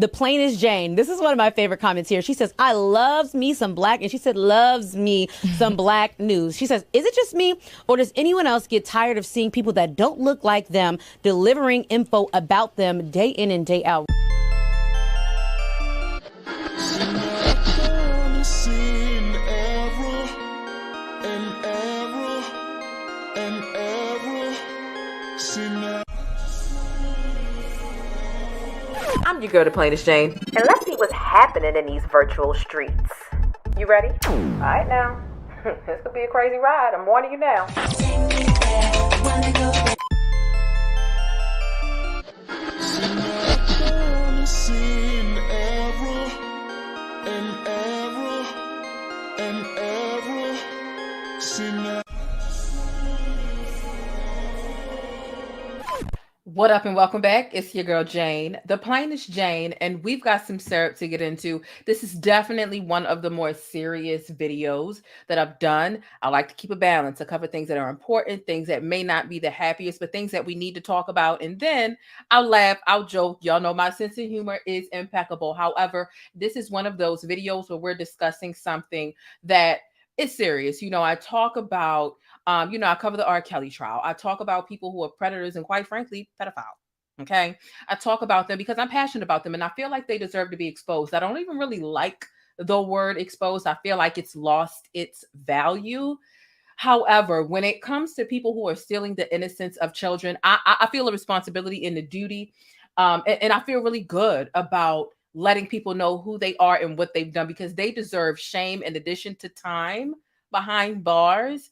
The plainest Jane. This is one of my favorite comments here. She says, I loves me some black, and she said, loves me some black news. She says, is it just me, or does anyone else get tired of seeing people that don't look like them delivering info about them day in and day out? I'm your girl, the plainest Jane, and let's see what's happening in these virtual streets. You ready? All right now. This could be a crazy ride. I'm warning you now. What up and welcome back. It's your girl Jane, the plainest Jane, and we've got some syrup to get into. This is definitely one of the more serious videos that I've done. I like to keep a balance. I cover things that are important, things that may not be the happiest, but things that we need to talk about. And then I'll laugh, I'll joke. Y'all know my sense of humor is impeccable. However, this is one of those videos where we're discussing something that is serious. I talk about I cover the R. Kelly trial. I talk about people who are predators and, quite frankly, pedophile. Okay. I talk about them because I'm passionate about them and I feel like they deserve to be exposed. I don't even really like the word exposed. I feel like it's lost its value. However, when it comes to people who are stealing the innocence of children, I feel a responsibility and a duty. And I feel really good about letting people know who they are and what they've done, because they deserve shame in addition to time behind bars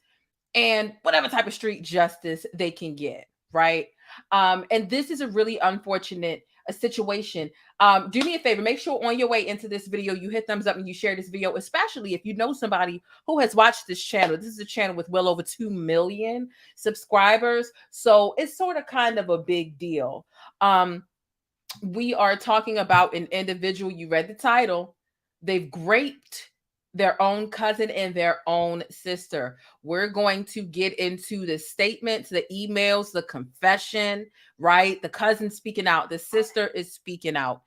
and whatever type of street justice they can get, right? And this is a really unfortunate situation. Do me a favor, make sure on your way into this video, you hit thumbs up and you share this video, especially if you know somebody who has watched this channel. This is a channel with well over 2 million subscribers. So it's sort of kind of a big deal. We are talking about an individual, you read the title, they've raped their own cousin and their own sister. We're going to get into the statements, the emails, the confession, right? The cousin speaking out, the sister is speaking out.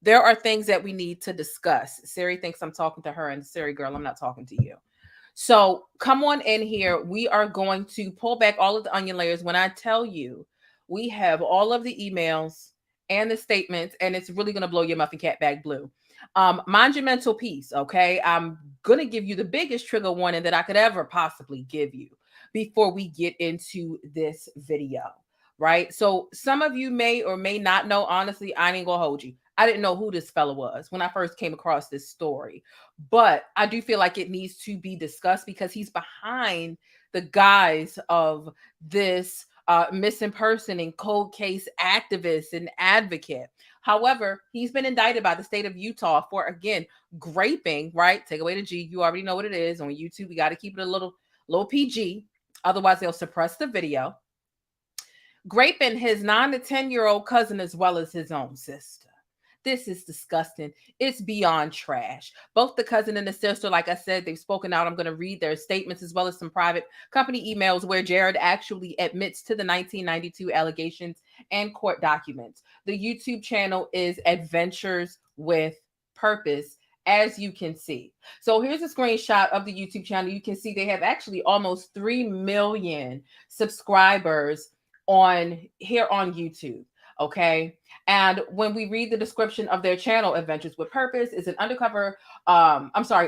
There are things that we need to discuss. Siri thinks I'm talking to her, and Siri, girl, I'm not talking to you. So come on in here. We are going to pull back all of the onion layers. When I tell you, we have all of the emails and the statements, and it's really going to blow your muffin cat bag blue. Mind your mental peace, okay? I'm going to give you the biggest trigger warning that I could ever possibly give you before we get into this video, right? So some of you may or may not know. Honestly, I ain't gonna hold you. I didn't know who this fella was when I first came across this story, but I do feel like it needs to be discussed because he's behind the guise of this missing person and cold case activist and advocate. However, he's been indicted by the state of Utah for, again, graping, right? Take away the G. You already know what it is. On YouTube, we got to keep it a little PG. Otherwise, they'll suppress the video. Graping his 9 to 10-year-old cousin as well as his own sister. This is disgusting. It's beyond trash. Both the cousin and the sister, like I said, they've spoken out. I'm going to read their statements as well as some private company emails where Jared actually admits to the 1992 allegations and court documents. The YouTube channel is Adventures with Purpose, as you can see. So here's a screenshot of the YouTube channel. You can see they have actually almost 3 million subscribers on YouTube. Okay. And when we read the description of their channel, Adventures with Purpose is an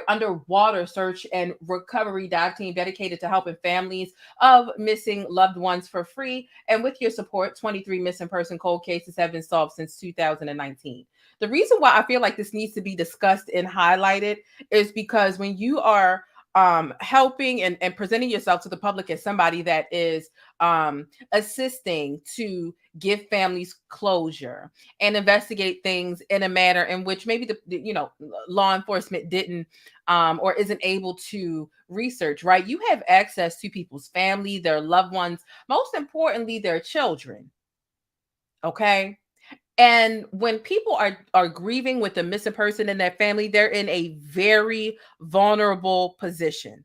underwater search and recovery dive team dedicated to helping families of missing loved ones for free. And with your support, 23 missing person cold cases have been solved since 2019. The reason why I feel like this needs to be discussed and highlighted is because when you are helping and presenting yourself to the public as somebody that is assisting to give families closure and investigate things in a manner in which maybe the law enforcement didn't or isn't able to research, right? You have access to people's family, their loved ones, most importantly, their children. Okay. And when people are grieving with a missing person in their family, they're in a very vulnerable position.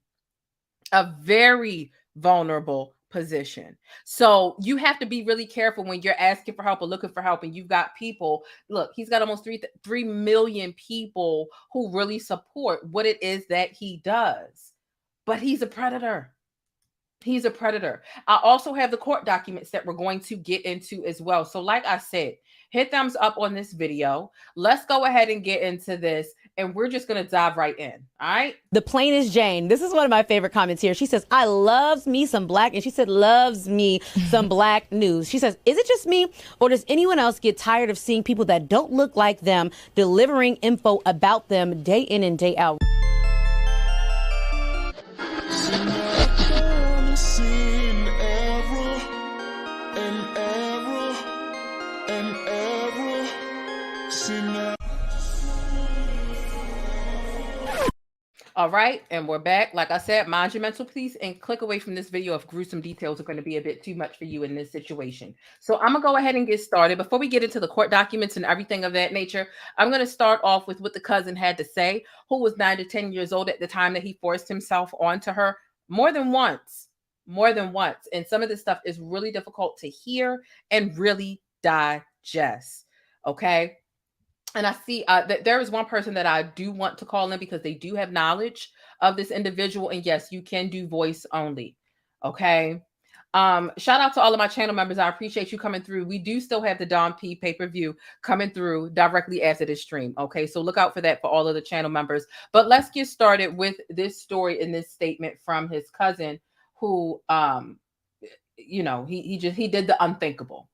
A very vulnerable position. So you have to be really careful when you're asking for help or looking for help, and you've got people. Look, he's got almost 3 million people who really support what it is that he does. But he's a predator. He's a predator. I also have the court documents that we're going to get into as well. So like I said, hit thumbs up on this video. Let's go ahead and get into this, and we're just going to dive right in. All right. The plainest Jane. This is one of my favorite comments here. She says, I loves me some black, and she said, loves me some black news. She says, is it just me, or does anyone else get tired of seeing people that don't look like them delivering info about them day in and day out? All right, and we're back. Like I said, mind your mental peace and click away from this video if gruesome details are going to be a bit too much for you in this situation. So I'm going to go ahead and get started. Before we get into the court documents and everything of that nature, I'm going to start off with what the cousin had to say, who was 9 to 10 years old at the time that he forced himself onto her more than once. And some of this stuff is really difficult to hear and really digest. Okay. And I see that there is one person that I do want to call in because they do have knowledge of this individual. And yes, you can do voice only. Okay. Shout out to all of my channel members. I appreciate you coming through. We do still have the Don P pay-per-view coming through directly after this stream. Okay. So look out for that for all of the channel members. But let's get started with this story and this statement from his cousin who, he did the unthinkable.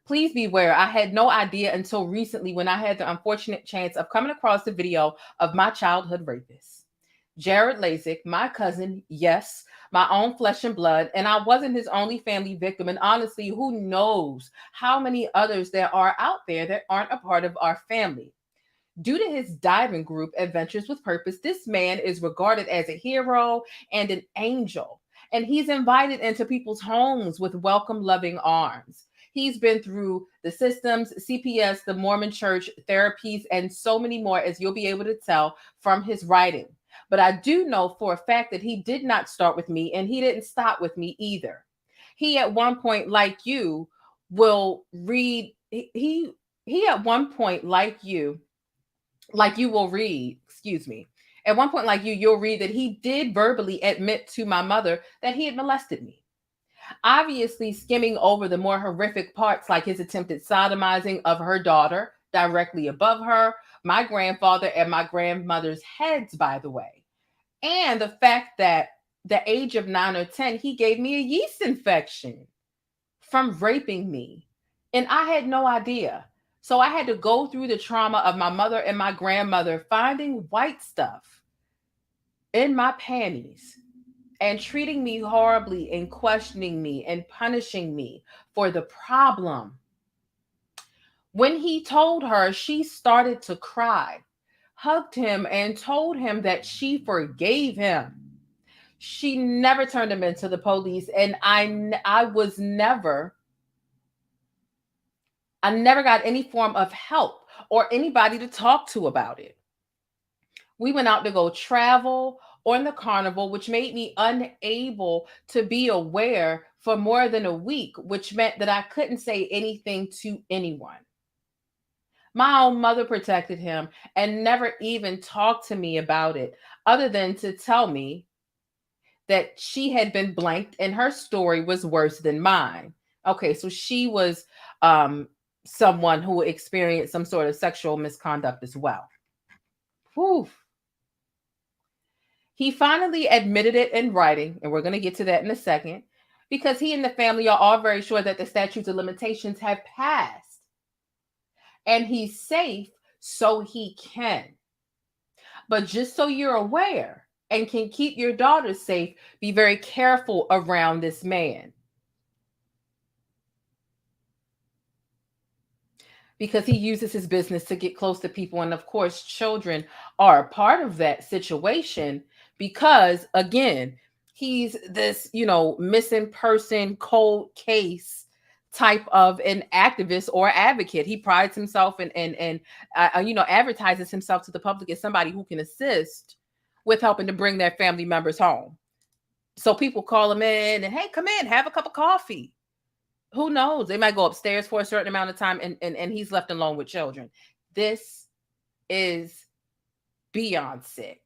Please beware. I had no idea until recently when I had the unfortunate chance of coming across the video of my childhood rapist, Jared Leisek, my cousin, yes, my own flesh and blood, and I wasn't his only family victim. And honestly, who knows how many others there are out there that aren't a part of our family. Due to his diving group, Adventures with Purpose, this man is regarded as a hero and an angel, and he's invited into people's homes with welcome, loving arms. He's been through the systems, CPS, the Mormon church, therapies, and so many more, as you'll be able to tell from his writing. But I do know for a fact that he did not start with me, and he didn't stop with me either. He at one point, like you, will read, he at one point, like you will read, at one point, like you'll read that he did verbally admit to my mother that he had molested me. Obviously skimming over the more horrific parts, like his attempted sodomizing of her daughter directly above her, my grandfather and my grandmother's heads, by the way. And the fact that the age of 9 or 10, he gave me a yeast infection from raping me. And I had no idea. So I had to go through the trauma of my mother and my grandmother finding white stuff in my panties and treating me horribly and questioning me and punishing me for the problem. When he told her, she started to cry, hugged him, and told him that she forgave him. She never turned him into the police, and I never got any form of help or anybody to talk to about it. We went out to go travel on the carnival, which made me unable to be aware for more than a week, which meant that I couldn't say anything to anyone. My own mother protected him and never even talked to me about it, other than to tell me that she had been blanked and her story was worse than mine. Okay, so she was someone who experienced some sort of sexual misconduct as well. Whew. He finally admitted it in writing, and we're going to get to that in a second, because he and the family are all very sure that the statutes of limitations have passed. And he's safe, so he can. But just so you're aware and can keep your daughter safe, be very careful around this man. Because he uses his business to get close to people. And of course, children are a part of that situation because, again, he's this, missing person, cold case type of an activist or advocate. He prides himself and advertises himself to the public as somebody who can assist with helping to bring their family members home. So people call him in and, hey, come in, have a cup of coffee. Who knows? They might go upstairs for a certain amount of time and he's left alone with children. This is beyond sick.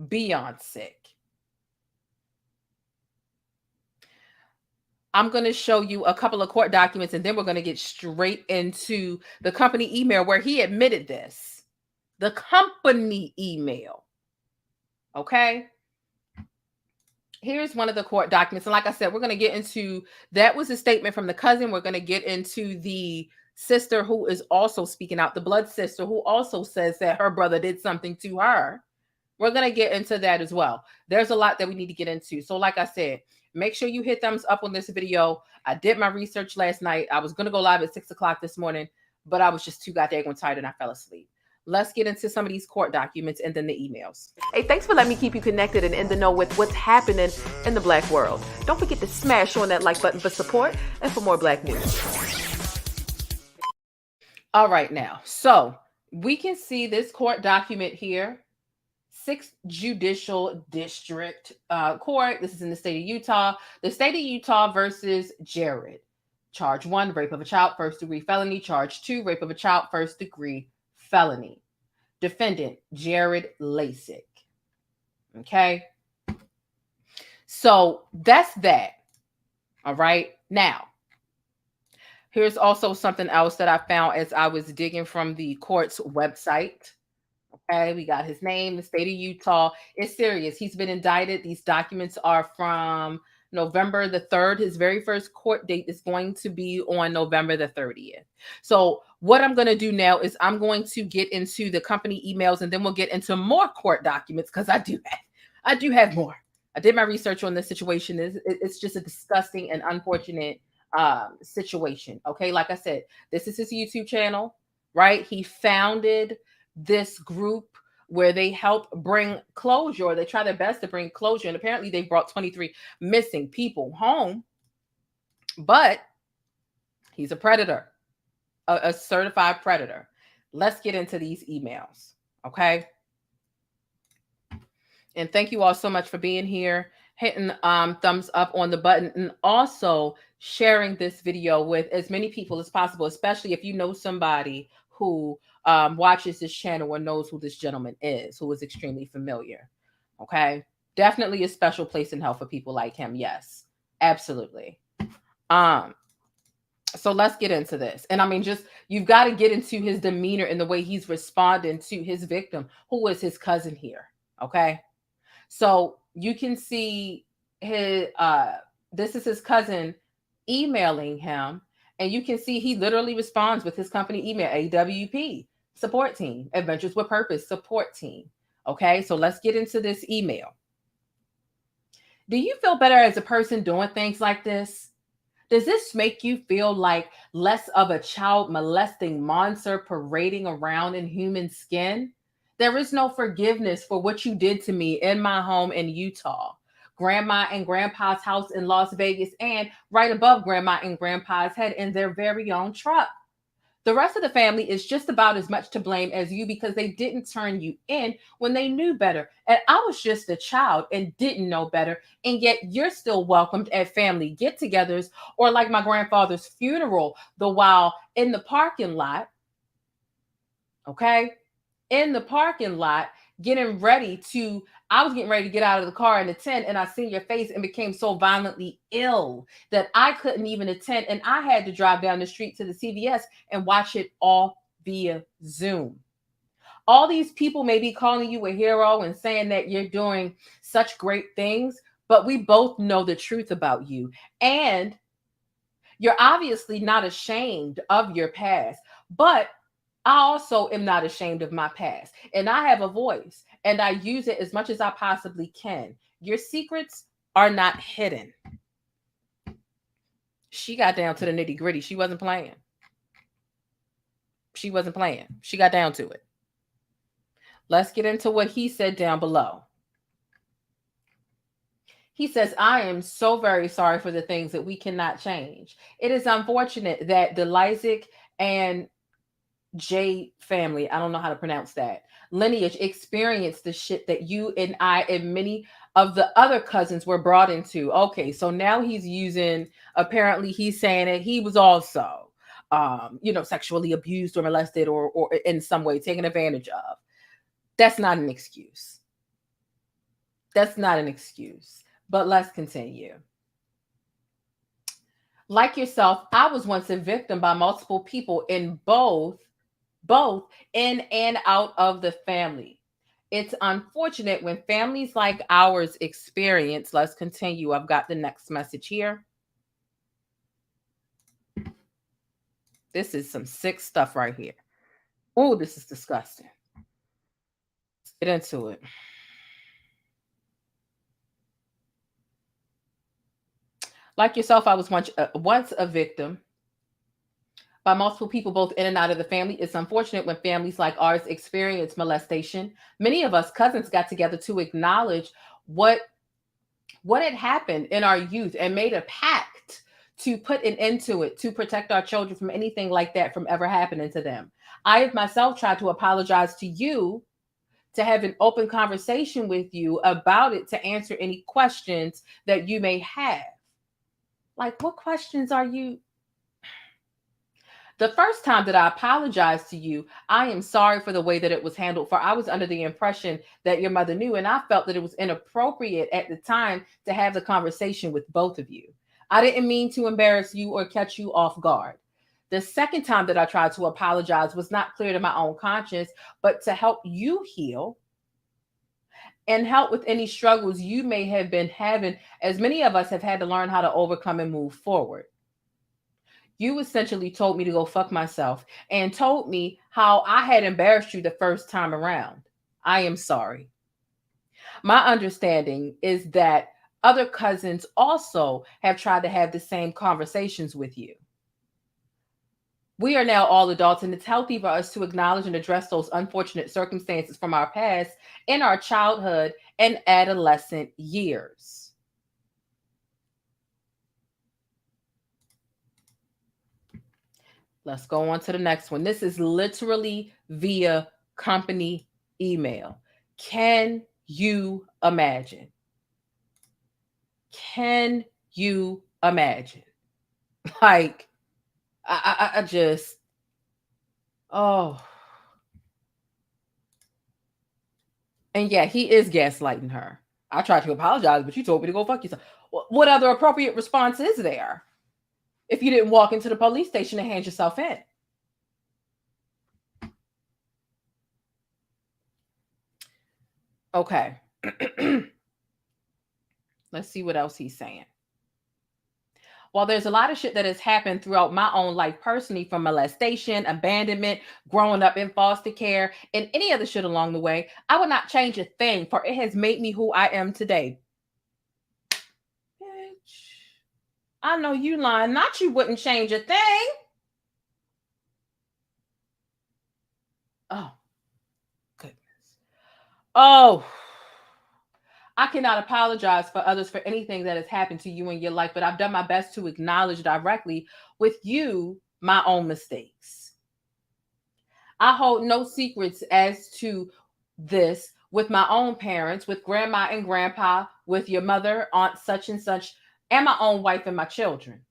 Beyond sick. I'm going to show you a couple of court documents and then we're going to get straight into the company email where he admitted this. The company email. Okay. Here's one of the court documents. And like I said, we're going to get into, that was a statement from the cousin. We're going to get into the sister who is also speaking out, the blood sister who also says that her brother did something to her. We're going to get into that as well. There's a lot that we need to get into. So like I said, make sure you hit thumbs up on this video. I did my research last night. I was going to go live at 6 o'clock this morning, but I was just too goddamn tired and I fell asleep. Let's get into some of these court documents and then the emails. Hey, thanks for letting me keep you connected and in the know with what's happening in the Black world. Don't forget to smash on that like button for support and for more Black news. All right, now, so we can see this court document here. 6th Judicial District Court. This is in the state of Utah. The state of Utah versus Jared. Charge 1, rape of a child, first degree felony. Charge 2, rape of a child, first degree felony. Defendant, Jared Leisek. Okay. So that's that. All right. Now, here's also something else that I found as I was digging from the court's website. Okay, we got his name, the state of Utah. It's serious. He's been indicted. These documents are from November the 3rd. His very first court date is going to be on November the 30th. So what I'm going to do now is I'm going to get into the company emails and then we'll get into more court documents because I do have more. I did my research on this situation. It's just a disgusting and unfortunate situation. Okay, like I said, this is his YouTube channel, right? He founded this group where they help bring closure, or they try their best to bring closure. And apparently they brought 23 missing people home, but he's a predator, a certified predator. Let's get into these emails. Okay. And thank you all so much for being here, hitting thumbs up on the button, and also sharing this video with as many people as possible, especially if you know somebody who watches this channel or knows who this gentleman is, who is extremely familiar. Okay. Definitely a special place in hell for people like him. Yes, absolutely. So let's get into this. And I mean, just, you've got to get into his demeanor and the way he's responding to his victim, who is his cousin here. Okay. So you can see his, this is his cousin emailing him. And you can see he literally responds with his company email, AWP, support team, Adventures with Purpose, support team. Okay, so let's get into this email. Do you feel better as a person doing things like this? Does this make you feel like less of a child molesting monster parading around in human skin? There is no forgiveness for what you did to me in my home in Utah, Grandma and Grandpa's house in Las Vegas, and right above Grandma and Grandpa's head in their very own truck. The rest of the family is just about as much to blame as you because they didn't turn you in when they knew better. And I was just a child and didn't know better. And yet you're still welcomed at family get-togethers or like my grandfather's funeral, the while in the parking lot. Okay? In the parking lot, I was getting ready to get out of the car and attend, and I seen your face and became so violently ill that I couldn't even attend, and I had to drive down the street to the CVS and watch it all via Zoom. All these people may be calling you a hero and saying that you're doing such great things, but we both know the truth about you, and you're obviously not ashamed of your past, but I also am not ashamed of my past, and I have a voice, and I use it as much as I possibly can. Your secrets are not hidden. She got down to the nitty gritty. She wasn't playing. She wasn't playing. She got down to it. Let's get into what he said down below. He says, I am so very sorry for the things that we cannot change. It is unfortunate that the Leisek and J family, I don't know how to pronounce that, lineage experienced the shit that you and I and many of the other cousins were brought into. Okay, so now he's using, apparently he's saying that he was also sexually abused or molested or in some way taken advantage of. That's not an excuse. That's not an excuse. But let's continue. Like yourself, I was once a victim by multiple people in both in and out of the family. It's unfortunate when families like ours experience. Let's continue. I've got the next message here. This is some sick stuff right here. Oh, this is disgusting. Let's get into it. Like yourself, I was once a victim by multiple people, both in and out of the family. It's unfortunate when families like ours experience molestation. Many of us cousins got together to acknowledge what had happened in our youth and made a pact to put an end to it, to protect our children from anything like that from ever happening to them. I myself tried to apologize to you, to have an open conversation with you about it, to answer any questions that you may have. Like, what questions are you? The first time that I apologized to you, I am sorry for the way that it was handled, for I was under the impression that your mother knew, and I felt that it was inappropriate at the time to have the conversation with both of you. I didn't mean to embarrass you or catch you off guard. The second time that I tried to apologize was not clear to my own conscience, but to help you heal and help with any struggles you may have been having, as many of us have had to learn how to overcome and move forward. You essentially told me to go fuck myself and told me how I had embarrassed you the first time around. I am sorry. My understanding is that other cousins also have tried to have the same conversations with you. We are now all adults, and it's healthy for us to acknowledge and address those unfortunate circumstances from our past in our childhood and adolescent years. Let's go on to the next one. This is literally via company email. Can you imagine? Can you imagine? Like, I just, oh. And yeah, he is gaslighting her. I tried to apologize, but you told me to go fuck yourself. What other appropriate response is there if you didn't walk into the police station and hand yourself in? Okay. Let's see what else he's saying. While there's a lot of shit that has happened throughout my own life personally, from molestation, abandonment, growing up in foster care, and any other shit along the way, I would not change a thing, for it has made me who I am today. Bitch, I know you lying. Not you wouldn't change a thing. Oh, goodness. Oh, I cannot apologize for others for anything that has happened to you in your life, but I've done my best to acknowledge directly with you my own mistakes. I hold no secrets as to this with my own parents, with grandma and grandpa, with your mother, aunt such and such, and my own wife and my children.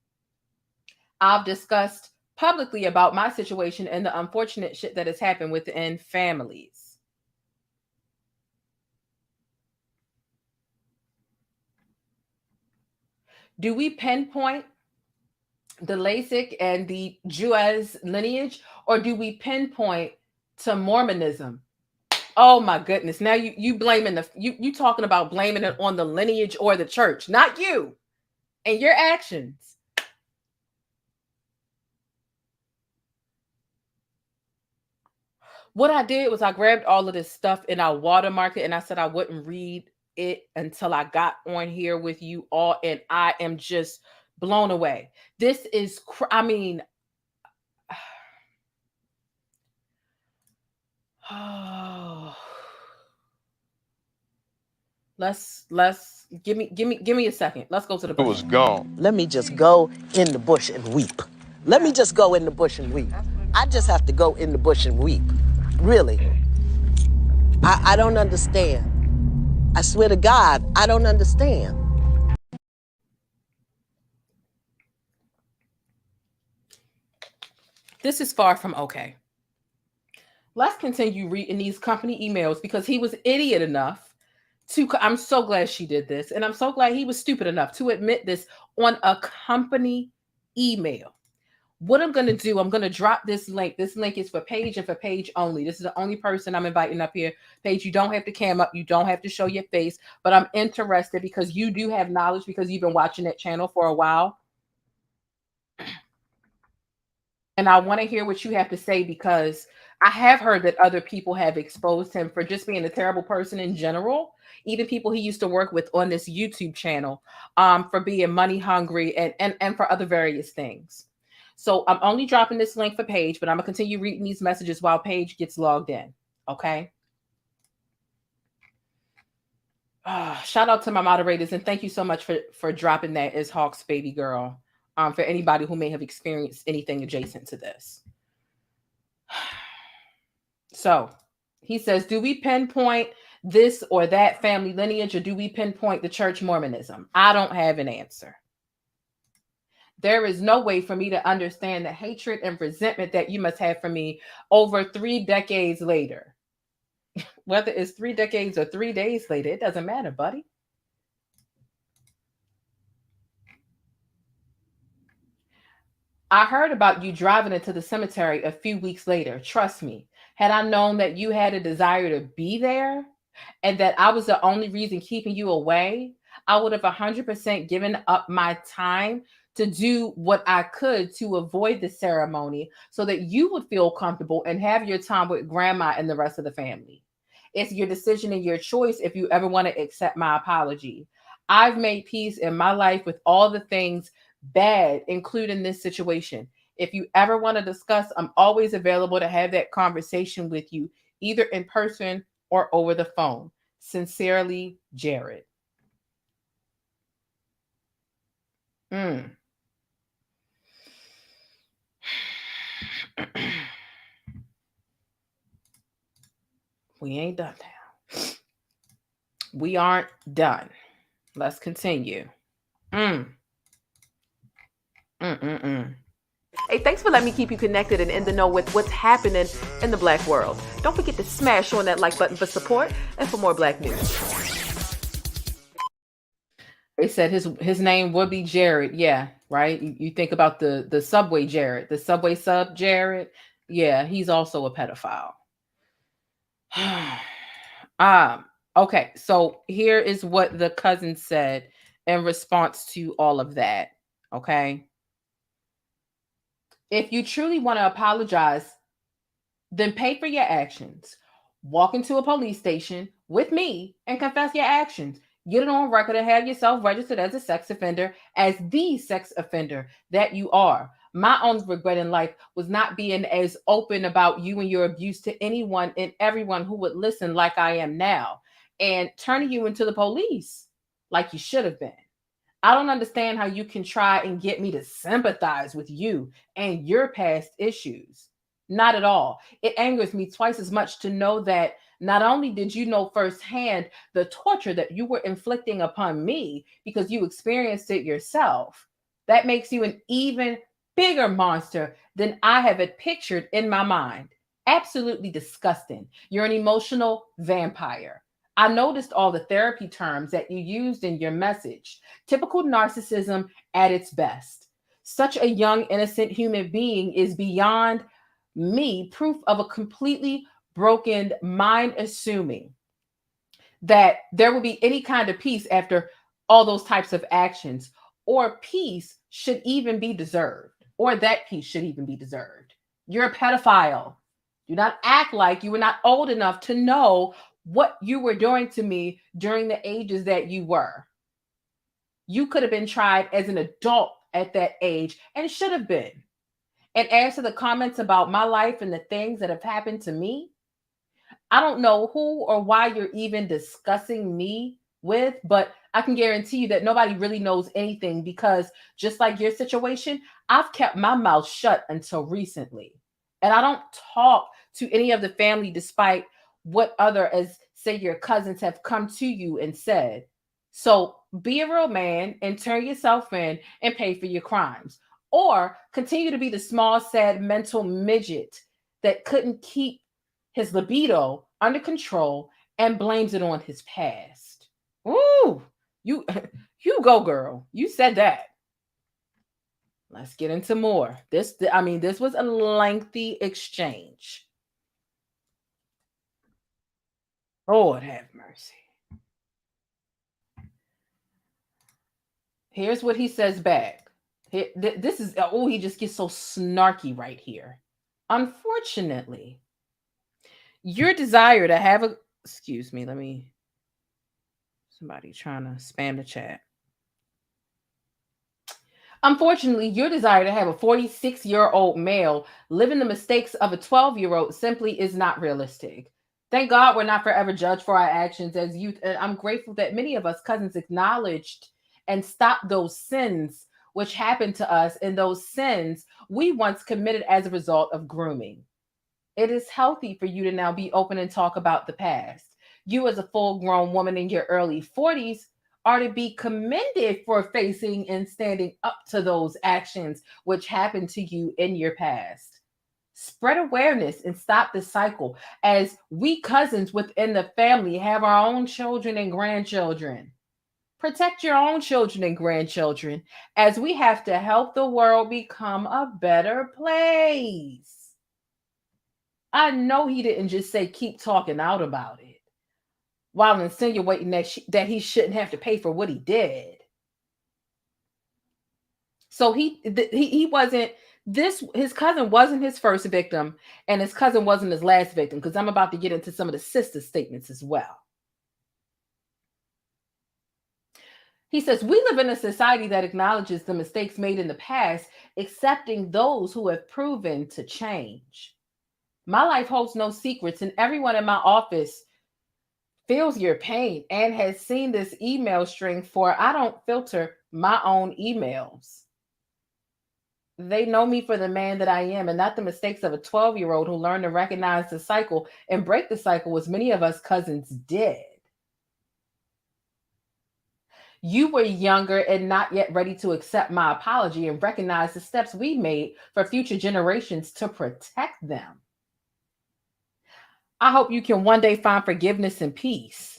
I've discussed publicly about my situation and the unfortunate shit that has happened within families. Do we pinpoint the Leisek and the Jewish lineage, or do we pinpoint to Mormonism? Oh my goodness. Now you blaming you talking about blaming it on the lineage or the church, not you and your actions. What I did was I grabbed all of this stuff and I watermarked it, and I said I wouldn't read it until I got on here with you all, and I am just blown away. This is, I mean, oh. Let's give me a second. Let's go to the bush. It was gone. Let me just go in the bush and weep. Let me just go in the bush and weep. I just have to go in the bush and weep. Really. I don't understand. I swear to God, I don't understand. This is far from okay. Let's continue reading these company emails because he was idiot enough to, I'm so glad she did this. And I'm so glad he was stupid enough to admit this on a company email. What I'm going to do, I'm going to drop this link. This link is for Paige and for Paige only. This is the only person I'm inviting up here. Paige, you don't have to cam up. You don't have to show your face. But I'm interested because you do have knowledge because you've been watching that channel for a while. And I want to hear what you have to say because I have heard that other people have exposed him for just being a terrible person in general. Even people he used to work with on this YouTube channel for being money hungry and for other various things. So I'm only dropping this link for Paige, but I'm going to continue reading these messages while Paige gets logged in. Okay. Shout out to my moderators. And thank you so much for dropping that as Hawk's baby girl. For anybody who may have experienced anything adjacent to this. So he says, do we pinpoint this or that family lineage, or do we pinpoint the church Mormonism? I don't have an answer. There is no way for me to understand the hatred and resentment that you must have for me over 3 decades later. Whether it's 3 decades or 3 days later, it doesn't matter, buddy. I heard about you driving into the cemetery a few weeks later. Trust me, had I known that you had a desire to be there and that I was the only reason keeping you away, I would have 100% given up my time to do what I could to avoid the ceremony so that you would feel comfortable and have your time with grandma and the rest of the family. It's your decision and your choice if you ever want to accept my apology. I've made peace in my life with all the things bad, including this situation. If you ever want to discuss, I'm always available to have that conversation with you, either in person or over the phone. Sincerely, Jared. We ain't done now. We aren't done. Let's continue. Hey, thanks for letting me keep you connected and in the know with what's happening in the Black world. Don't forget to smash on that like button for support and for more Black news. They said his name would be Jared. Yeah, right? You think about the Subway Jared, the Subway sub Jared. Yeah, he's also a pedophile. Okay, so here is what the cousin said in response to all of that. Okay. If you truly want to apologize, then pay for your actions. Walk into a police station with me and confess your actions. Get it on record and have yourself registered as a sex offender, as the sex offender that you are. My only regret in life was not being as open about you and your abuse to anyone and everyone who would listen like I am now, and turning you into the police like you should have been. I don't understand how you can try and get me to sympathize with you and your past issues. Not at all. It angers me twice as much to know that not only did you know firsthand the torture that you were inflicting upon me because you experienced it yourself, that makes you an even bigger monster than I have it pictured in my mind. Absolutely disgusting. You're an emotional vampire. I noticed all the therapy terms that you used in your message. Typical narcissism at its best. Such a young, innocent human being is beyond me proof of a completely broken mind, assuming that there will be any kind of peace after all those types of actions, or peace should even be deserved, or that peace should even be deserved. You're a pedophile. Do not act like you were not old enough to know what you were doing to me during the ages that you were. You could have been tried as an adult at that age and should have been. And as to the comments about my life and the things that have happened to me, I don't know who or why you're even discussing me with, but I can guarantee you that nobody really knows anything because just like your situation, I've kept my mouth shut until recently. And I don't talk to any of the family despite what other, as say your cousins, have come to you and said. So be a real man and turn yourself in and pay for your crimes. Or continue to be the small, sad mental midget that couldn't keep his libido under control and blames it on his past. Ooh, you you go, girl. You said that. Let's get into more. This was a lengthy exchange. Lord have mercy. Here's what he says back. This is, oh, he just gets so snarky right here. Unfortunately, your desire to have a, excuse me, somebody trying to spam the chat. Unfortunately, your desire to have a 46-year-old male live in the mistakes of a 12-year-old simply is not realistic. Thank God we're not forever judged for our actions as youth. And I'm grateful that many of us cousins acknowledged and stopped those sins which happened to us, and those sins we once committed as a result of grooming. It is healthy for you to now be open and talk about the past. You, as a full-grown woman in your early 40s, are to be commended for facing and standing up to those actions which happened to you in your past. Spread awareness and stop the cycle, as we cousins within the family have our own children and grandchildren. Protect your own children and grandchildren, as we have to help the world become a better place. I know he didn't just say keep talking out about it, while insinuating that he shouldn't have to pay for what he did. So he wasn't, his cousin wasn't his first victim, and his cousin wasn't his last victim, because I'm about to get into some of the sister statements as well. He says, we live in a society that acknowledges the mistakes made in the past, accepting those who have proven to change. My life holds no secrets, and everyone in my office feels your pain and has seen this email string, for I don't filter my own emails. They know me for the man that I am, and not the mistakes of a 12-year-old who learned to recognize the cycle and break the cycle, as many of us cousins did. You were younger and not yet ready to accept my apology and recognize the steps we made for future generations to protect them. I hope you can one day find forgiveness and peace.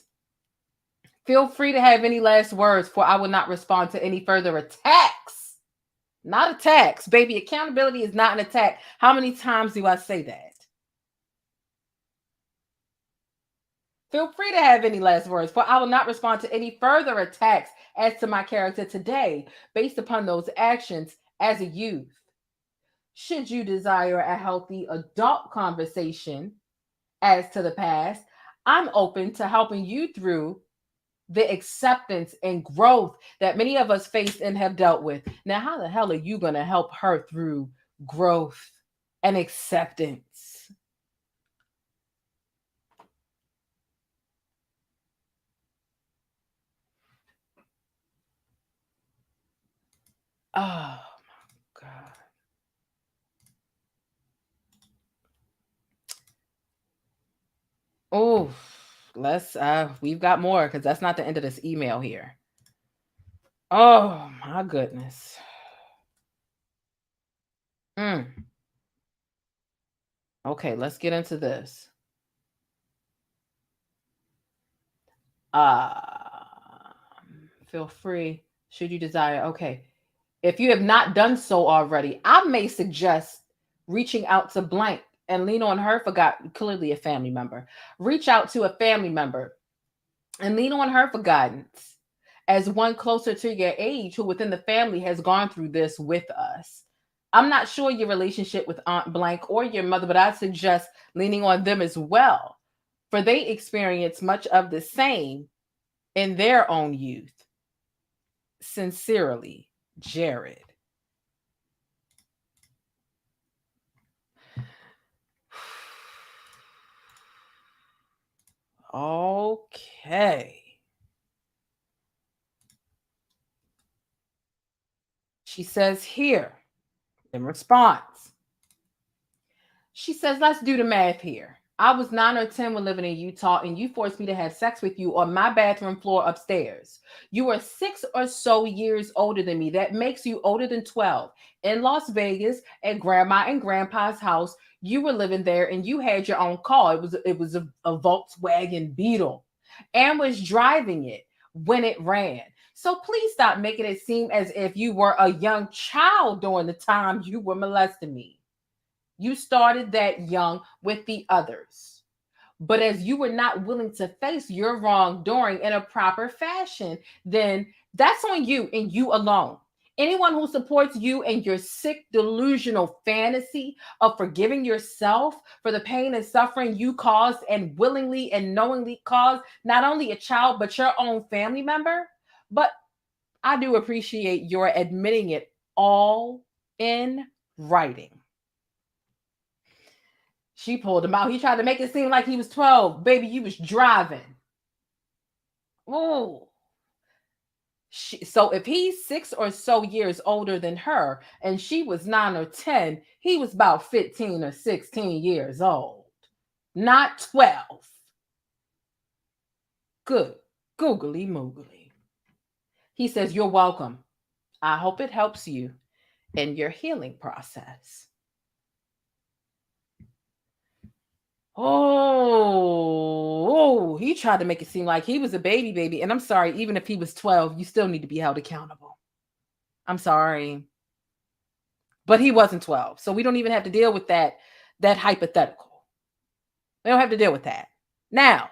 Feel free to have any last words, for I will not respond to any further attacks. Not attacks, baby. Accountability is not an attack. How many times do I say that? Feel free to have any last words, for I will not respond to any further attacks as to my character today, based upon those actions as a youth. Should you desire a healthy adult conversation as to the past, I'm open to helping you through the acceptance and growth that many of us faced and have dealt with. Now, how the hell are you going to help her through growth and acceptance? Oh my God. Oh, we've got more, because that's not the end of this email here. Oh my goodness. Okay, let's get into this. Feel free, should you desire. Okay. If you have not done so already, I may suggest reaching out to blank and lean on her for clearly a family member. Reach out to a family member and lean on her for guidance, as one closer to your age who within the family has gone through this with us. I'm not sure your relationship with Aunt Blank or your mother, but I suggest leaning on them as well, for they experience much of the same in their own youth. Sincerely, Jared. Okay. She says here in response, She says, let's do the math here. I was 9 or 10 when living in Utah, and you forced me to have sex with you on my bathroom floor upstairs. You are 6 or so years older than me. That makes you older than 12. In Las Vegas, at Grandma and Grandpa's house, you were living there, and you had your own car. It was a Volkswagen Beetle, and was driving it when it ran. So please stop making it seem as if you were a young child during the time you were molesting me. You started that young with the others. But as you were not willing to face your wrongdoing in a proper fashion, then that's on you and you alone. Anyone who supports you and your sick, delusional fantasy of forgiving yourself for the pain and suffering you caused and willingly and knowingly caused not only a child, but your own family member. But I do appreciate your admitting it all in writing. She pulled him out. He tried to make it seem like he was 12. Baby, you was driving. Oh. So if he's 6 or so years older than her and she was 9 or 10, he was about 15 or 16 years old. Not 12. Good. Googly moogly. He says, you're welcome. I hope it helps you in your healing process. Oh, he tried to make it seem like he was a baby. And I'm sorry, even if he was 12, you still need to be held accountable. I'm sorry. But he wasn't 12. So we don't even have to deal with that hypothetical. We don't have to deal with that. Now,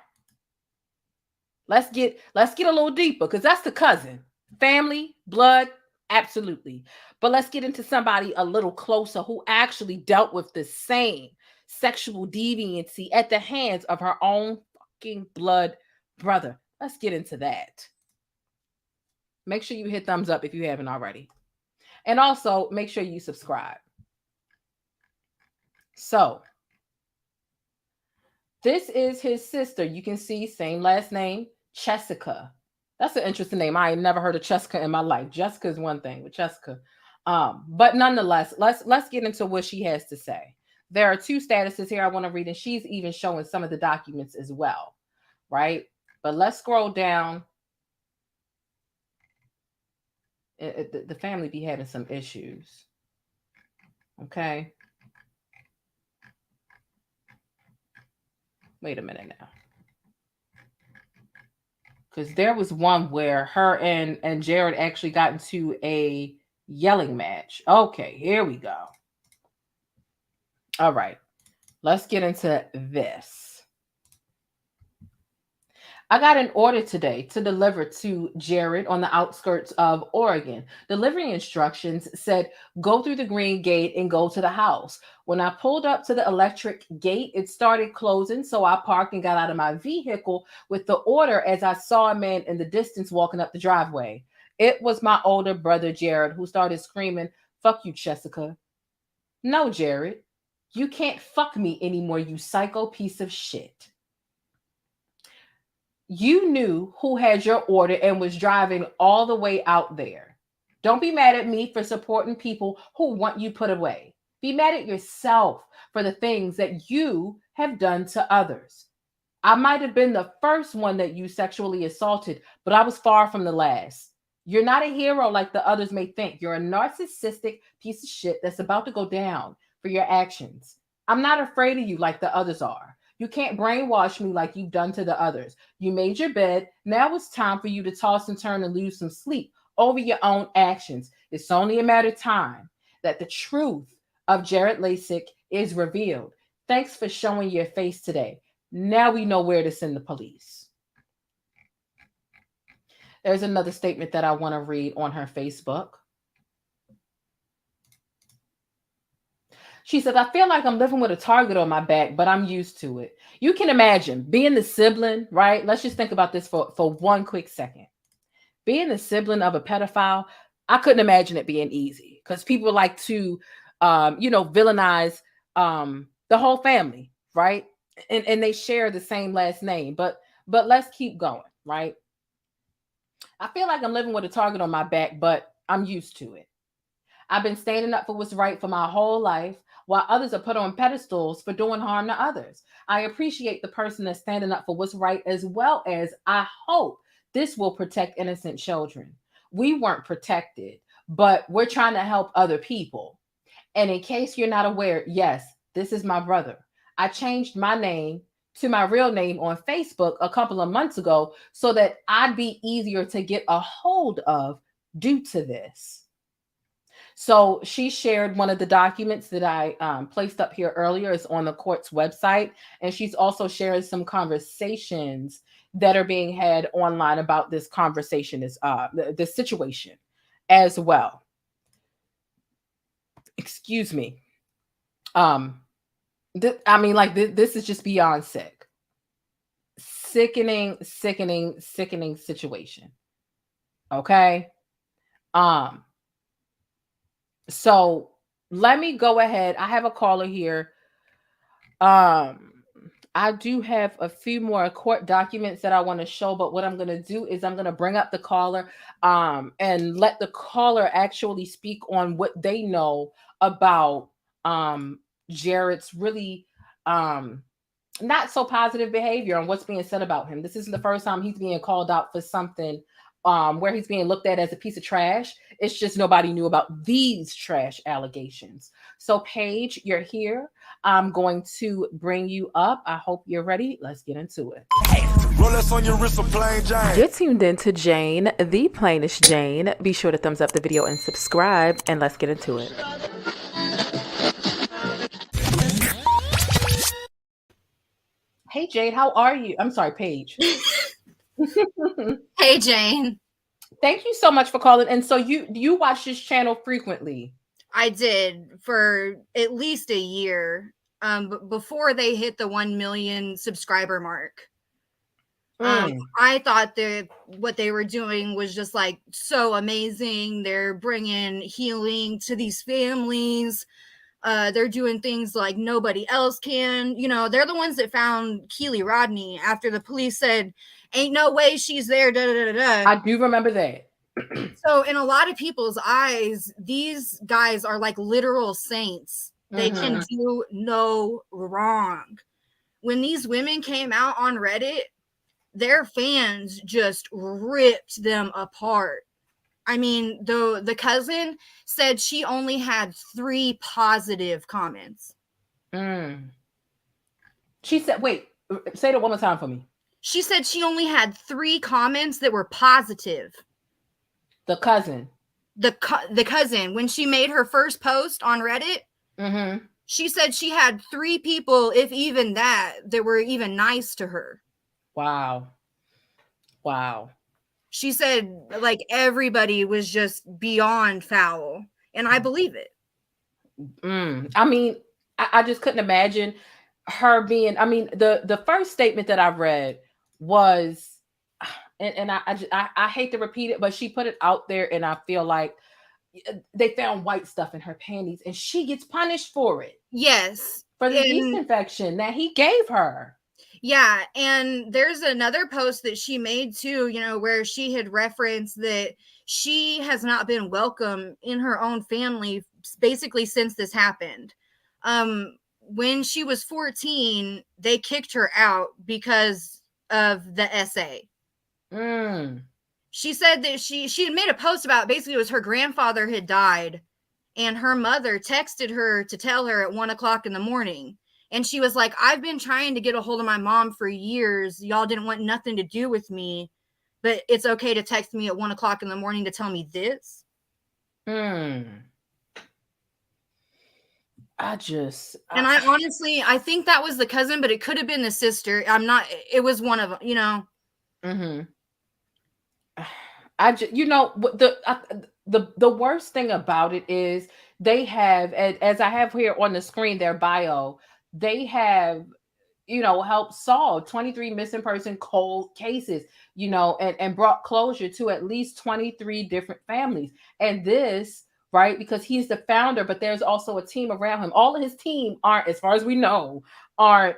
let's get a little deeper, because that's the cousin. Family, blood, absolutely. But let's get into somebody a little closer who actually dealt with the same sexual deviancy at the hands of her own fucking blood brother. Let's get into that. Make sure you hit thumbs up if you haven't already. And also make sure you subscribe. So, this is his sister. You can see same last name, Jessica. That's an interesting name. I ain't never heard of Jessica in my life. Jessica is one thing with Jessica. But nonetheless, let's get into what she has to say. There are 2 statuses here I want to read, and she's even showing some of the documents as well, right? But let's scroll down. The family be having some issues. Okay. Wait a minute now. Because there was one where her and Jared actually got into a yelling match. Okay, here we go. All right, let's get into this. I got an order today to deliver to Jared on the outskirts of Oregon. Delivery instructions said, go through the green gate and go to the house. When I pulled up to the electric gate, it started closing. So I parked and got out of my vehicle with the order as I saw a man in the distance walking up the driveway. It was my older brother, Jared, who started screaming, fuck you, Jessica. No, Jared, you can't fuck me anymore, you psycho piece of shit. You knew who had your order and was driving all the way out there. Don't be mad at me for supporting people who want you put away. Be mad at yourself for the things that you have done to others. I might have been the first one that you sexually assaulted, but I was far from the last. You're not a hero like the others may think. You're a narcissistic piece of shit that's about to go down for your actions. I'm not afraid of you like the others are. You can't brainwash me like you've done to the others. You made your bed. Now it's time for you to toss and turn and lose some sleep over your own actions. It's only a matter of time that the truth of Jared Leisek is revealed. Thanks for showing your face today. Now we know where to send the police. There's another statement that I want to read on her Facebook. She says, I feel like I'm living with a target on my back, but I'm used to it. You can imagine being the sibling, right? Let's just think about this for one quick second. Being the sibling of a pedophile, I couldn't imagine it being easy because people like to, villainize the whole family, right? And they share the same last name, but let's keep going, right? I feel like I'm living with a target on my back, but I'm used to it. I've been standing up for what's right for my whole life. while others are put on pedestals for doing harm to others. I appreciate the person that's standing up for what's right, as well as I hope this will protect innocent children. We weren't protected, but we're trying to help other people. And in case you're not aware, yes, this is my brother. I changed my name to my real name on Facebook a couple of months ago so that I'd be easier to get a hold of due to this. So she shared one of the documents that I placed up here earlier. It's on the court's website. And she's also sharing some conversations that are being had online about this conversation, this situation as well. Excuse me. This is just beyond sick. Sickening situation. Okay. So let me go ahead. I have a caller here. I do have a few more court documents that I want to show, but what I'm going to do is I'm going to bring up the caller and let the caller actually speak on what they know about Jared's really not so positive behavior and what's being said about him. This isn't the first time he's being called out for something where he's being looked at as a piece of trash. It's just nobody knew about these trash allegations. So Paige, you're here. I'm going to bring you up. I hope you're ready. Let's get into it. Rolex on your wrist of plain Jane. You're tuned in to Jane, the plainest Jane. Be sure to thumbs up the video and subscribe, and let's get into it. Hey Jade, how are you? I'm sorry, Paige. Hey Jane. Thank you so much for calling. And so you watch this channel frequently? I did for at least a year before they hit the 1 million subscriber mark. I thought that what they were doing was just like so amazing. They're bringing healing to these families. They're doing things like nobody else can. You know, they're the ones that found Keely Rodney after the police said, ain't no way she's there. Da, da, da, da. I do remember that. So in a lot of people's eyes, these guys are like literal saints. They can do no wrong. When these women came out on Reddit, their fans just ripped them apart. I mean, the cousin said she only had 3 positive comments. She said, wait, say that one more time for me. She said she only had 3 comments that were positive. The cousin. The cousin, when she made her first post on Reddit, she said she had 3 people, if even that were even nice to her. Wow. She said like everybody was just beyond foul, and I believe it. I mean, I just couldn't imagine her being. I mean, the first statement that I read was, and I hate to repeat it, but she put it out there, and I feel like they found white stuff in her panties, and she gets punished for it. Yes, for the yeast infection that he gave her. Yeah, and there's another post that she made too, you know, where she had referenced that she has not been welcome in her own family basically since this happened. When she was 14, they kicked her out because of the essay. She said that she had made a post about basically it was her grandfather had died, and her mother texted her to tell her at 1 o'clock in the morning. And she was like, I've been trying to get a hold of my mom for years. Y'all didn't want nothing to do with me, but it's okay to text me at 1 o'clock in the morning to tell me this. And I honestly, I think that was the cousin, but it could have been the sister. It was one of them, you know? The worst thing about it is they have, as I have here on the screen, their bio, they have, helped solve 23 missing person cold cases, and brought closure to at least 23 different families. And this, right, because he's the founder, but there's also a team around him. All of his team aren't, as far as we know, aren't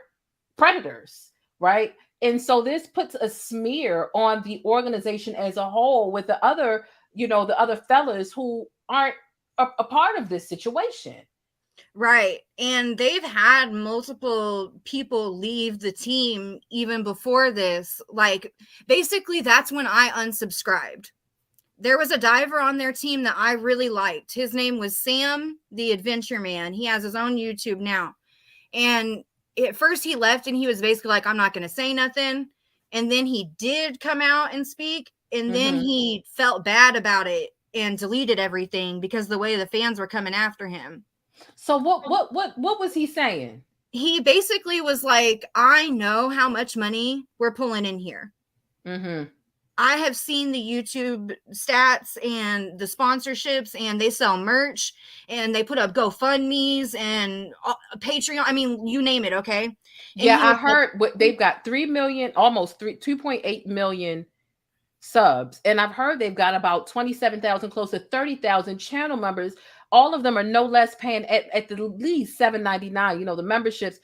predators, right? And so this puts a smear on the organization as a whole with the other, the other fellas who aren't a part of this situation. Right. And they've had multiple people leave the team even before this. Like, basically, that's when I unsubscribed. There was a diver on their team that I really liked. His name was Sam, the Adventure Man. He has his own YouTube now. And at first he left and he was basically like, I'm not going to say nothing. And then he did come out and speak. And then he felt bad about it and deleted everything because the way the fans were coming after him. So what was he saying? He basically was like, I know how much money we're pulling in here. I have seen the YouTube stats and the sponsorships, and they sell merch and they put up GoFundMe's and Patreon. I mean, you name it. Okay. And yeah, I heard they've got 3 million, almost 2.8 million subs. And I've heard they've got about 27,000, close to 30,000 channel members. All of them are no less paying at the least $7.99. You know, the memberships,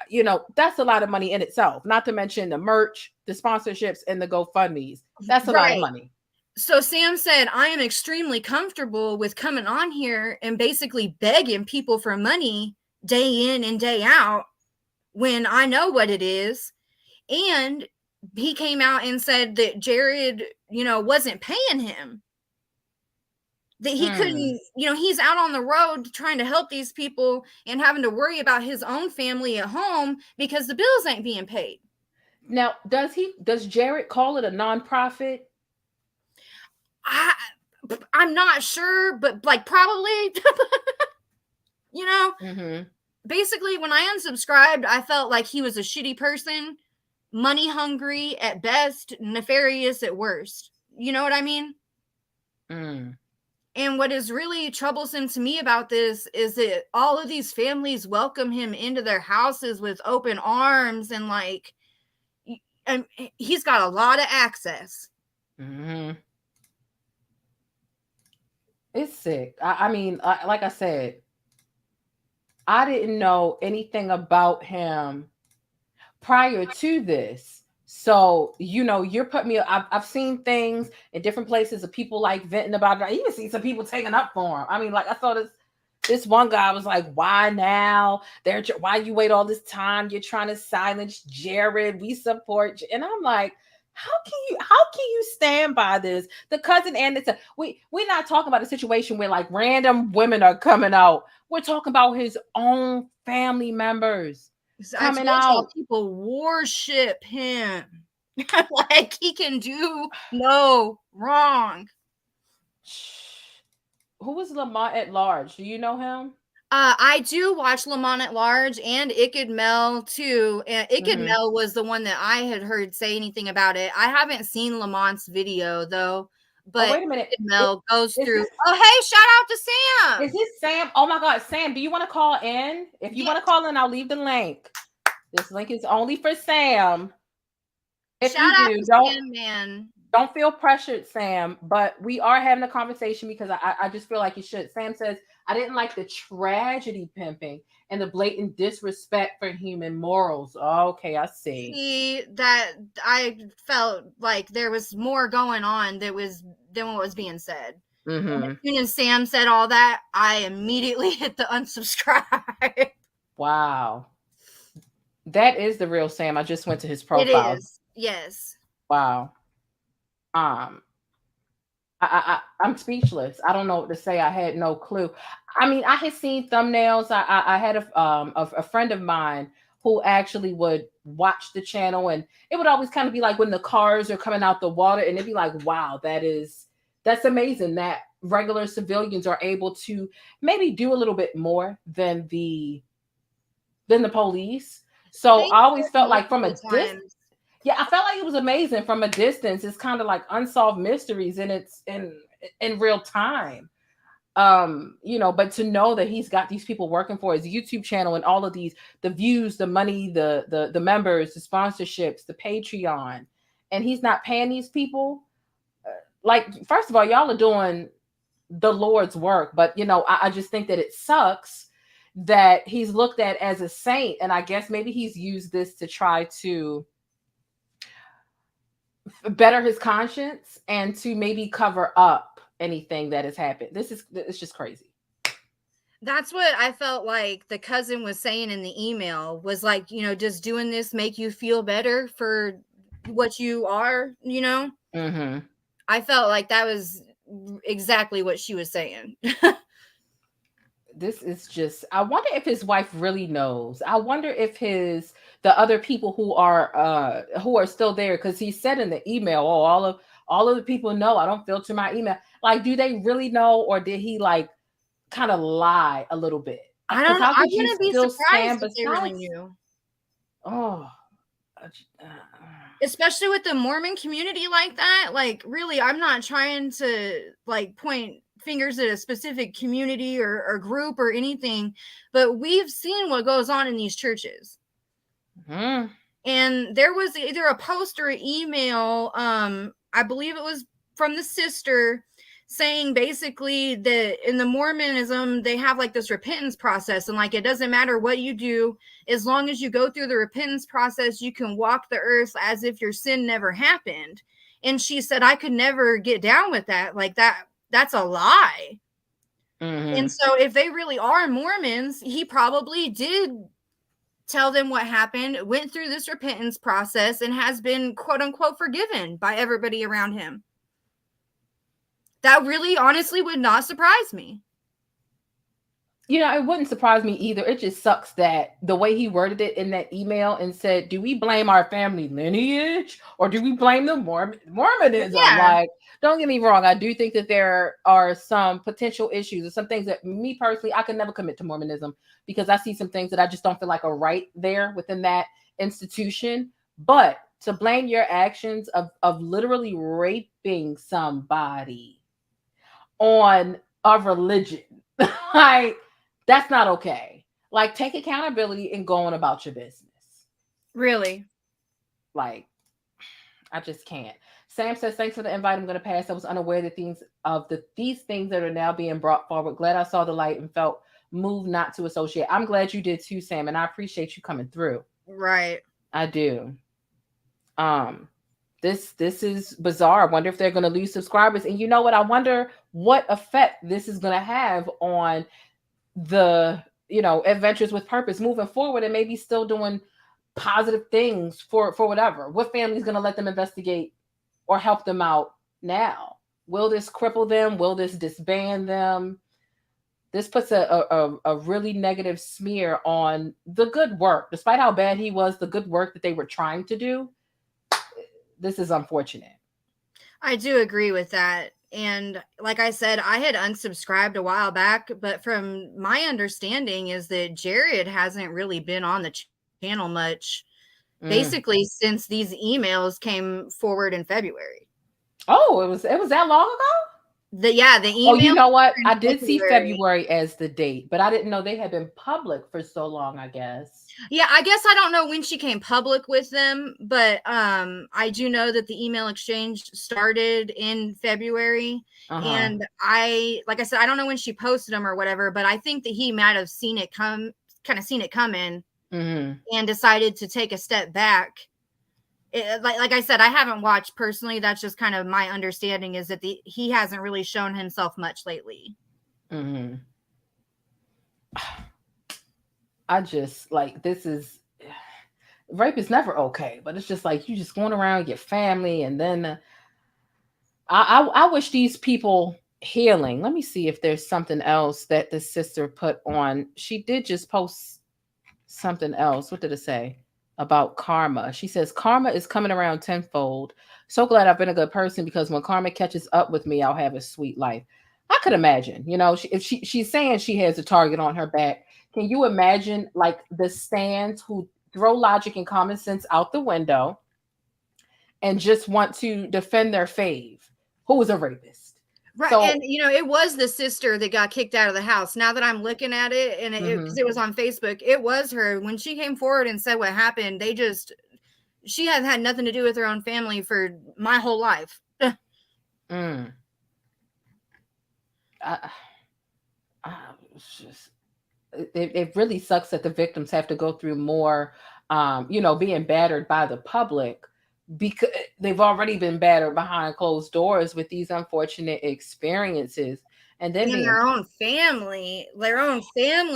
you know, that's a lot of money in itself, not to mention the merch, the sponsorships, and the GoFundMe's. That's a lot of money. So Sam said, I am extremely comfortable with coming on here and basically begging people for money day in and day out when I know what it is. And he came out and said that Jared, you know, wasn't paying him. That he couldn't, you know, he's out on the road trying to help these people and having to worry about his own family at home because the bills ain't being paid. Now, does Jared call it a nonprofit? I'm not sure, but like probably, you know, basically when I unsubscribed, I felt like he was a shitty person, money hungry at best, nefarious at worst. You know what I mean? And what is really troublesome to me about this is that all of these families welcome him into their houses with open arms and like, and he's got a lot of access. It's sick. I mean, like I said, I didn't know anything about him prior to this. So, you know, you're putting me, I've seen things in different places of people like venting about it. I even see some people taking up for him. I mean, like I saw this one guy was like, why now? Why you wait all this time? You're trying to silence Jared. We support you. And I'm like, how can you stand by this? The cousin and we're not talking about a situation where like random women are coming out. We're talking about his own family members coming out. People worship him. Like he can do no wrong. Who was Lamont at Large? Do you know him? I do watch Lamont at Large and Iked Mel too. And Iked Mel was the one that I had heard say anything about it. I haven't seen Lamont's video though. But wait a minute. Mel goes through. Oh, hey, shout out to Sam. Is this Sam? Oh my God, Sam, do you want to call in? If you want to call in, I'll leave the link. This link is only for Sam. If shout you do, Sam, man. Don't feel pressured, Sam. But we are having a conversation because I just feel like you should. Sam says, I didn't like the tragedy pimping and the blatant disrespect for human morals. Okay, I see. See, that I felt like there was more going on than what was being said. And as soon as Sam said all that, I immediately hit the unsubscribe. Wow. That is the real Sam. I just went to his profile. It is. Yes. Wow. I'm speechless. I don't know what to say. I had no clue. I mean, I had seen thumbnails. I had a friend of mine who actually would watch the channel, and it would always kind of be like when the cars are coming out the water, and it'd be like, wow, that's amazing that regular civilians are able to maybe do a little bit more than the police. So I always felt like from a distance. Yeah, I felt like it was amazing from a distance. It's kind of like unsolved mysteries, and it's in real time. You know, but to know that he's got these people working for his YouTube channel and all of the views, the money, the members, the sponsorships, the Patreon, and he's not paying these people. Like, first of all, y'all are doing the Lord's work, but you know, I just think that it sucks that he's looked at as a saint, and I guess maybe he's used this to try to better his conscience and to maybe cover up anything that has happened. It's just crazy. That's what I felt like the cousin was saying in the email, was like, does doing this make you feel better for what you are, Mm-hmm. I felt like that was exactly what she was saying. This is just, I wonder if his wife really knows. I wonder if the other people who are still there, because he said in the email, oh, all of the people know I don't filter my email. Like, do they really know, or did he like kind of lie a little bit? I Because don't know. how I could you wouldn't be still surprised stand if they really besides? knew. Oh, Especially with the Mormon community like that. Like, really, I'm not trying to like point fingers at a specific community or group or anything, but we've seen what goes on in these churches. mm-hmm. And there was either a post or an email, I believe it was from the sister, saying basically that in the Mormonism they have like this repentance process, and like it doesn't matter what you do, as long as you go through the repentance process, you can walk the earth as if your sin never happened. And she said, I could never get down with that. Like that's a lie. Mm-hmm. And so if they really are Mormons, he probably did tell them what happened, went through this repentance process, and has been quote unquote forgiven by everybody around him. That really honestly would not surprise me. It wouldn't surprise me either. It just sucks that the way he worded it in that email and said, do we blame our family lineage or do we blame the Mormonism? Yeah. Like, don't get me wrong. I do think that there are some potential issues or some things that me personally, I could never commit to Mormonism because I see some things that I just don't feel like are right there within that institution. But to blame your actions of literally raping somebody on a religion, like, that's not okay. Like, take accountability and go on about your business. Really? Like, I just can't. Sam says, thanks for the invite. I'm going to pass. I was unaware that these things that are now being brought forward. Glad I saw the light and felt moved not to associate. I'm glad you did too, Sam, and I appreciate you coming through. Right. I do. This is bizarre. I wonder if they're going to lose subscribers. And you know what? I wonder what effect this is going to have on the Adventures with Purpose moving forward, and maybe still doing positive things for whatever. What family is going to let them investigate or help them out now? Will this cripple them? Will this disband them? This puts a really negative smear on the good work, despite how bad he was, the good work that they were trying to do. This is unfortunate. I do agree with that. And like I said, I had unsubscribed a while back, but from my understanding is that Jared hasn't really been on the channel much, basically since these emails came forward in February. Oh, it was that long ago? The email. Oh, you know what? I did see February as the date, but I didn't know they had been public for so long, I guess. Yeah, I guess I don't know when she came public with them, but I do know that the email exchange started in February. And like I said, I don't know when she posted them or whatever, but I think that he might have seen it coming and decided to take a step back. Like I said, I haven't watched personally. That's just kind of my understanding, is that he hasn't really shown himself much lately. I just rape is never okay, but it's just like you just going around your family, and then I wish these people healing. Let me see if there's something else that the sister put on. She did just post something else. What did it say about karma? She says, karma is coming around tenfold. So glad I've been a good person, because when karma catches up with me, I'll have a sweet life. I could imagine, if she's saying she has a target on her back. Can you imagine like the stands who throw logic and common sense out the window and just want to defend their fave, who was a rapist? Right. So, and it was the sister that got kicked out of the house. Now that I'm looking at it, and because it was on Facebook, it was her. When she came forward and said what happened, she has had nothing to do with her own family for my whole life. It really sucks that the victims have to go through more, being battered by the public, because they've already been battered behind closed doors with these unfortunate experiences. and then their own family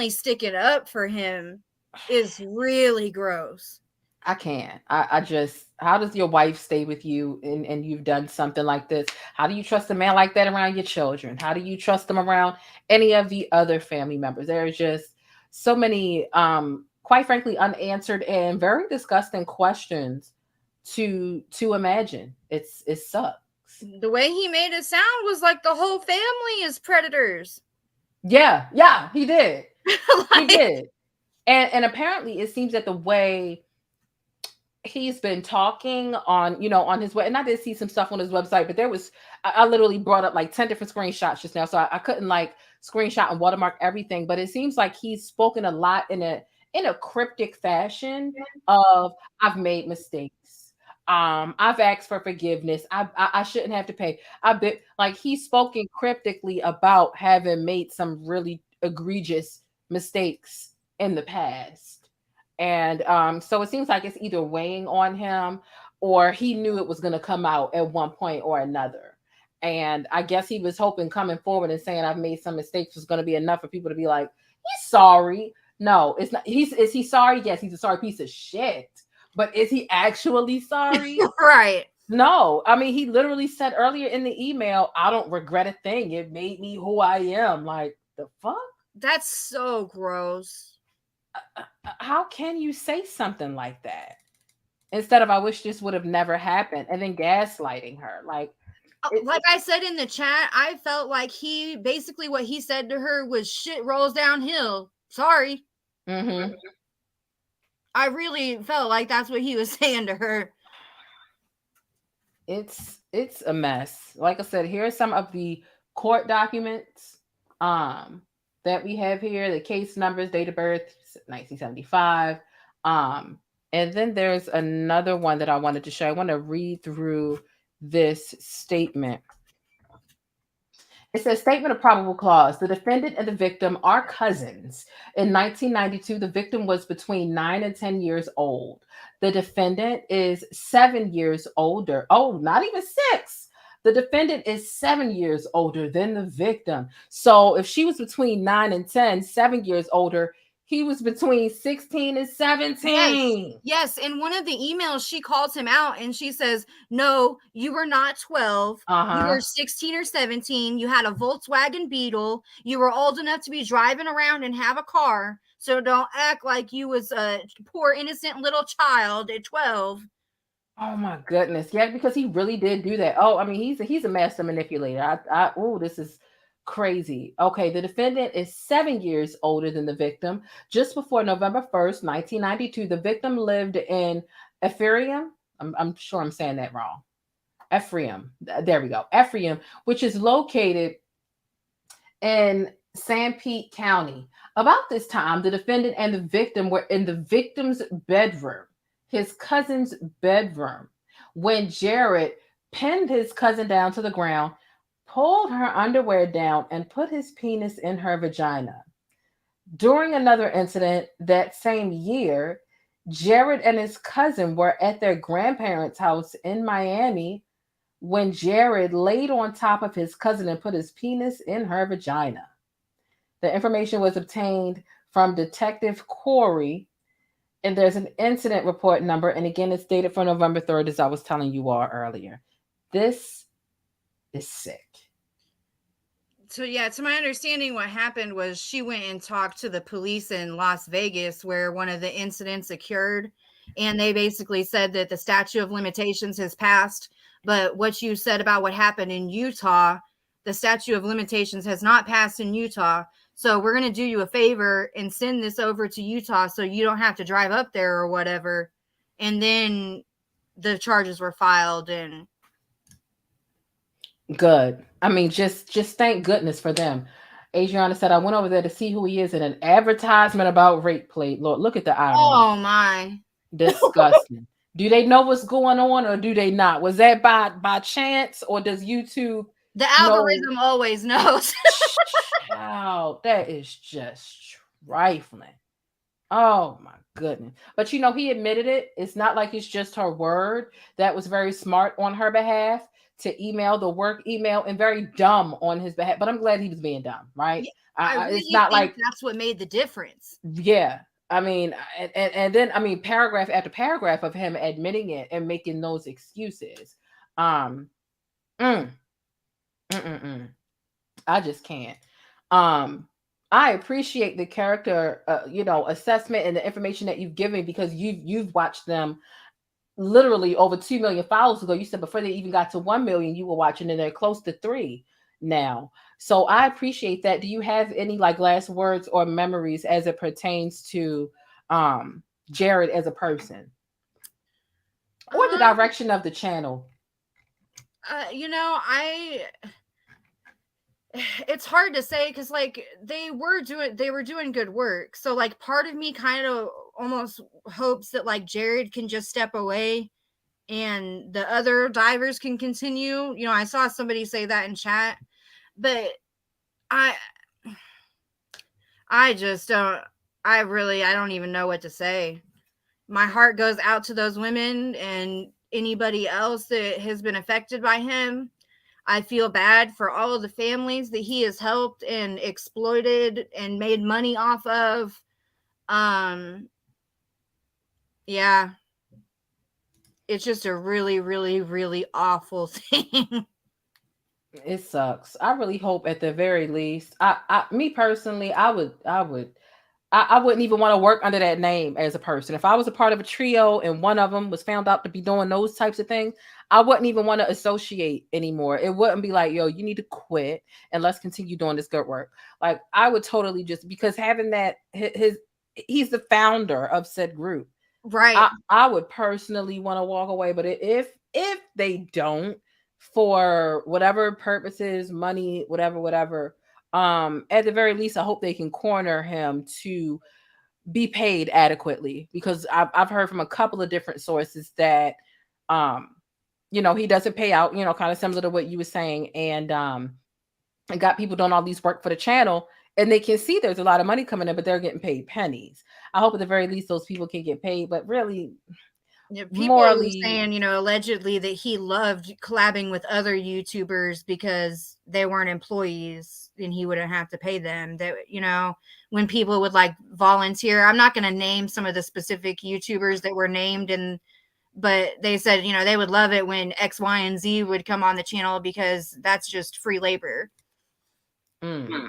sticking up for him is really gross. I can't. I just, how does your wife stay with you and you've done something like this? How do you trust a man like that around your children? How do you trust them around any of the other family members? There are just so many, quite frankly, unanswered and very disgusting questions to imagine. It sucks. The way he made it sound was like the whole family is predators. Yeah, he did. Like, He did. And apparently it seems that the way he's been talking on, on his web, and I did see some stuff on his website, but there was, I literally brought up like 10 different screenshots just now, so I couldn't like screenshot and watermark everything, but it seems like he's spoken a lot in a cryptic fashion of, I've made mistakes, I've asked for forgiveness, I shouldn't have to pay, I've been like, he's spoken cryptically about having made some really egregious mistakes in the past. And so it seems like it's either weighing on him or he knew it was going to come out at one point or another. And I guess he was hoping coming forward and saying I've made some mistakes was going to be enough for people to be like, he's sorry. No, it's not. Is he sorry? Yes, he's a sorry piece of shit. But is he actually sorry? Right. No. I mean, he literally said earlier in the email, I don't regret a thing. It made me who I am. Like, the fuck? That's so gross. How can you say something like that instead of I wish this would have never happened, and then gaslighting her? Like I said in the chat, I felt like he basically what he said to her was shit rolls downhill. Sorry. Mm-hmm. I really felt like that's what he was saying to her. It's a mess. Like I said, here are some of the court documents that we have here, the case numbers, date of birth, 1975. And then there's another one that I wanted to show. I want to read through this statement. It says, statement of probable cause. The defendant and the victim are cousins. In 1992, the victim was between 9 and 10 years old. The defendant is 7 years older. Oh, not even 6. The defendant is 7 years older than the victim. So if she was between 9 and 10, 7 years older, he was between 16 and 17. Yes. In one of the emails, she calls him out and she says, no, you were not 12. You were 16 or 17. You had a Volkswagen Beetle. You were old enough to be driving around and have a car. So don't act like you was a poor, innocent little child at 12. Oh my goodness. Yeah, because he really did do that. Oh, I mean, he's a master manipulator. This is crazy. Okay, the defendant is 7 years older than the victim. Just before November 1st, 1992, the victim lived in Ephraim. I'm sure I'm saying that wrong. Ephraim. There we go. Ephraim, which is located in Sanpete County. About this time, the defendant and the victim were in the victim's bedroom, his cousin's bedroom, when Jared pinned his cousin down to the ground, pulled her underwear down, and put his penis in her vagina. During another incident that same year, Jared and his cousin were at their grandparents' house in Miami when Jared laid on top of his cousin and put his penis in her vagina. The information was obtained from Detective Corey, and there's an incident report number, and again, it's dated for November 3rd, as I was telling you all earlier. This is sick. So yeah, to my understanding, what happened was she went and talked to the police in Las Vegas where one of the incidents occurred, and they basically said that the statute of limitations has passed. But what you said about what happened in Utah, the statute of limitations has not passed in Utah. So we're going to do you a favor and send this over to Utah so you don't have to drive up there or whatever. And then the charges were filed. And good. I mean, just thank goodness for them. Adriana said, I went over there to see who he is, and an advertisement about rape played. Lord, look at the irony. Oh my. Disgusting. Do they know what's going on or do they not? Was that by chance, or does YouTube? The algorithm always knows. Wow, that is just trifling. Oh my goodness. But he admitted it. It's not like it's just her word. That was very smart on her behalf to email, the work email, and very dumb on his behalf. But I'm glad he was being dumb, right? Yeah, I really it's not think like that's what made the difference. yeah. I mean, and then I mean, paragraph after paragraph of him admitting it and making those excuses. Mm, mm, mm, mm. I just can't. I appreciate the character, assessment and the information that you've given because you've watched them literally over 2 million followers ago. You said before they even got to 1 million, you were watching, and they're close to 3 now. So I appreciate that. Do you have any like last words or memories as it pertains to Jared as a person or the direction of the channel? It's hard to say because like they were doing good work. So like part of me kind of almost hopes that like Jared can just step away and the other divers can continue. I saw somebody say that in chat, but I just don't. I don't even know what to say. My heart goes out to those women and anybody else that has been affected by him. I feel bad for all of the families that he has helped and exploited and made money off of. Yeah. It's just a really, really, really awful thing. It sucks. I really hope at the very least, me personally, I wouldn't even want to work under that name as a person. If I was a part of a trio and one of them was found out to be doing those types of things, I wouldn't even want to associate anymore. It wouldn't be like, yo, you need to quit and let's continue doing this good work. Like I would totally just because having that he's the founder of said group. Right. I would personally want to walk away. But if they don't, for whatever purposes, money, whatever, at the very least, I hope they can corner him to be paid adequately because I've heard from a couple of different sources that he doesn't pay out, kind of similar to what you were saying, and got people doing all these work for the channel and they can see there's a lot of money coming in, but they're getting paid pennies. I hope at the very least those people can get paid, but really People morally were saying, allegedly that he loved collabing with other YouTubers because they weren't employees and he wouldn't have to pay them. That, when people would like volunteer, I'm not going to name some of the specific YouTubers that were named, but they said, they would love it when X, Y, and Z would come on the channel because that's just free labor. I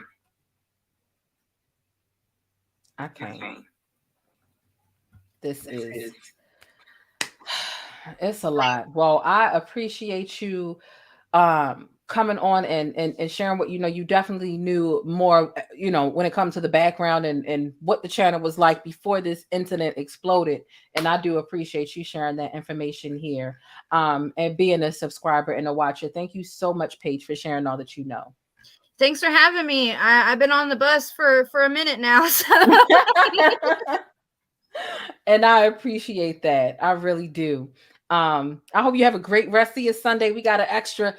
can't. This is it's a lot. Well, I appreciate you coming on and sharing what you definitely knew more, when it comes to the background and what the channel was like before this incident exploded. And I do appreciate you sharing that information here, and being a subscriber and a watcher. Thank you so much, Paige, for sharing all that you know. Thanks for having me. I've been on the bus for a minute now. So. And I appreciate that. I really do. I hope you have a great rest of your Sunday. We got an extra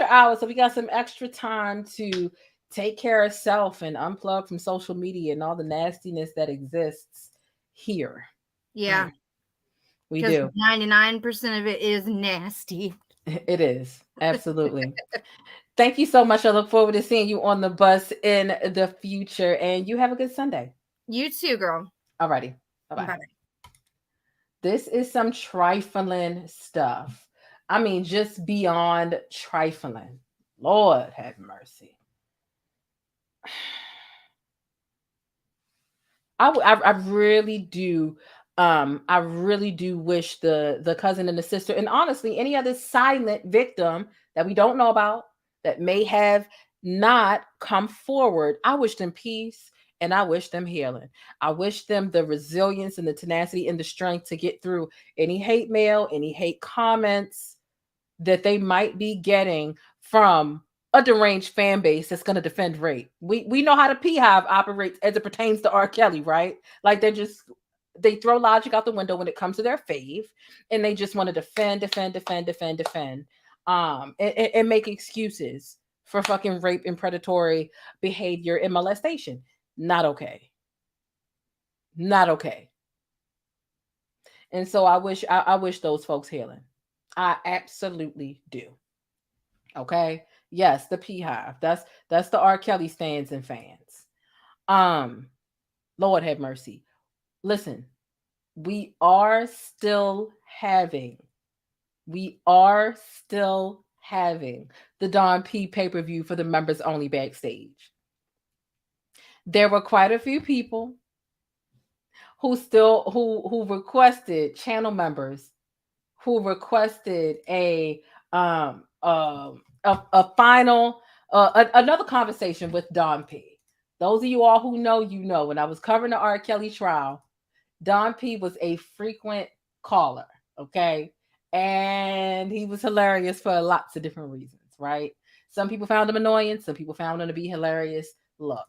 hour, so we got some extra time to take care of self and unplug from social media and all the nastiness that exists here. Yeah. We do. 99% of it is nasty. It is. Absolutely. Thank you so much. I look forward to seeing you on the bus in the future, and you have a good Sunday. You too, girl. Alrighty. Bye-bye. This is some trifling stuff. I mean, just beyond trifling. Lord have mercy. I really do. I really do wish the cousin and the sister, and honestly, any other silent victim that we don't know about that may have not come forward, I wish them peace. And I wish them healing. I wish them the resilience and the tenacity and the strength to get through any hate mail, any hate comments that they might be getting from a deranged fan base that's going to defend rape. We know how the Beehive operates as it pertains to R. Kelly, right? Like they throw logic out the window when it comes to their fave, and they just want to defend, and make excuses for fucking rape and predatory behavior and molestation. Not okay. Not okay. And so I wish those folks healing. I absolutely do. Okay. Yes, the Beehive. That's the R. Kelly stands and fans. Lord have mercy. Listen, we are still having the Don P pay-per-view for the members only backstage. There were quite a few people who requested, channel members who requested a final another conversation with Don P. Those of you all who know, you know, when I was covering the R. Kelly trial, Don P was a frequent caller, okay? And he was hilarious for lots of different reasons, right? Some people found him annoying. Some people found him to be hilarious. Look,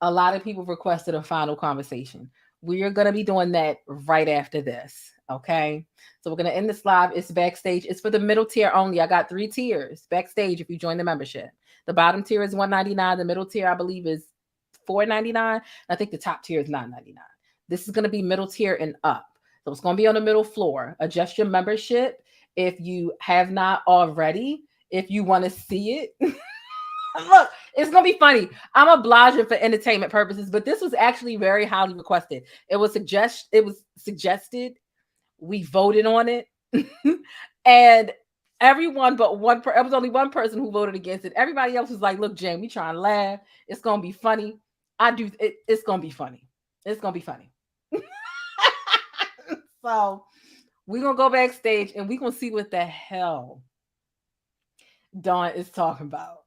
a lot of people requested a final conversation. We are going to be doing that right after this, okay? So we're going to end this live. It's backstage. It's for the middle tier only. I got 3 tiers backstage if you join the membership. The bottom tier is $199. The middle tier, I believe, is $499. I think the top tier is $999. This is going to be middle tier and up. So it's going to be on the middle floor. Adjust your membership if you have not already, if you want to see it. Look, it's going to be funny. I'm obliging for entertainment purposes, but this was actually very highly requested. It was suggested. We voted on it. And everyone but one it was only one person who voted against it. Everybody else was like, look, Jane, we trying to laugh. It's going to be funny. It's going to be funny. It's going to be funny. So we're going to go backstage and we're going to see what the hell Dawn is talking about.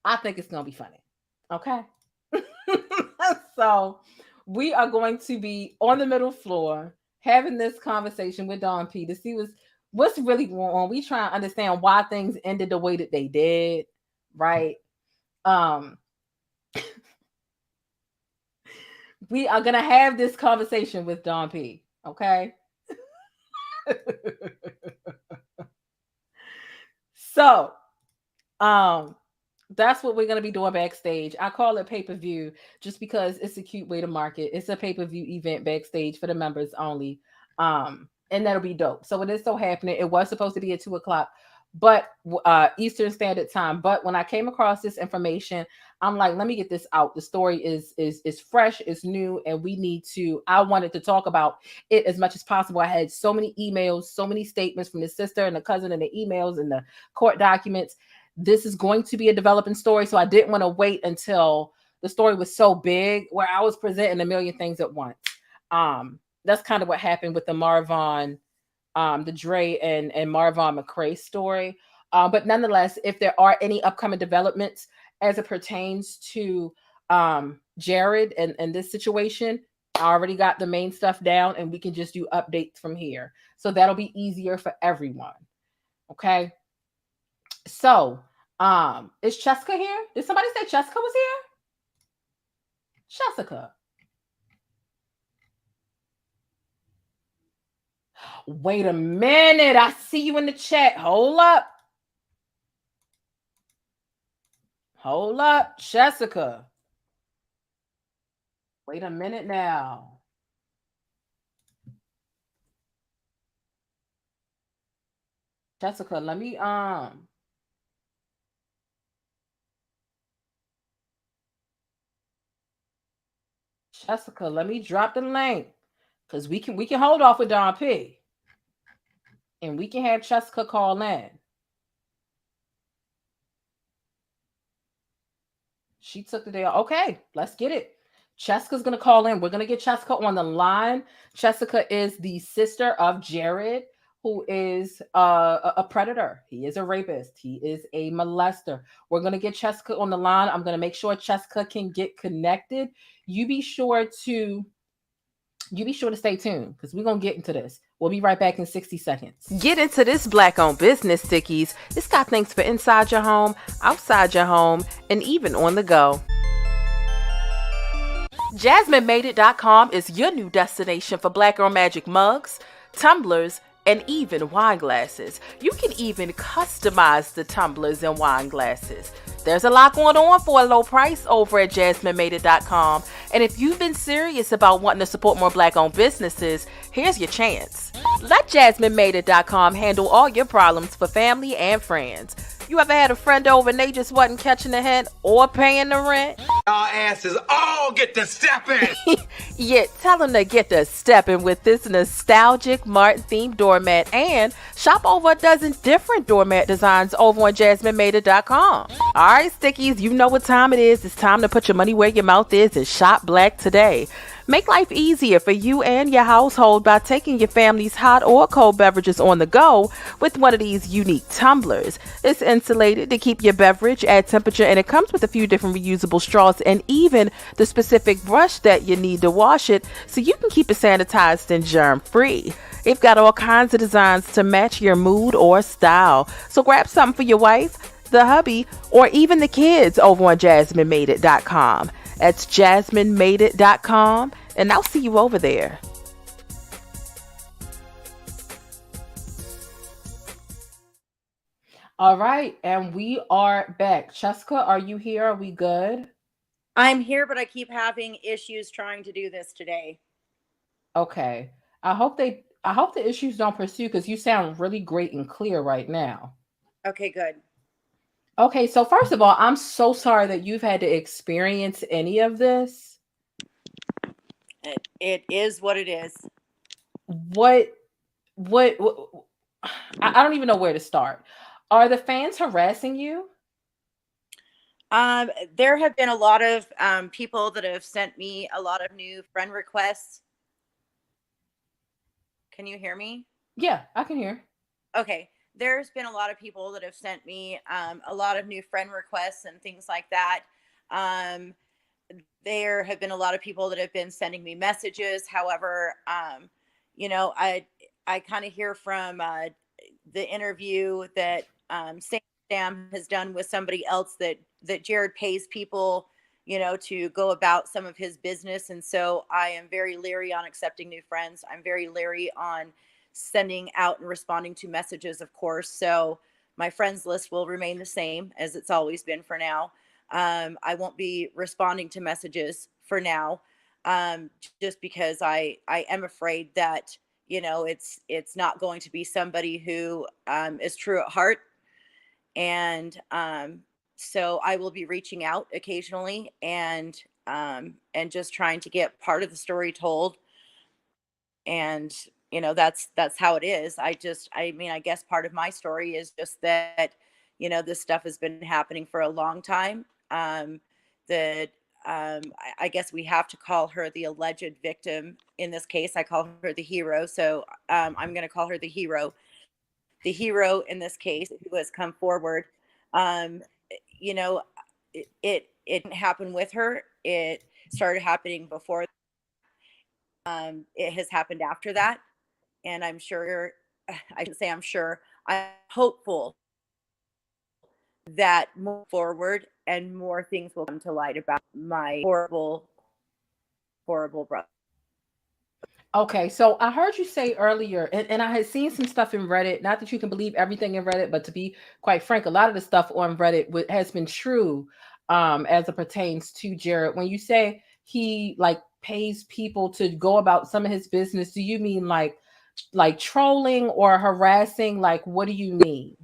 I think it's going to be funny. Okay. So we are going to be on the middle floor having this conversation with Don P to see what's really going on. We try to understand why things ended the way that they did. Right. We are going to have this conversation with Don P. Okay. So, that's what we're going to be doing backstage. I call it pay-per-view just because it's a cute way to market. It's a pay-per-view event backstage for the members only. And that'll be dope. So it is so happening. It was supposed to be at 2:00, but Eastern Standard Time. But when I came across this information, I'm like, let me get this out. The story is fresh, it's new, and I wanted to talk about it as much as possible. I had so many emails, so many statements from the sister and the cousin and the emails and the court documents. This is going to be a developing story, so I didn't want to wait until the story was so big where I was presenting a million things at once. That's kind of what happened with the Marvon, the Dre and Marvon McCray story. But nonetheless, if there are any upcoming developments as it pertains to Jared and this situation, I already got the main stuff down and we can just do updates from here. So that'll be easier for everyone. Okay. So, is Cheska here? Did somebody say Cheska was here? Jessica. Wait a minute. I see you in the chat. Hold up, Jessica. Wait a minute now. Jessica, let me Jessica, let me drop the link because we can hold off with Don P. And we can have Jessica call in. She took the day off. Okay, let's get it. Jessica's going to call in. We're going to get Jessica on the line. Jessica is the sister of Jared, who is a predator. He is a rapist. He is a molester. We're going to get Jessica on the line. I'm going to make sure Jessica can get connected. You be sure to stay tuned because we're going to get into this. We'll be right back in 60 seconds. Get into this Black-owned business, Stickies. It's got things for inside your home, outside your home, and even on the go. JasmineMadeIt.com is your new destination for Black Girl Magic mugs, tumblers, and even wine glasses. You can even customize the tumblers and wine glasses. There's a lot going on for a low price over at JasmineMadeIt.com. And if you've been serious about wanting to support more Black-owned businesses, here's your chance. Let JasmineMadeIt.com handle all your problems for family and friends. You ever had a friend over and they just wasn't catching the hint or paying the rent? Y'all asses all get to stepping. Yeah, tell them to get to stepping with this nostalgic Martin-themed doormat and shop over a dozen different doormat designs over on JasmineMadeIt.com. All right, stickies, you know what time it is. It's time to put your money where your mouth is and shop Black today. Make life easier for you and your household by taking your family's hot or cold beverages on the go with one of these unique tumblers. It's insulated to keep your beverage at temperature, and it comes with a few different reusable straws and even the specific brush that you need to wash it so you can keep it sanitized and germ-free. They've got all kinds of designs to match your mood or style. So grab something for your wife, the hubby, or even the kids over on JasmineMadeIt.com. That's JasmineMadeIt.com, and I'll see you over there. All right, and we are back. Cheska, are you here? Are we good? I'm here, but I keep having issues trying to do this today. Okay. I hope the issues don't pursue, because you sound really great and clear right now. Okay, good. Okay, so first of all, I'm so sorry that you've had to experience any of this. It is what it is. What I don't even know where to start. Are the fans harassing you? There have been a lot of people that have sent me a lot of new friend requests. Can you hear me? Yeah, I can hear. Okay. There's been a lot of people that have sent me a lot of new friend requests and things like that. There have been a lot of people that have been sending me messages. However, you know, I kind of hear from the interview that Sam has done with somebody else that Jared pays people, you know, to go about some of his business. And so I am very leery on accepting new friends. I'm very leery on sending out and responding to messages, of course. So my friends list will remain the same as it's always been for now. I won't be responding to messages for now, just because I am afraid that, you know, it's not going to be somebody who is true at heart. And so I will be reaching out occasionally and just trying to get part of the story told. And you know, that's how it is. I mean, I guess part of my story is just that, you know, this stuff has been happening for a long time. That I guess we have to call her the alleged victim in this case. I call her the hero, so I'm going to call her the hero. The hero in this case who has come forward. You know, it didn't happen with her. It started happening before. It has happened after that. And I'm sure, I can say I'm sure, I'm hopeful that move forward and more things will come to light about my horrible, horrible brother. Okay, so I heard you say earlier, and I had seen some stuff in Reddit. Not that you can believe everything in Reddit, but to be quite frank, a lot of the stuff on Reddit has been true as it pertains to Jared. When you say he like pays people to go about some of his business, do you mean like trolling or harassing? Like, what do you mean?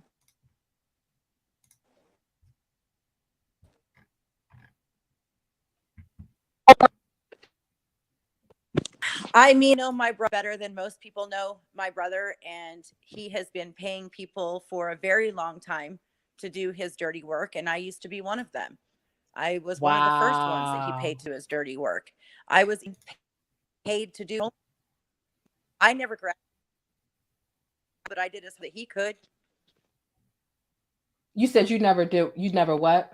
I mean, know my brother better than most people know my brother, and he has been paying people for a very long time to do his dirty work, and I used to be one of them. I was one of the first ones that he paid to do his dirty work. I was paid to do. I never grabbed, but I did as that he could. You said you never did. You never what?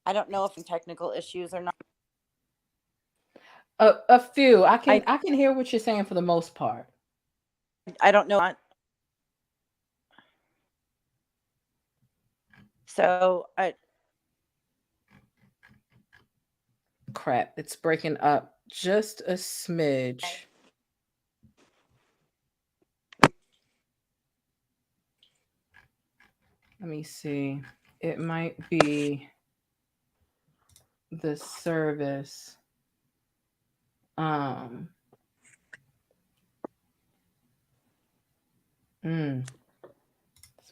I don't know if in technical issues or not. A few. I can hear what you're saying for the most part. I don't know. So Crap, it's breaking up just a smidge. Let me see. It might be the service. It's a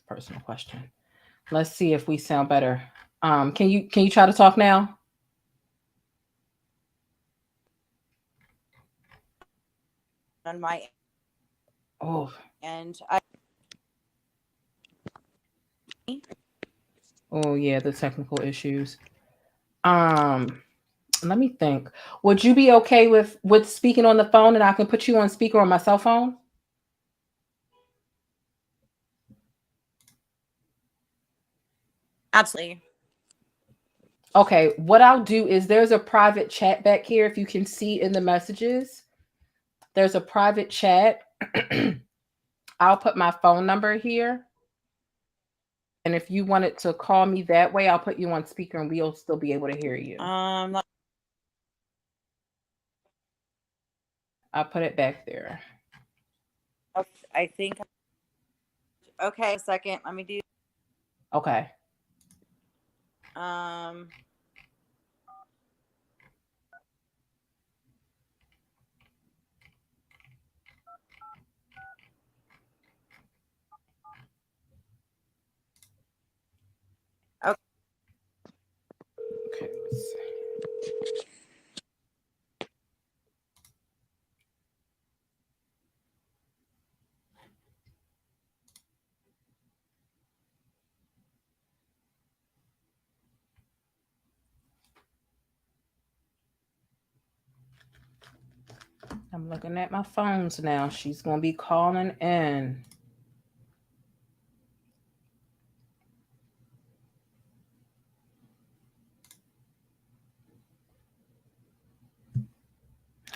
personal question. Let's see if we sound better. Can you try to talk now? On my and I yeah, the technical issues. Let me think. Would you be okay with speaking on the phone, and I can put you on speaker on my cell phone? absolutely. Okay, what I'll do is there's a private chat back here. If you can see in the messages, there's a private chat. I'll put my phone number here. And if you wanted to call me that way, I'll put you on speaker and we'll still be able to hear you. I'll put it back there. I think. Okay, a second. Let me do. Okay. Okay, let's see. I'm looking at my phones now. She's going to be calling in.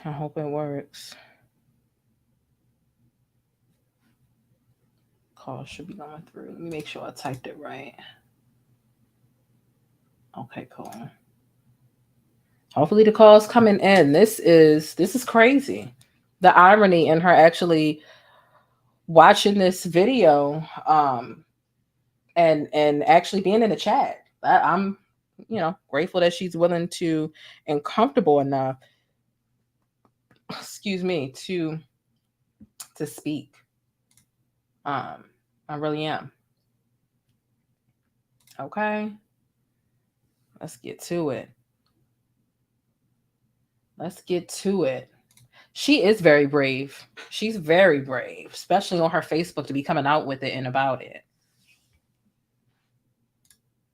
I hope it works. Call should be going through. Let me make sure I typed it right. Okay, cool. Hopefully the call's coming in. This is crazy. The irony in her actually watching this video and actually being in the chat. I'm grateful that she's willing to and comfortable enough to speak. I really am. Okay, let's get to it. She is very brave. She's very brave, especially on her Facebook, to be coming out with it and about it.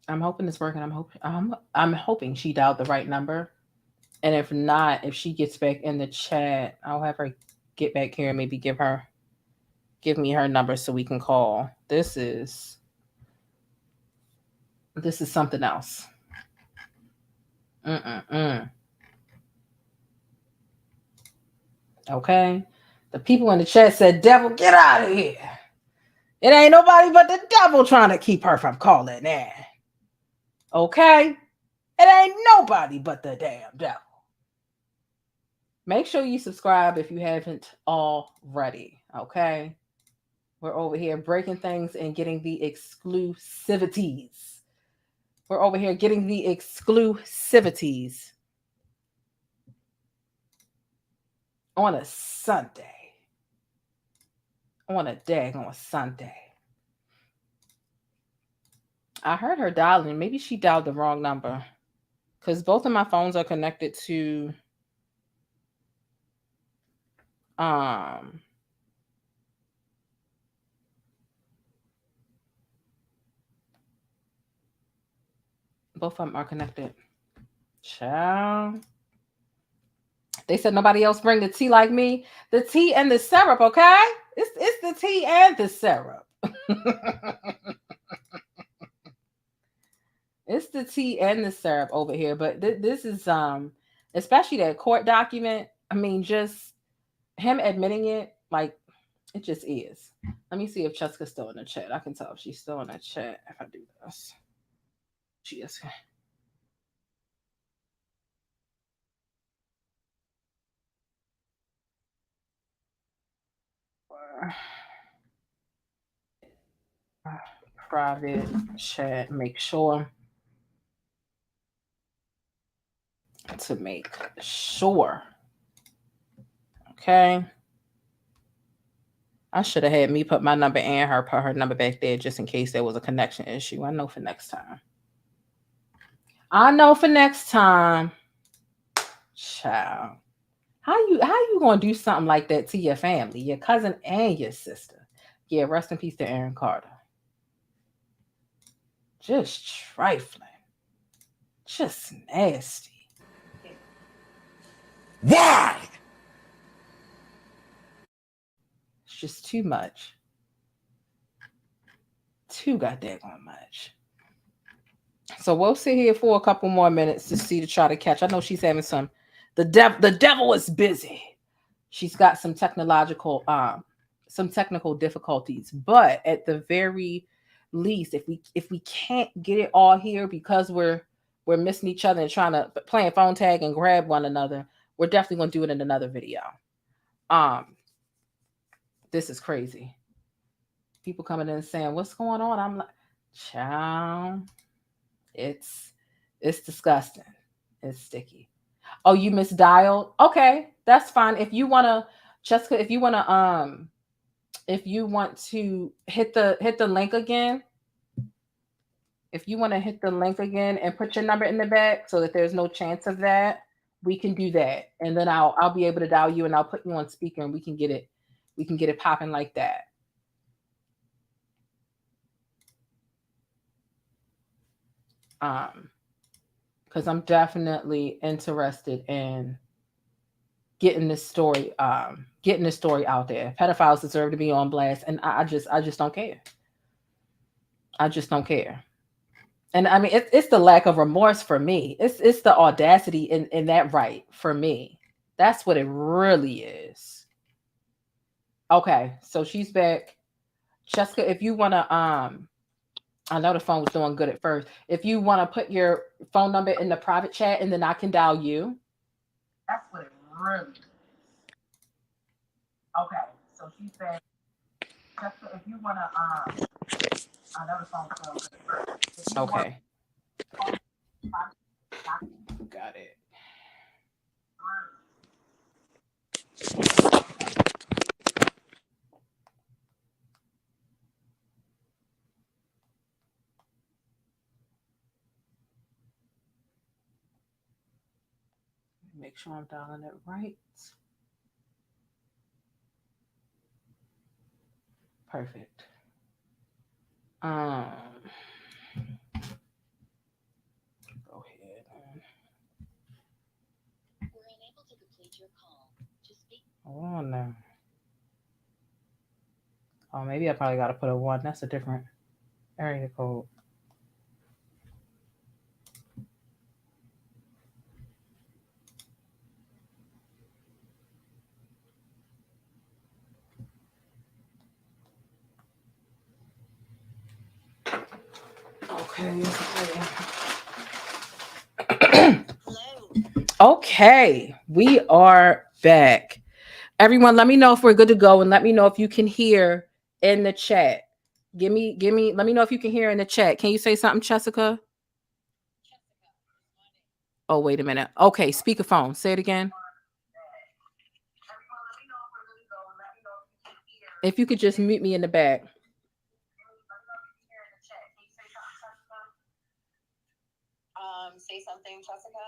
I'm hoping it's working. I'm hoping she dialed the right number. And if not, if she gets back in the chat, I'll have her get back here and maybe give me her number so we can call. This is something else. Okay. The people in the chat said, "Devil, get out of here. It ain't nobody but the devil trying to keep her from calling in." Okay? It ain't nobody but the damn devil. Make sure you subscribe if you haven't already. Okay? We're over here breaking things and getting the exclusivities. On a Sunday. On a daggone Sunday. I heard her dialing. Maybe she dialed the wrong number. Because both of my phones are connected to both of them are connected. Ciao. They said nobody else bring the tea like me. The tea and the syrup, okay? It's the tea and the syrup. It's the tea and the syrup over here. But this is especially that court document. I mean, just him admitting it, like, it just is. Let me see if Cheska's still in the chat. I can tell if she's still in the chat if I do this. She is. Private chat. Make sure to make sure. Okay. I should have had me put my number and her put her number back there just in case there was a connection issue. I know for next time. Child. How you gonna do something like that to your family, your cousin and your sister? Yeah, rest in peace to Aaron Carter. Just trifling. Just nasty. Why? It's just too much. Too goddamn much. So we'll sit here for a couple more minutes to try to catch. I know she's having the devil is busy. She's got some technical difficulties, but at the very least, if we can't get it all here because we're missing each other and trying to playing phone tag and grab one another, we're definitely going to do it in another video. This is crazy. People coming in and saying, "What's going on?" I'm like, child, it's disgusting. It's sticky. Oh, you misdialed? Okay, that's fine. If you wanna, Jessica, if you want to hit the link again, and put your number in the back so that there's no chance of that, we can do that. And then I'll be able to dial you and I'll put you on speaker and we can get it popping like that. Because I'm definitely interested in getting this story out there. Pedophiles deserve to be on blast, and I just don't care. I just don't care. And I mean, it's the lack of remorse for me. It's the audacity in that right for me. That's what it really is. Okay, so she's back. Jessica, if you wanna I know the phone was doing good at first. If you want to put your phone number in the private chat and then I can dial you. That's what it really is. Okay, so she's back. If you want to, I know the phone was doing good at first. Okay. Got it. Make sure I'm dialing it right. Perfect. Go ahead. We're unable to complete your call. Just speak. Oh no. Oh, maybe I probably got to put a 1. That's a different area code. Okay, we are back. Everyone, let me know if we're good to go and let me know if you can hear in the chat. Let me know if you can hear in the chat. Can you say something, Jessica? Oh, wait a minute. Okay, speakerphone. Say it again. If you could just mute me in the back. Say something, Jessica.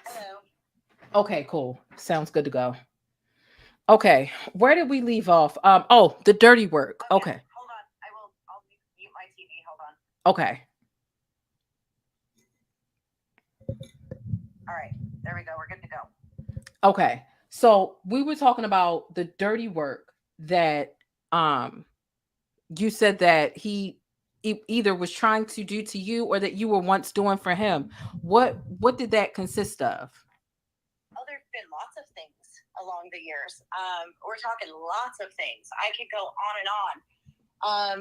Hello. Okay, cool. Sounds good to go. Okay, where did we leave off? Oh, the dirty work. Okay. Hold on. I'll mute my TV. Hold on. Okay. All right. There we go. We're good to go. Okay. So we were talking about the dirty work that you said that he either was trying to do to you or that you were once doing for him. What did that consist of? Oh, there's been lots of things along the years. We're talking lots of things. I could go on and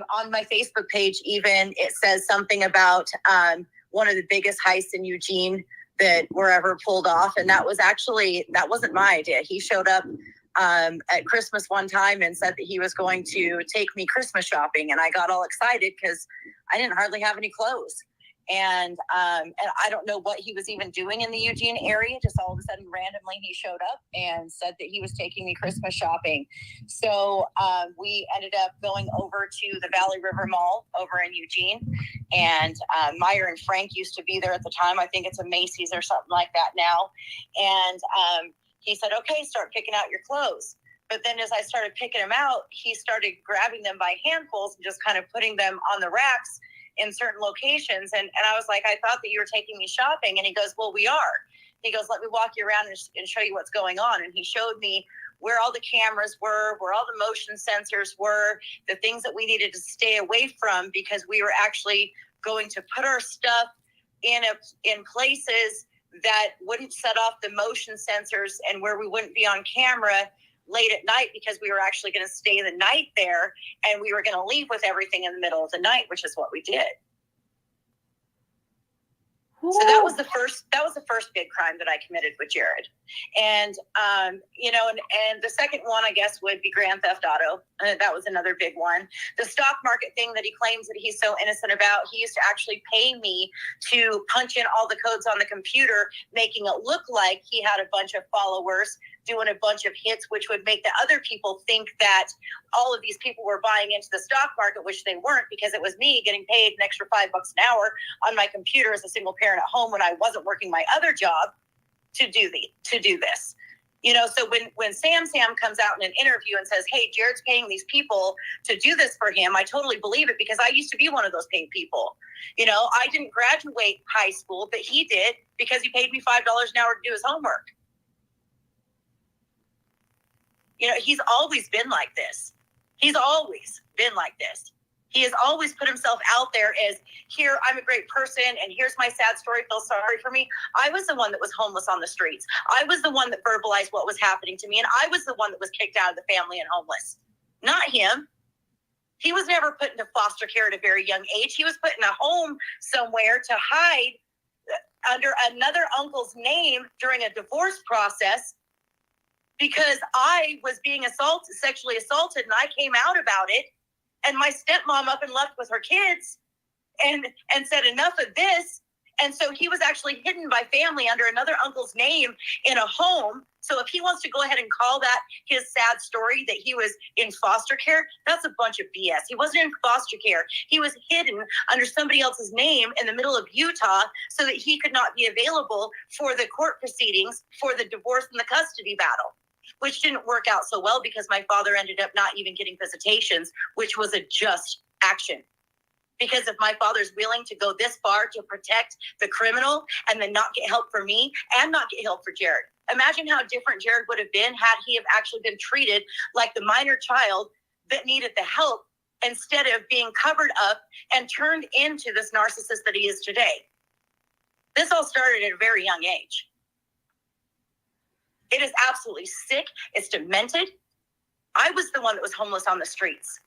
on. On my Facebook page, even it says something about one of the biggest heists in Eugene that were ever pulled off, and that wasn't my idea. He showed up at Christmas one time and said that he was going to take me Christmas shopping. And I got all excited because I didn't hardly have any clothes. And I don't know what he was even doing in the Eugene area. Just all of a sudden, randomly, he showed up and said that he was taking me Christmas shopping. So we ended up going over to the Valley River Mall over in Eugene. And Meyer and Frank used to be there at the time. I think it's a Macy's or something like that now. And he said, okay, start picking out your clothes. But then as I started picking them out, he started grabbing them by handfuls and just kind of putting them on the racks in certain locations. And I was like, I thought that you were taking me shopping. And he goes, well, we are. He goes, let me walk you around and show you what's going on. And he showed me where all the cameras were, where all the motion sensors were, the things that we needed to stay away from, because we were actually going to put our stuff in places that wouldn't set off the motion sensors and where we wouldn't be on camera late at night, because we were actually going to stay the night there and we were going to leave with everything in the middle of the night, which is what we did. So that was the first big crime that I committed with Jared. And, and the second one, I guess, would be Grand Theft Auto. That was another big one. The stock market thing that he claims that he's so innocent about, he used to actually pay me to punch in all the codes on the computer, making it look like he had a bunch of followers, doing a bunch of hits, which would make the other people think that all of these people were buying into the stock market, which they weren't, because it was me getting paid an extra $5 an hour on my computer as a single parent at home when I wasn't working my other job to do this. So when Sam comes out in an interview and says, hey, Jared's paying these people to do this for him, I totally believe it, because I used to be one of those paid people. I didn't graduate high school, but he did, because he paid me $5 an hour to do his homework. He's always been like this. He has always put himself out there as, here, I'm a great person, and here's my sad story, feel sorry for me. I was the one that was homeless on the streets. I was the one that verbalized what was happening to me, and I was the one that was kicked out of the family and homeless. Not him. He was never put into foster care at a very young age. He was put in a home somewhere to hide under another uncle's name during a divorce process, because I was being sexually assaulted, and I came out about it. And my stepmom up and left with her kids and said, enough of this. And so he was actually hidden by family under another uncle's name in a home. So if he wants to go ahead and call that his sad story that he was in foster care, that's a bunch of BS. He wasn't in foster care. He was hidden under somebody else's name in the middle of Utah so that he could not be available for the court proceedings for the divorce and the custody battle, which didn't work out so well, because my father ended up not even getting visitations, which was a just action. Because if my father's willing to go this far to protect the criminal and then not get help for me and not get help for Jared, imagine how different Jared would have been had he have actually been treated like the minor child that needed the help, instead of being covered up and turned into this narcissist that he is today. This all started at a very young age. It is absolutely sick. It's demented. I was the one that was homeless on the streets.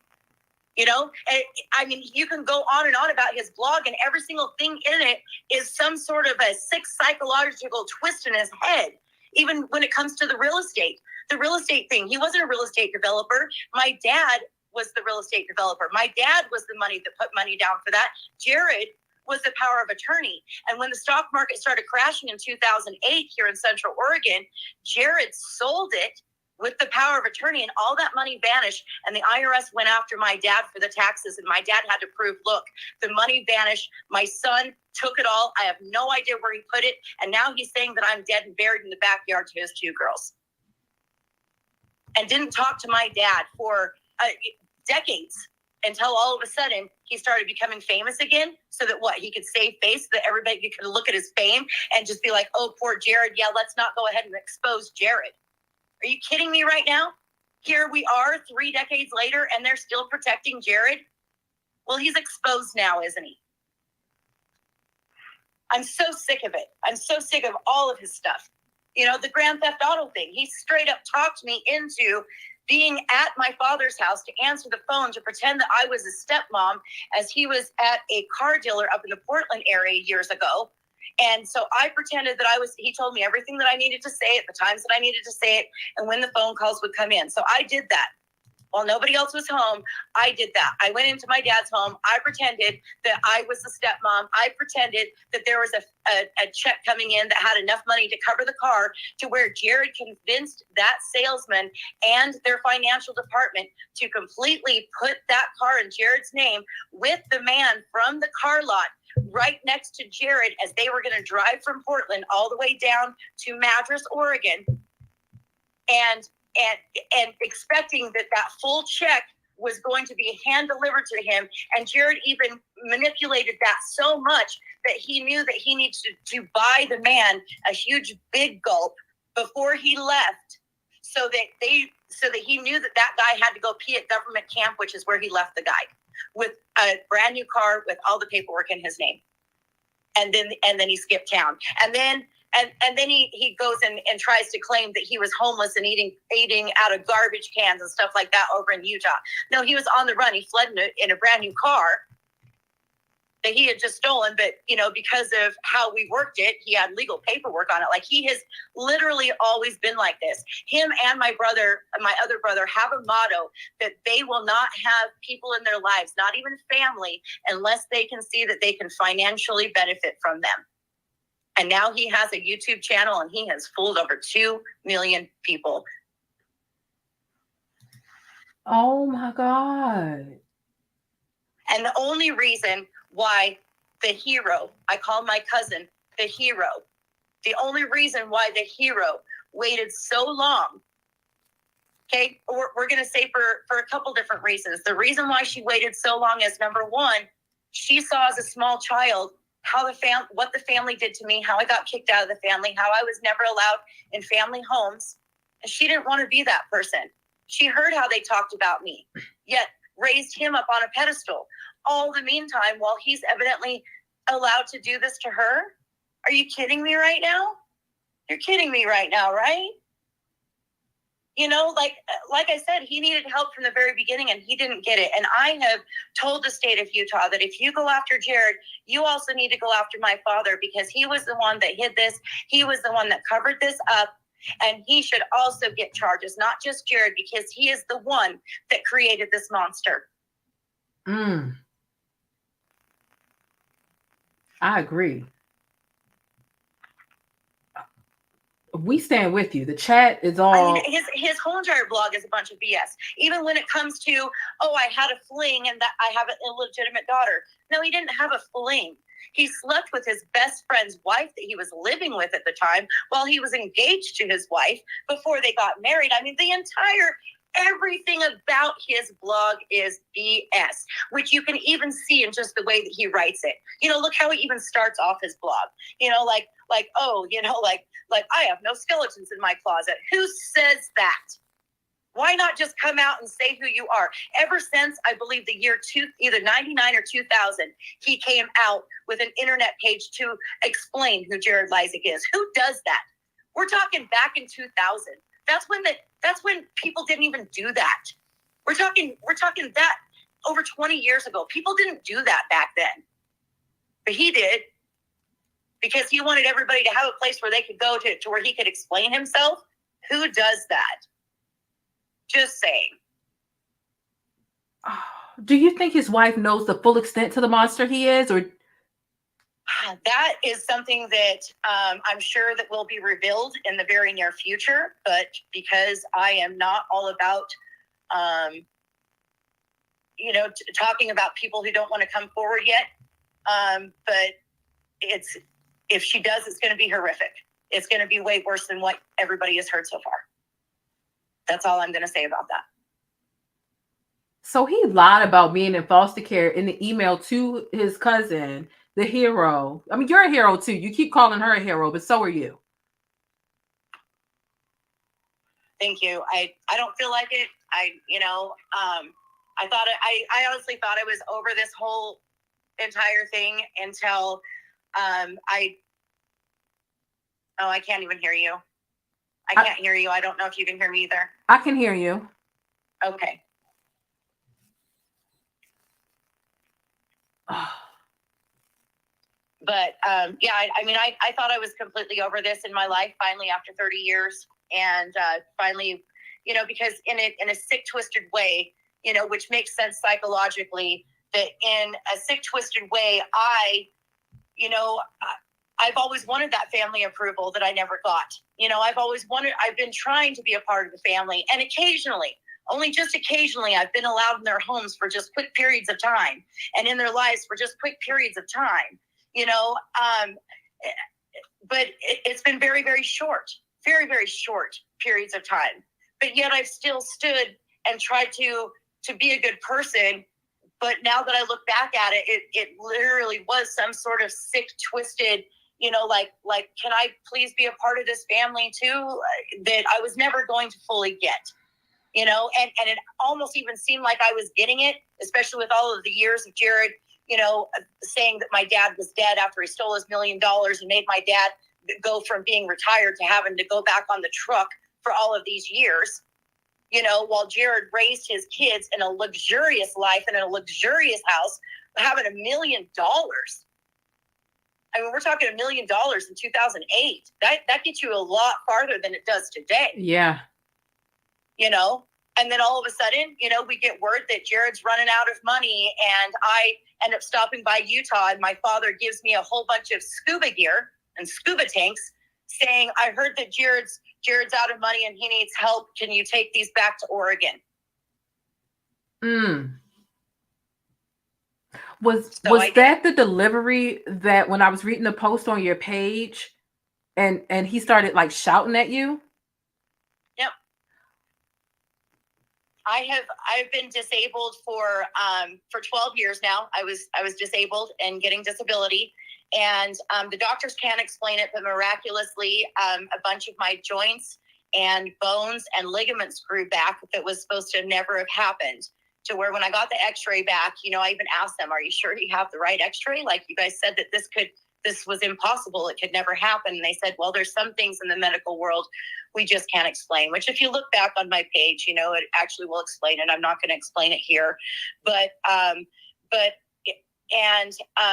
I mean, you can go on and on about his blog, and every single thing in it is some sort of a sick psychological twist in his head. Even when it comes to the real estate thing, he wasn't a real estate developer. My dad was the real estate developer. My dad was the money that put money down for that. Jared was the power of attorney. And when the stock market started crashing in 2008 here in Central Oregon, Jared sold it with the power of attorney, and all that money vanished. And the IRS went after my dad for the taxes. And my dad had to prove, look, the money vanished. My son took it all. I have no idea where he put it. And now he's saying that I'm dead and buried in the backyard to his 2 girls. And didn't talk to my dad for decades, until all of a sudden he started becoming famous again, so that he could save face, so that everybody could look at his fame and just be like, oh, poor Jared. Yeah, let's not go ahead and expose Jared. Are you kidding me right now? Here we are 3 decades later, and they're still protecting Jared. Well, he's exposed now, isn't he? I'm so sick of it. I'm so sick of all of his stuff. The Grand Theft Auto thing. He straight up talked me into being at my father's house to answer the phone to pretend that I was his stepmom, as he was at a car dealer up in the Portland area years ago. And so I pretended that he told me everything that I needed to say at the times that I needed to say it and when the phone calls would come in. So I did that. While nobody else was home, I did that. I went into my dad's home. I pretended that I was the stepmom. I pretended that there was a check coming in that had enough money to cover the car to where Jared convinced that salesman and their financial department to completely put that car in Jared's name with the man from the car lot right next to Jared as they were going to drive from Portland all the way down to Madras, Oregon. And expecting that full check was going to be hand delivered to him. And Jared even manipulated that so much that he knew that he needed to buy the man a huge big gulp before he left, so that he knew that guy had to go pee at government camp, which is where he left the guy, with a brand new car with all the paperwork in his name. And then he skipped town. And then he goes and tries to claim that he was homeless and eating out of garbage cans and stuff like that over in Utah. No, he was on the run. He fled in a brand new car that he had just stolen. But, because of how we worked it, he had legal paperwork on it. Like, he has literally always been like this. Him and my other brother have a motto that they will not have people in their lives, not even family, unless they can see that they can financially benefit from them. And now he has a YouTube channel and he has fooled over 2 million people. Oh my God. And the only reason why the hero, I call my cousin the hero, the only reason why the hero waited so long, okay, we're going to say for a couple different reasons. The reason why she waited so long is, number one, she saw as a small child what the family did to me, how I got kicked out of the family, how I was never allowed in family homes. And she didn't want to be that person. She heard how they talked about me, yet raised him up on a pedestal. All the meantime, while he's evidently allowed to do this to her. Are you kidding me right now? You're kidding me right now, right? Like I said, he needed help from the very beginning and he didn't get it. And I have told the state of Utah that if you go after Jared, you also need to go after my father, because he was the one that hid this. He was the one that covered this up. And he should also get charges, not just Jared, because he is the one that created this monster. I agree. We stand with you. The chat is all. His whole entire blog is a bunch of BS. Even when it comes to, I had a fling and that I have an illegitimate daughter. No, he didn't have a fling. He slept with his best friend's wife that he was living with at the time while he was engaged to his wife before they got married. I mean, everything about his blog is BS, which you can even see in just the way that he writes it. Look how he even starts off his blog. Like, I have no skeletons in my closet. Who says that? Why not just come out and say who you are? Ever since, I believe, the year either 99 or 2000, he came out with an internet page to explain who Jared Leisek is. Who does that? We're talking back in 2000. That's when people didn't even do that. We're talking that over 20 years ago. People didn't do that back then. But he did, because he wanted everybody to have a place where they could go to where he could explain himself. Who does that? Just saying. Do you think his wife knows the full extent to the monster he is, or? That is something that I'm sure that will be revealed in the very near future. But because I am not all about, talking about people who don't want to come forward yet. But if she does, it's going to be horrific. It's going to be way worse than what everybody has heard so far. That's all I'm going to say about that. So he lied about being in foster care in the email to his cousin, the hero. I mean, you're a hero too. You keep calling her a hero, but so are you. Thank you. I don't feel like it. I honestly thought I was over this whole entire thing until I can't even hear you. I can't hear you. I don't know if you can hear me either. I can hear you. Okay. But yeah, I mean, I thought I was completely over this in my life finally after 30 years. And finally, you know, because in a sick, twisted way, you know, which makes sense psychologically, that in a sick, twisted way, I've always wanted that family approval that I never got. You know, I've been trying to be a part of the family, and occasionally, only just occasionally, I've been allowed in their homes for just quick periods of time, and in their lives for just quick periods of time, you know, but it's been very, very short periods of time. But yet I've still stood and tried to be a good person. But now that I look back at it, it literally was some sort of sick, twisted, you know, like, can I please be a part of this family too? That I was never going to fully get, you know, and it almost even seemed like I was getting it, especially with all of the years of Jared, you know, saying that my dad was dead after he stole his $1 million and made my dad go from being retired to having to go back on the truck for all of these years. You know, while Jared raised his kids in a luxurious life and in a luxurious house, having $1 million. I mean, we're talking $1 million in 2008. That gets you a lot farther than it does today. Yeah. You know, and then all of a sudden, you know, we get word that Jared's running out of money, and I end up stopping by Utah, and my father gives me a whole bunch of scuba gear and scuba tanks, saying, I heard that Jared's out of money and he needs help. Can you take these back to Oregon? Was that the delivery that when I was reading the post on your page and he started like shouting at you? Yep. I've been disabled for 12 years now. I was disabled and getting disability. And the doctors can't explain it, but miraculously, a bunch of my joints and bones and ligaments grew back that was supposed to never have happened. To where when I got the x-ray back, you know, I even asked them, are you sure you have the right x-ray? Like, you guys said that this was impossible. It could never happen. And they said, well, there's some things in the medical world we just can't explain, which if you look back on my page, you know, it actually will explain it. I'm not going to explain it here,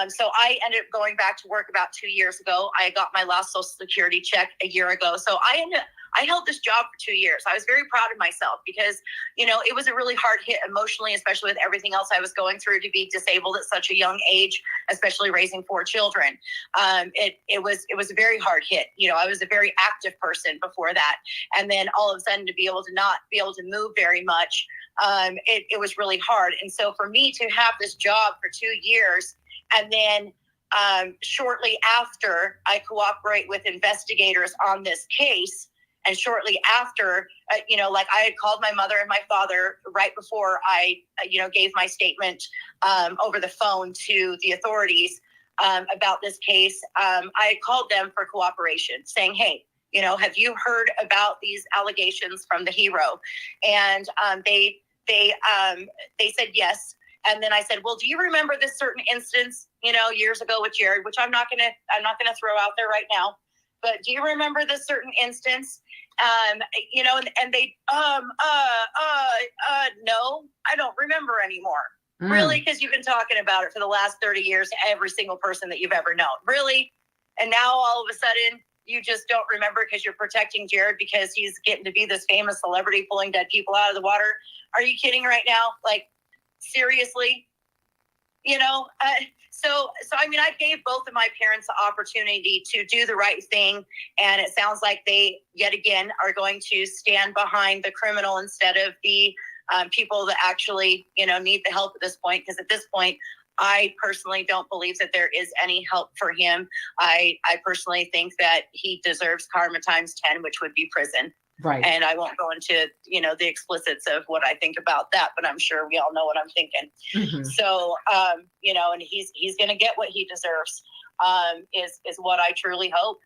so I ended up going back to work about 2 years ago. I got my last Social Security check a year ago. So I held this job for 2 years. I was very proud of myself because, you know, it was a really hard hit emotionally, especially with everything else I was going through, to be disabled at such a young age, especially raising 4 children. It was a very hard hit. You know, I was a very active person before that. And then all of a sudden to be able to not be able to move very much, it was really hard. And so for me to have this job for 2 years, and then shortly after I cooperate with investigators on this case, and shortly after, you know, like I had called my mother and my father right before I, you know, gave my statement over the phone to the authorities about this case. I had called them for cooperation, saying, hey, you know, have you heard about these allegations from the hero? And they said yes. And then I said, well, do you remember this certain instance, you know, years ago with Jared, which I'm not gonna throw out there right now, but do you remember this certain instance? You know, and they, no, I don't remember anymore. Really? Because you've been talking about it for the last 30 years, every single person that you've ever known. Really? And now all of a sudden you just don't remember because you're protecting Jared because he's getting to be this famous celebrity pulling dead people out of the water. Are you kidding right now? Like, seriously? You know, so I mean, I gave both of my parents the opportunity to do the right thing, and it sounds like they yet again are going to stand behind the criminal instead of the people that actually, you know, need the help at this point. Because at this point, I personally don't believe that there is any help for him. I personally think that he deserves karma times 10, which would be prison. Right. And I won't go into, you know, the explicits of what I think about that, but I'm sure we all know what I'm thinking. Mm-hmm. So, you know, and he's going to get what he deserves, is what I truly hope.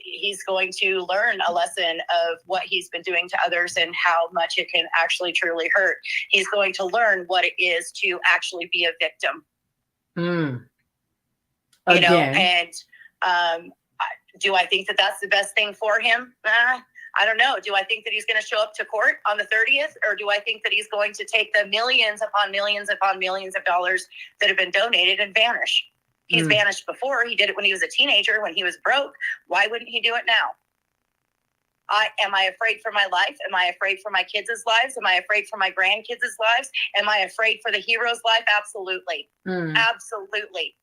He's going to learn a lesson of what he's been doing to others and how much it can actually truly hurt. He's going to learn what it is to actually be a victim. You know, and do I think that that's the best thing for him? I don't know. Do I think that he's going to show up to court on the 30th? Or do I think that he's going to take the millions upon millions upon millions of dollars that have been donated and vanish? He's vanished before. He did it when he was a teenager, when he was broke. Why wouldn't he do it now? Am I afraid for my life? Am I afraid for my kids' lives? Am I afraid for my grandkids' lives? Am I afraid for the hero's life? Absolutely. Absolutely.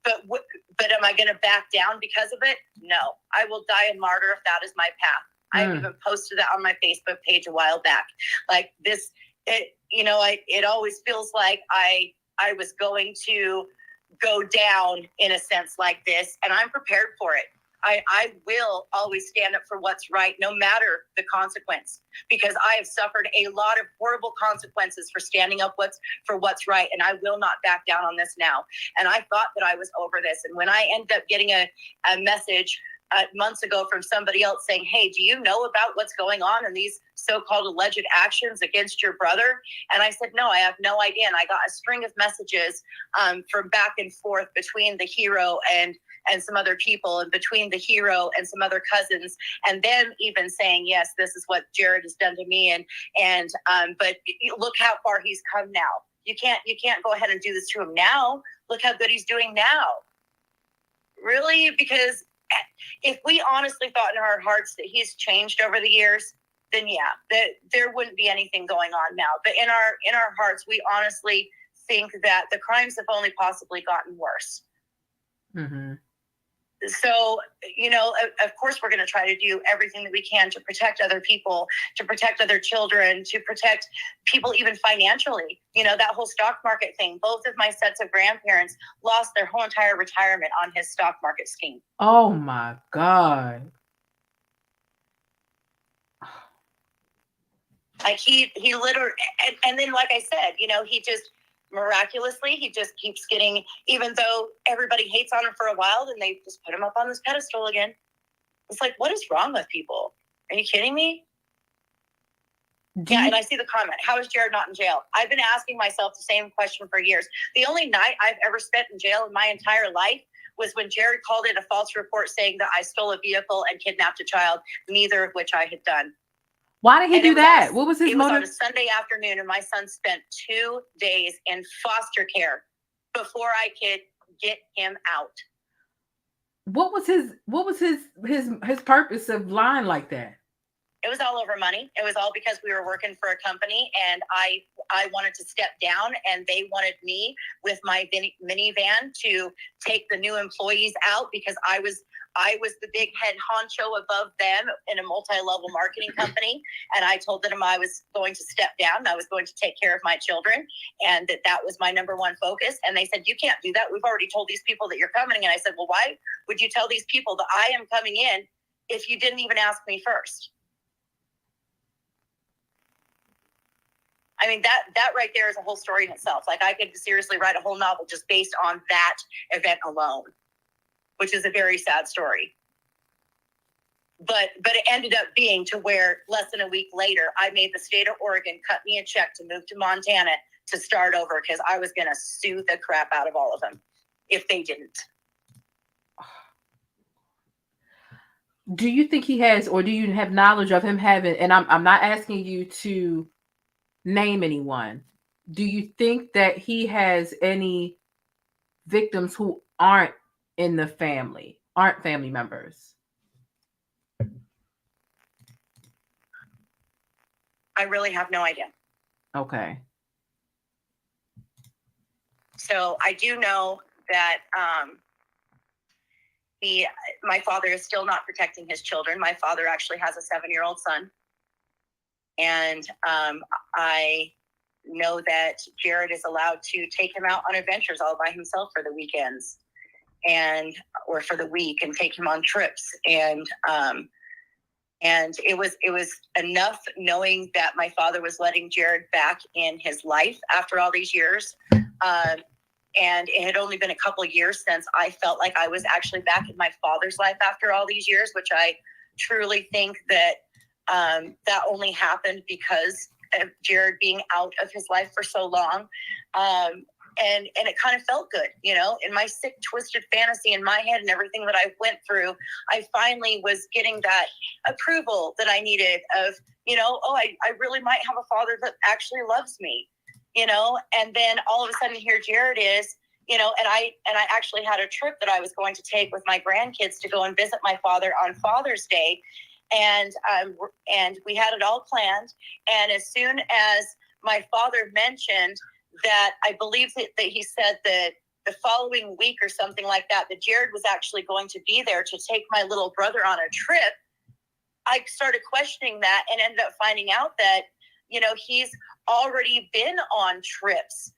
But am I going to back down because of it? No. I will die a martyr if that is my path. I even posted that on my Facebook page a while back. Like this, it always feels like I was going to go down in a sense like this, and I'm prepared for it. I will always stand up for what's right, no matter the consequence, because I have suffered a lot of horrible consequences for standing up for what's right, and I will not back down on this now. And I thought that I was over this, and when I ended up getting a message months ago from somebody else saying, hey, do you know about what's going on in these so-called alleged actions against your brother? And I said, no, I have no idea. And I got a string of messages from back and forth between the hero and some other people, and between the hero and some other cousins, and them even saying, yes, this is what Jared has done to me. But look how far he's come now. You can't go ahead and do this to him now. Look how good he's doing now. Really? Because if we honestly thought in our hearts that he's changed over the years, then yeah, there wouldn't be anything going on now. But in our hearts, we honestly think that the crimes have only possibly gotten worse. Mm-hmm. So, of course, we're going to try to do everything that we can to protect other people, to protect other children, to protect people even financially. That whole stock market thing. Both of my sets of grandparents lost their whole entire retirement on his stock market scheme. Oh, my God. Like he literally, and then, like I said, he just miraculously, he just keeps getting, even though everybody hates on him for a while, then they just put him up on this pedestal again. It's like, what is wrong with people? Are you kidding me? Yeah, and I see the comment, how is Jared not in jail? I've been asking myself the same question for years. The only night I've ever spent in jail in my entire life was when Jared called in a false report saying that I stole a vehicle and kidnapped a child, neither of which I had done. Why did he do that? What was his motive? It was on a Sunday afternoon, and my son spent 2 days in foster care before I could get him out. What was his purpose of lying like that? It was all over money. It was all because we were working for a company, and I wanted to step down, and they wanted me with my minivan to take the new employees out because I was the big head honcho above them in a multi-level marketing company. And I told them I was going to step down and I was going to take care of my children, and that was my number one focus. And they said, you can't do that. We've already told these people that you're coming. And I said, well, why would you tell these people that I am coming in if you didn't even ask me first? I mean, that right there is a whole story in itself. Like, I could seriously write a whole novel just based on that event alone, which is a very sad story. But it ended up being to where less than a week later, I made the state of Oregon cut me a check to move to Montana to start over because I was going to sue the crap out of all of them if they didn't. Do you think he has, or do you have knowledge of him having, and I'm not asking you to name anyone, do you think that he has any victims who aren't in the family, aren't family members? I really have no idea. Okay. So I do know that my father is still not protecting his children. My father actually has a 7-year-old son. And I know that Jared is allowed to take him out on adventures all by himself for the weekends or for the week, and take him on trips. And it was enough knowing that my father was letting Jared back in his life after all these years. And it had only been a couple of years since I felt like I was actually back in my father's life after all these years, which I truly think that that only happened because of Jared being out of his life for so long. And it kind of felt good, in my sick, twisted fantasy in my head and everything that I went through. I finally was getting that approval that I needed of, I really might have a father that actually loves me, and then all of a sudden here Jared is, you know, and I actually had a trip that I was going to take with my grandkids to go and visit my father on Father's Day. And we had it all planned. And as soon as my father mentioned that, I believe that he said that the following week or something like that, that Jared was actually going to be there to take my little brother on a trip, I started questioning that and ended up finding out that, you know, he's already been on trips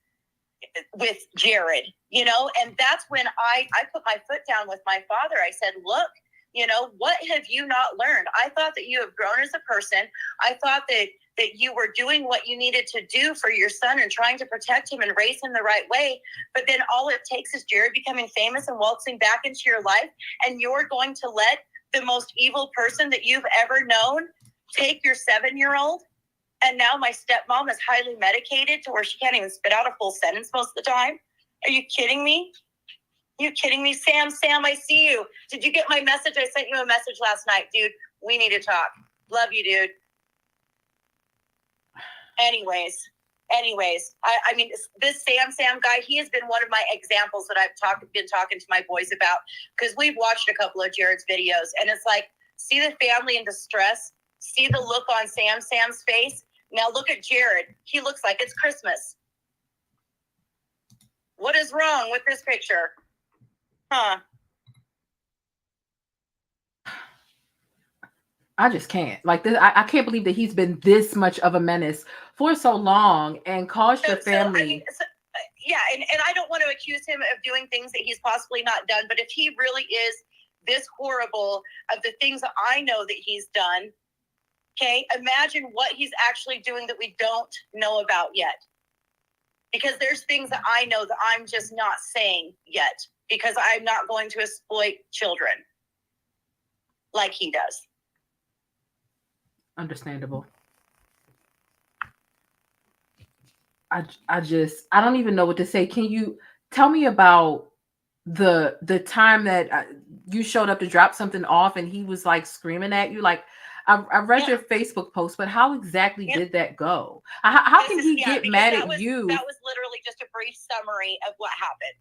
with Jared, you know, and that's when I put my foot down with my father. I said, look, you know, what have you not learned? I thought that you have grown as a person. I thought that you were doing what you needed to do for your son and trying to protect him and raise him the right way. But then all it takes is Jared becoming famous and waltzing back into your life. And you're going to let the most evil person that you've ever known take your 7-year-old. And now my stepmom is highly medicated to where she can't even spit out a full sentence most of the time. Are you kidding me? You kidding me? Sam, I see you. Did you get my message? I sent you a message last night, dude. We need to talk. Love you, dude. Anyways, I mean, this Sam guy, he has been one of my examples that I've been talking to my boys about, because we've watched a couple of Jared's videos, and it's like, see the family in distress, see the look on Sam's face. Now look at Jared. He looks like it's Christmas. What is wrong with this picture? Huh? I just can't. Like this, I can't believe that he's been this much of a menace for so long and caused your family. Yeah, and I don't want to accuse him of doing things that he's possibly not done, but if he really is this horrible of the things that I know that he's done, okay, imagine what he's actually doing that we don't know about yet. Because there's things that I know that I'm just not saying yet, because I'm not going to exploit children like he does. Understandable. I don't even know what to say. Can you tell me about the time that you showed up to drop something off and he was like screaming at you? Like, I read your Facebook post, but how exactly did that go? How can he get mad at you? That was literally just a brief summary of what happened.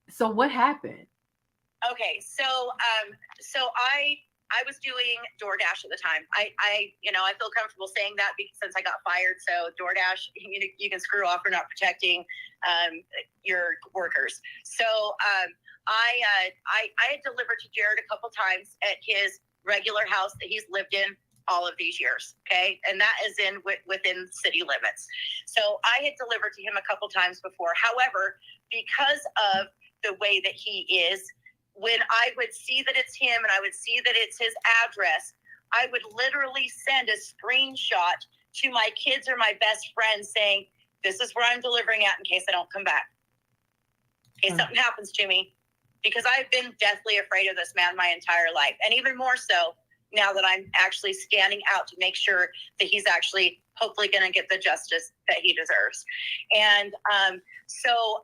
So what happened? Okay, so I was doing DoorDash at the time. I feel comfortable saying that since I got fired. So DoorDash, you can screw off for not protecting your workers. So I had delivered to Jared a couple times at his regular house that he's lived in all of these years. Okay, and that is within city limits. So I had delivered to him a couple times before. However, because of the way that he is, when I would see that it's him and I would see that it's his address, I would literally send a screenshot to my kids or my best friend saying, this is where I'm delivering at in case I don't come back. In case something happens to me. Because I've been deathly afraid of this man my entire life. And even more so now that I'm actually standing out to make sure that he's actually hopefully going to get the justice that he deserves. And so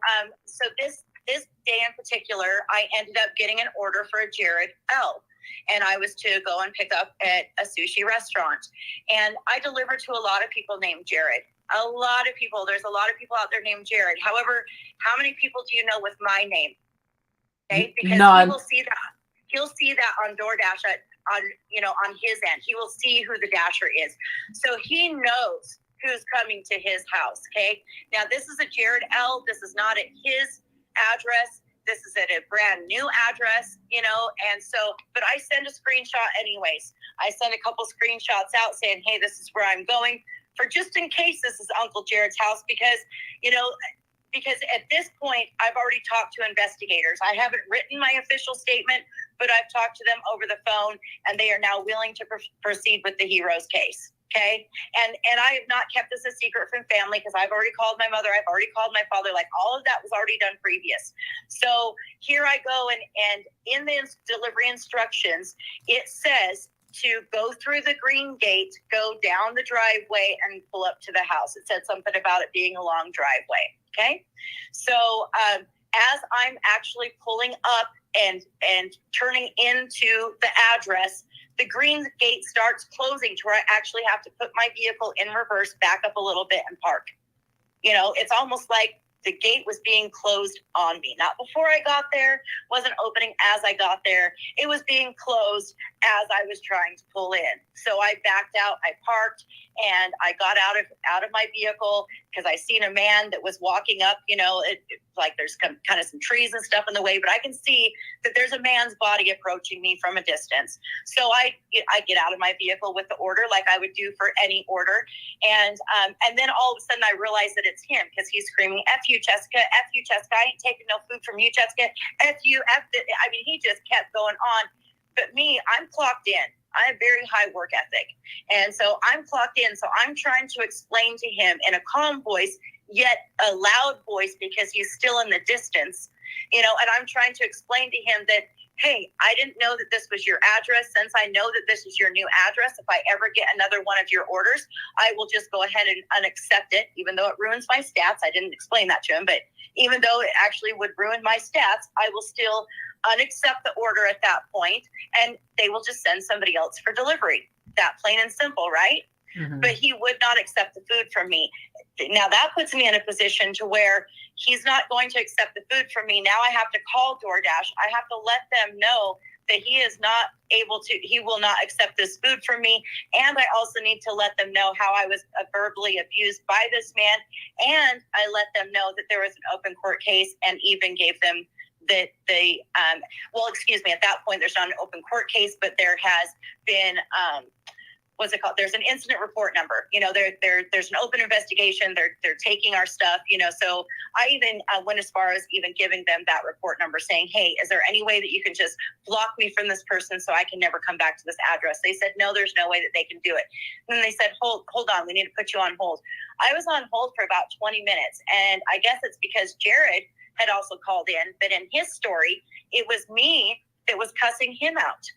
this day in particular, I ended up getting an order for a Jared L. And I was to go and pick up at a sushi restaurant. And I delivered to a lot of people named Jared. A lot of people. There's a lot of people out there named Jared. However, how many people do you know with my name? Okay, because none. He'll see that on DoorDash on his end. He will see who the dasher is. So he knows who's coming to his house. Okay. Now this is a Jared L. This is not at his address. This is at a brand new address, and so, but I send a screenshot anyways. I send a couple screenshots out saying, hey, this is where I'm going, for just in case this is Uncle Jared's house, because at this point, I've already talked to investigators. I haven't written my official statement, but I've talked to them over the phone, and they are now willing to proceed with the Heroes case. Okay. And I have not kept this a secret from family, because I've already called my mother. I've already called my father. Like, all of that was already done previous. So here I go. And in the delivery instructions, it says to go through the green gate, go down the driveway, and pull up to the house. It said something about it being a long driveway. Okay. So as I'm actually pulling up and turning into the address, the green gate starts closing to where I actually have to put my vehicle in reverse, back up a little bit, and park. It's almost like The gate was being closed on me. Not before I got there, wasn't opening as I got there. It was being closed as I was trying to pull in. So I backed out, I parked, and I got out of my vehicle because I seen a man that was walking up, like there's kind of some trees and stuff in the way, but I can see that there's a man's body approaching me from a distance. So I get out of my vehicle with the order like I would do for any order. And then all of a sudden I realize that it's him because he's screaming, F you, Jessica, I ain't taking no food from you, Jessica, F you, F the, I mean, he just kept going on. But me, I'm clocked in. I have very high work ethic. And so I'm clocked in. So I'm trying to explain to him in a calm voice, yet a loud voice because he's still in the distance, and I'm trying to explain to him that, hey, I didn't know that this was your address. Since I know that this is your new address, if I ever get another one of your orders, I will just go ahead and unaccept it, even though it ruins my stats. I didn't explain that to him, but even though it actually would ruin my stats, I will still unaccept the order at that point, and they will just send somebody else for delivery. That plain and simple, right? Mm-hmm. But he would not accept the food from me. Now that puts me in a position to where he's not going to accept the food from me. Now I have to call DoorDash. I have to let them know that he is not he will not accept this food from me. And I also need to let them know how I was verbally abused by this man. And I let them know that there was an open court case, and even gave them that they, excuse me, at that point, there's not an open court case, but there has been, what's it called? There's an incident report number. There's an open investigation. They're taking our stuff. So I even went as far as even giving them that report number, saying, "Hey, is there any way that you can just block me from this person so I can never come back to this address?" They said, "No, there's no way that they can do it." And then they said, "Hold on, we need to put you on hold." I was on hold for about 20 minutes, and I guess it's because Jared had also called in, but in his story, it was me that was cussing him out.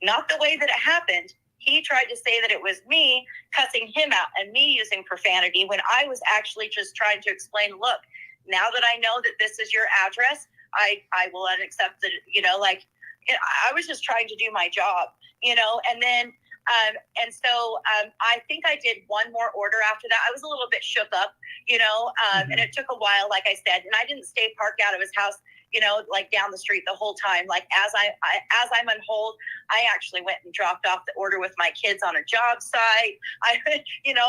Not the way that it happened. He tried to say that it was me cussing him out and me using profanity, when I was actually just trying to explain, look, now that I know that this is your address, I will unaccept it. I was just trying to do my job, and then I think I did one more order after that. I was a little bit shook up, and it took a while, like I said, and I didn't stay parked out of his house, like down the street the whole time. Like as I'm on hold, I actually went and dropped off the order with my kids on a job site. I ended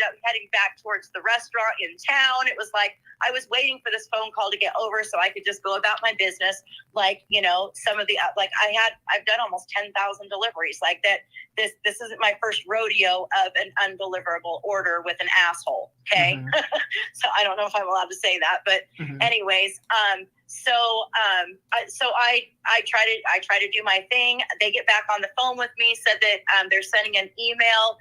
up heading back towards the restaurant in town. It was like I was waiting for this phone call to get over so I could just go about my business. Like, some of the, I've done almost 10,000 deliveries like that. This isn't my first rodeo of an undeliverable order with an asshole. Okay. Mm-hmm. So I don't know if I'm allowed to say that, but anyways, So I try to do my thing. They get back on the phone with me, said that they're sending an email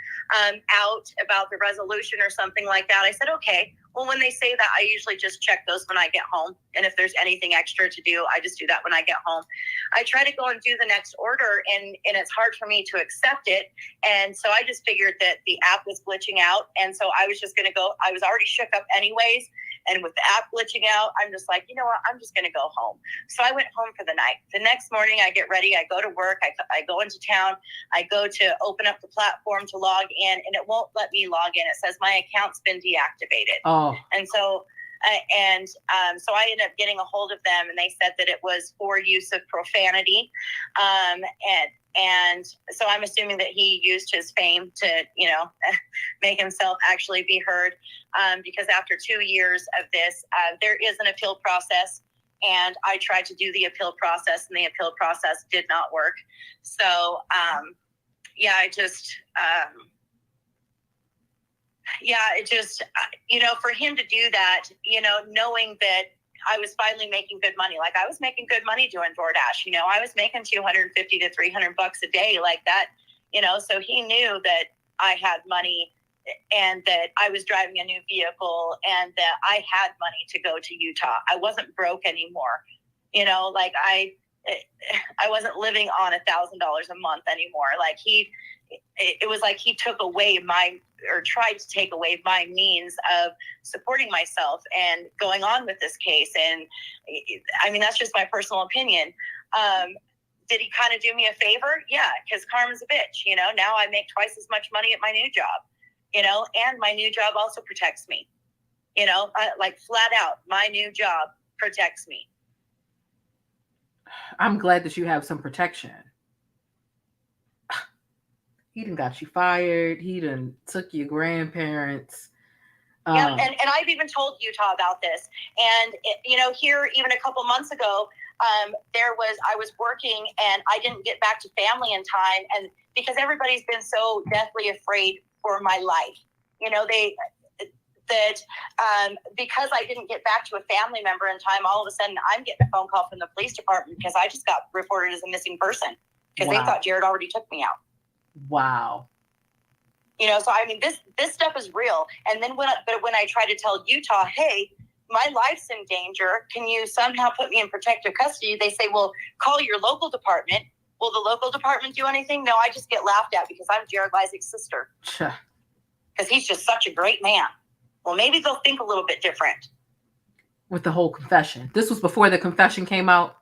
out about the resolution or something like that. I said, okay. Well, when they say that, I usually just check those when I get home. And if there's anything extra to do, I just do that when I get home. I try to go and do the next order, and it's hard for me to accept it. And so I just figured that the app was glitching out. And so I was just going to go. I was already shook up anyways. And with the app glitching out, I'm just like, you know what? I'm just going to go home. So I went home for the night. The next morning, I get ready. I go to work. I go into town. I go to open up the platform to log in, and it won't let me log in. It says my account's been deactivated. Oh. And so so I ended up getting a hold of them, and they said that it was for use of profanity. And so I'm assuming that he used his fame to, make himself actually be heard. Because after 2 years of this, there is an appeal process, and I tried to do the appeal process, and the appeal process did not work. So, for him to do that, knowing that I was finally making good money. Like I was making good money doing DoorDash. I was making $250 to $300 a day like that, so he knew that I had money and that I was driving a new vehicle and that I had money to go to Utah. I wasn't broke anymore. I wasn't living on $1,000 a month anymore. Like it was like he took away tried to take away my means of supporting myself and going on with this case. And I mean, that's just my personal opinion. Did he kind of do me a favor? Yeah, because karma's a bitch. Now I make twice as much money at my new job, and my new job also protects me. You know, like flat out, my new job protects me. I'm glad that you have some protection. He done got you fired. He done took your grandparents. Yeah, and I've even told Utah about this. And, you know, here, even a couple months ago, I was working and I didn't get back to family in time. And because everybody's been so deathly afraid for my life, you know, because I didn't get back to a family member in time, all of a sudden I'm getting a phone call from the police department because I just got reported as a missing person because they thought Jared already took me out. Wow. You know, so I mean, this stuff is real. And then when I try to tell Utah, hey, my life's in danger, can you somehow put me in protective custody? They say, well, call your local department. Will the local department do anything? No, I just get laughed at because I'm Jared Leisek's sister. Because he's just such a great man. Well, maybe they'll think a little bit different. With the whole confession. This was before the confession came out?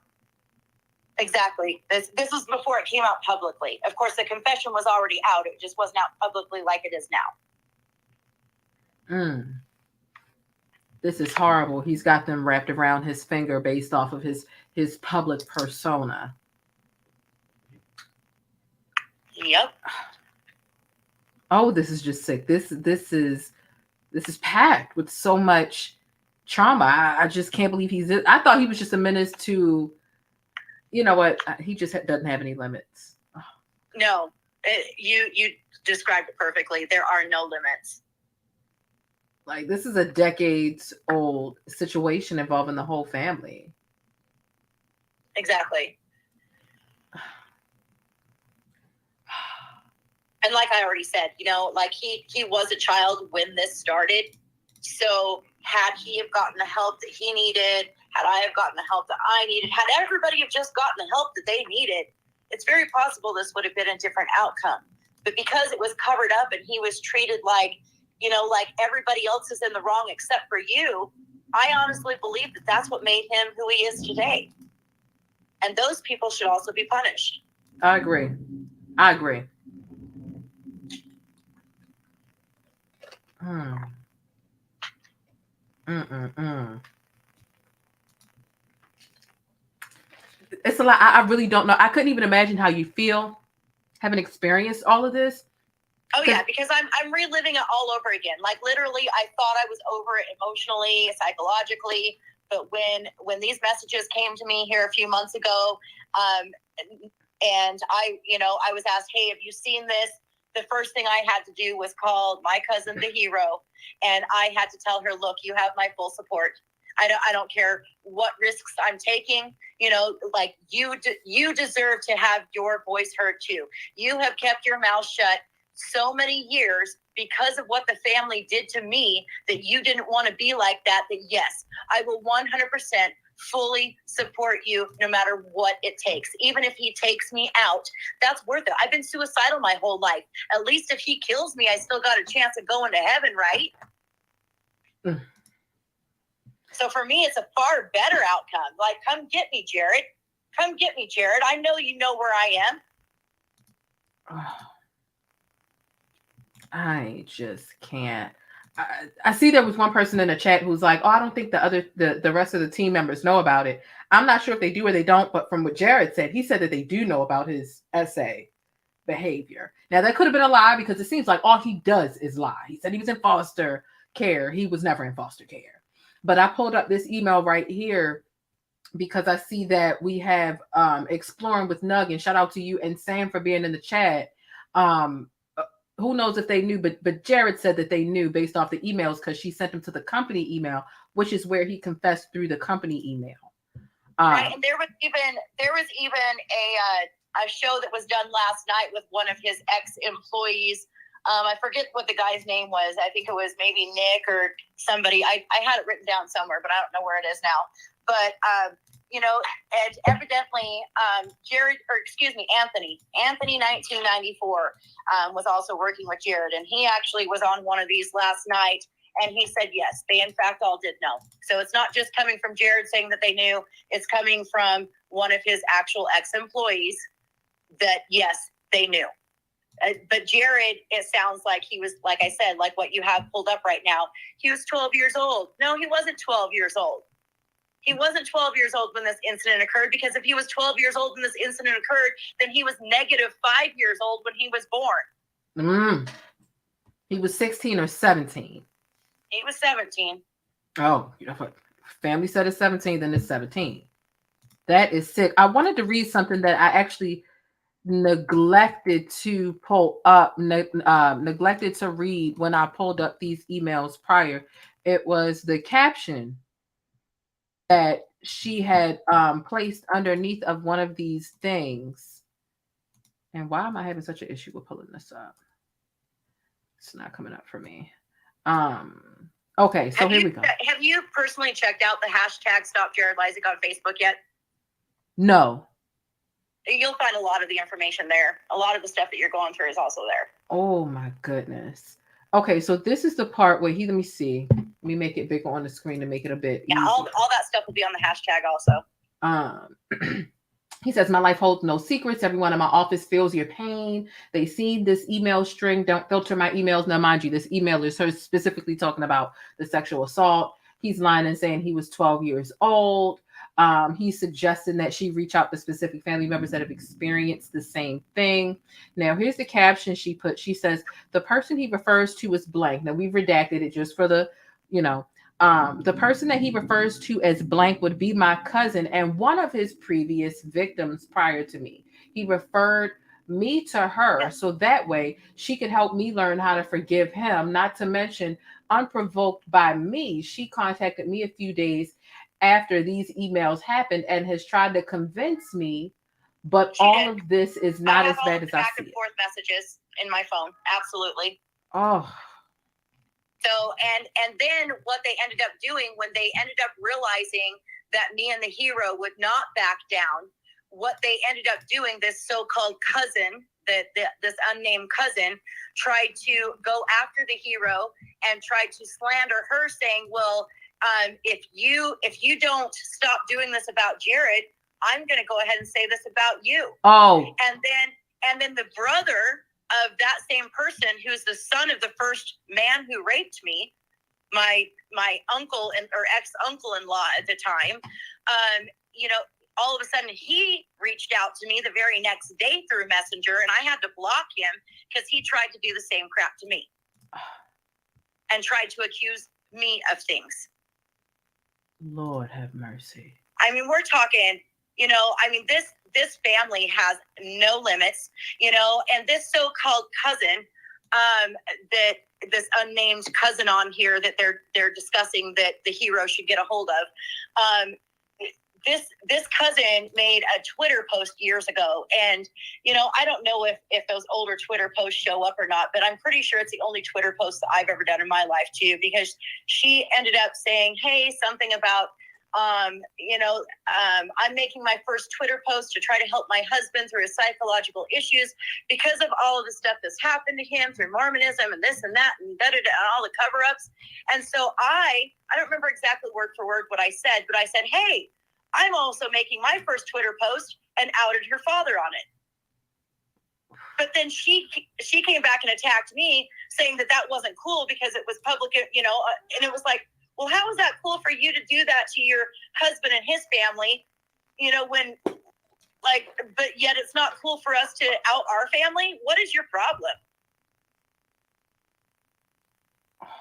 Exactly. This was before it came out publicly. Of course, the confession was already out. It just wasn't out publicly like it is now. This is horrible. He's got them wrapped around his finger based off of his public persona. Yep. Oh, this is just sick. This is packed with so much trauma. I just can't believe I thought he was just a menace to, you know what? He just doesn't have any limits. Oh. No, you described it perfectly. There are no limits. Like, this is a decades-old situation involving the whole family. Exactly. And like I already said, you know, like he was a child when this started. So had he have gotten the help that he needed, had I have gotten the help that I needed, had everybody have just gotten the help that they needed, it's very possible this would have been a different outcome. But because it was covered up and he was treated like, you know, like everybody else is in the wrong except for you, I honestly believe that that's what made him who he is today. And those people should also be punished. I agree. It's a lot. I really don't know. I couldn't even imagine how you feel having experienced all of this. Oh yeah, because I'm reliving it all over again. Like literally, I thought I was over it emotionally, psychologically. But when these messages came to me here a few months ago, and I was asked, hey, have you seen this? The first thing I had to do was call my cousin, the hero, and I had to tell her, look, you have my full support. I don't care what risks I'm taking. You know, like you deserve to have your voice heard too. You have kept your mouth shut so many years because of what the family did to me that you didn't want to be like that. That yes, I will 100% fully support you no matter what it takes. Even if he takes me out, that's worth it. I've been suicidal my whole life. At least if he kills me, I still got a chance of going to heaven, right? So for me, it's a far better outcome. Like, come get me, Jared. Come get me, Jared. I know you know where I am. Oh, I just can't. I see there was one person in the chat who's like, oh, I don't think the rest of the team members know about it. I'm not sure if they do or they don't, but from what Jared said, he said that they do know about his essay behavior. Now, that could have been a lie because it seems like all he does is lie. He said he was in foster care. He was never in foster care. But I pulled up this email right here because I see that we have Exploring with Nug, and shout out to you and Sam for being in the chat. Who knows if they knew, but Jared said that they knew based off the emails because she sent them to the company email, which is where he confessed through the company email. Right, and there was even a show that was done last night with one of his ex-employees. I forget what the guy's name was. I think it was maybe Nick or somebody. I had it written down somewhere, but I don't know where it is now. But and evidently Anthony 1994 was also working with Jared, and he actually was on one of these last night, and he said yes, they in fact all did know. So it's not just coming from Jared saying that they knew, it's coming from one of his actual ex-employees that yes, they knew. But Jared, it sounds like he was, like I said, like what you have pulled up right now. He was 12 years old. No, he wasn't 12 years old. He wasn't 12 years old when this incident occurred, because if he was 12 years old when this incident occurred, then he was negative 5 years old when he was born. He was 16 or 17. He was 17. Oh, you know what? Family said it's 17, then it's 17. That is sick. I wanted to read something that I actually neglected to pull up, neglected to read when I pulled up these emails prior. It was the caption that she had placed underneath of one of these things. And why am I having such an issue with pulling this up? It's not coming up for me. Okay, so here we go. Have you personally checked out the hashtag Stop Jared Leisek on Facebook yet? No. You'll find a lot of the information there. A lot of the stuff that you're going through is also there. Oh my goodness. Okay, so this is the part where let me see. Let me make it bigger on the screen to make it a bit easier. All that stuff will be on the hashtag also. He says, my life holds no secrets. Everyone in my office feels your pain. They see this email string. Don't filter my emails. Now, mind you, this email is her specifically talking about the sexual assault. He's lying and saying he was 12 years old. He's suggesting that she reach out to specific family members that have experienced the same thing. Now, here's the caption she put. She says, the person he refers to is blank. Now, we've redacted it just for the, the person that he refers to as blank would be my cousin and one of his previous victims prior to me. He referred me to her so that way she could help me learn how to forgive him, not to mention unprovoked by me. She contacted me a few days after these emails happened and has tried to convince me, but all of this is not as bad as I see it. Back and forth messages in my phone. Absolutely. Oh. So, and then what they ended up doing when they ended up realizing that me and the hero would not back down, what they ended up doing, this so-called cousin, this unnamed cousin, tried to go after the hero and tried to slander her, saying, well, if you don't stop doing this about Jared, I'm going to go ahead and say this about you. Oh. And then the brother of that same person, who's the son of the first man who raped me, my uncle or ex-uncle-in-law at the time, all of a sudden he reached out to me the very next day through Messenger, and I had to block him because he tried to do the same crap to me and tried to accuse me of things. Lord have mercy. I mean, we're talking, this family has no limits, and this so-called cousin, that this unnamed cousin on here that they're discussing that the hero should get a hold of, this cousin made a Twitter post years ago, and I don't know if those older Twitter posts show up or not, but I'm pretty sure it's the only Twitter post that I've ever done in my life too, because she ended up saying, hey, something about I'm making my first Twitter post to try to help my husband through his psychological issues because of all of the stuff that's happened to him through Mormonism and this and that and and all the cover-ups. And so I don't remember exactly word for word what I said, but I said, hey, I'm also making my first Twitter post, and outed her father on it. But then she came back and attacked me, saying that wasn't cool because it was public, and it was like, well, how is that cool for you to do that to your husband and his family, but yet it's not cool for us to out our family? What is your problem?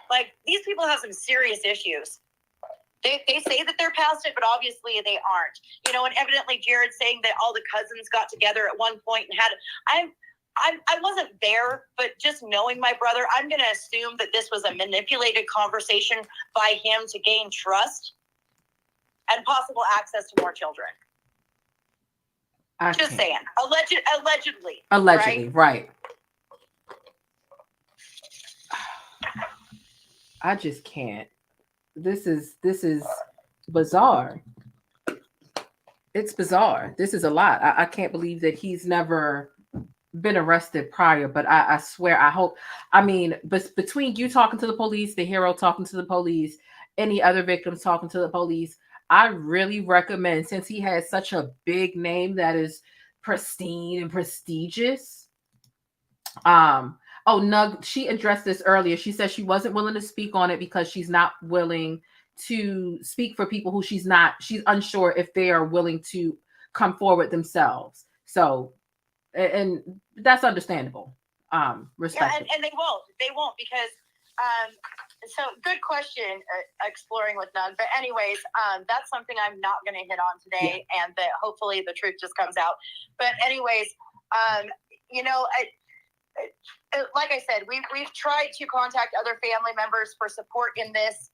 Like, these people have some serious issues. They say that they're past it, but obviously they aren't. And evidently Jared's saying that all the cousins got together at one point and I wasn't there, but just knowing my brother, I'm going to assume that this was a manipulated conversation by him to gain trust and possible access to more children. Just saying. Allegedly. Right. I just can't. This is bizarre. It's bizarre. This is a lot. I can't believe that he's never been arrested prior, but I swear, but between you talking to the police, the hero talking to the police, any other victims talking to the police, I really recommend, since he has such a big name that is pristine and prestigious, Oh, Nug, she addressed this earlier. She said she wasn't willing to speak on it because she's not willing to speak for people who she's unsure if they are willing to come forward themselves. So, and that's understandable. Respect. Yeah, and they won't because so good question, exploring with Nug. But anyways, that's something I'm not going to hit on today, and that hopefully the truth just comes out. But anyways, you know, like I said, we've tried to contact other family members for support in this,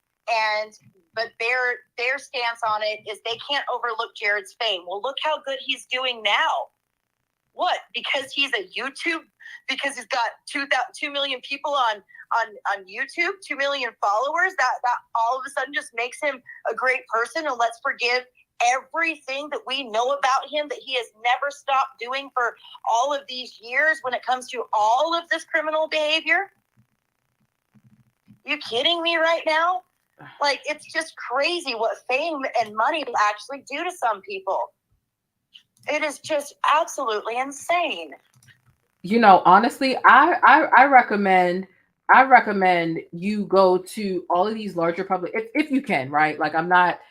but their stance on it is they can't overlook Jared's fame. Well, look how good he's doing now. What? Because he's a YouTube? Because he's got 2 million people on YouTube, 2 million followers. That all of a sudden just makes him a great person. And let's forgive everything that we know about him that he has never stopped doing for all of these years when it comes to all of this criminal behavior. You kidding me right now? Like, it's just crazy what fame and money will actually do to some people. It is just absolutely insane. You know, honestly, I recommend you go to all of these larger public if you can, right? Like, I'm not,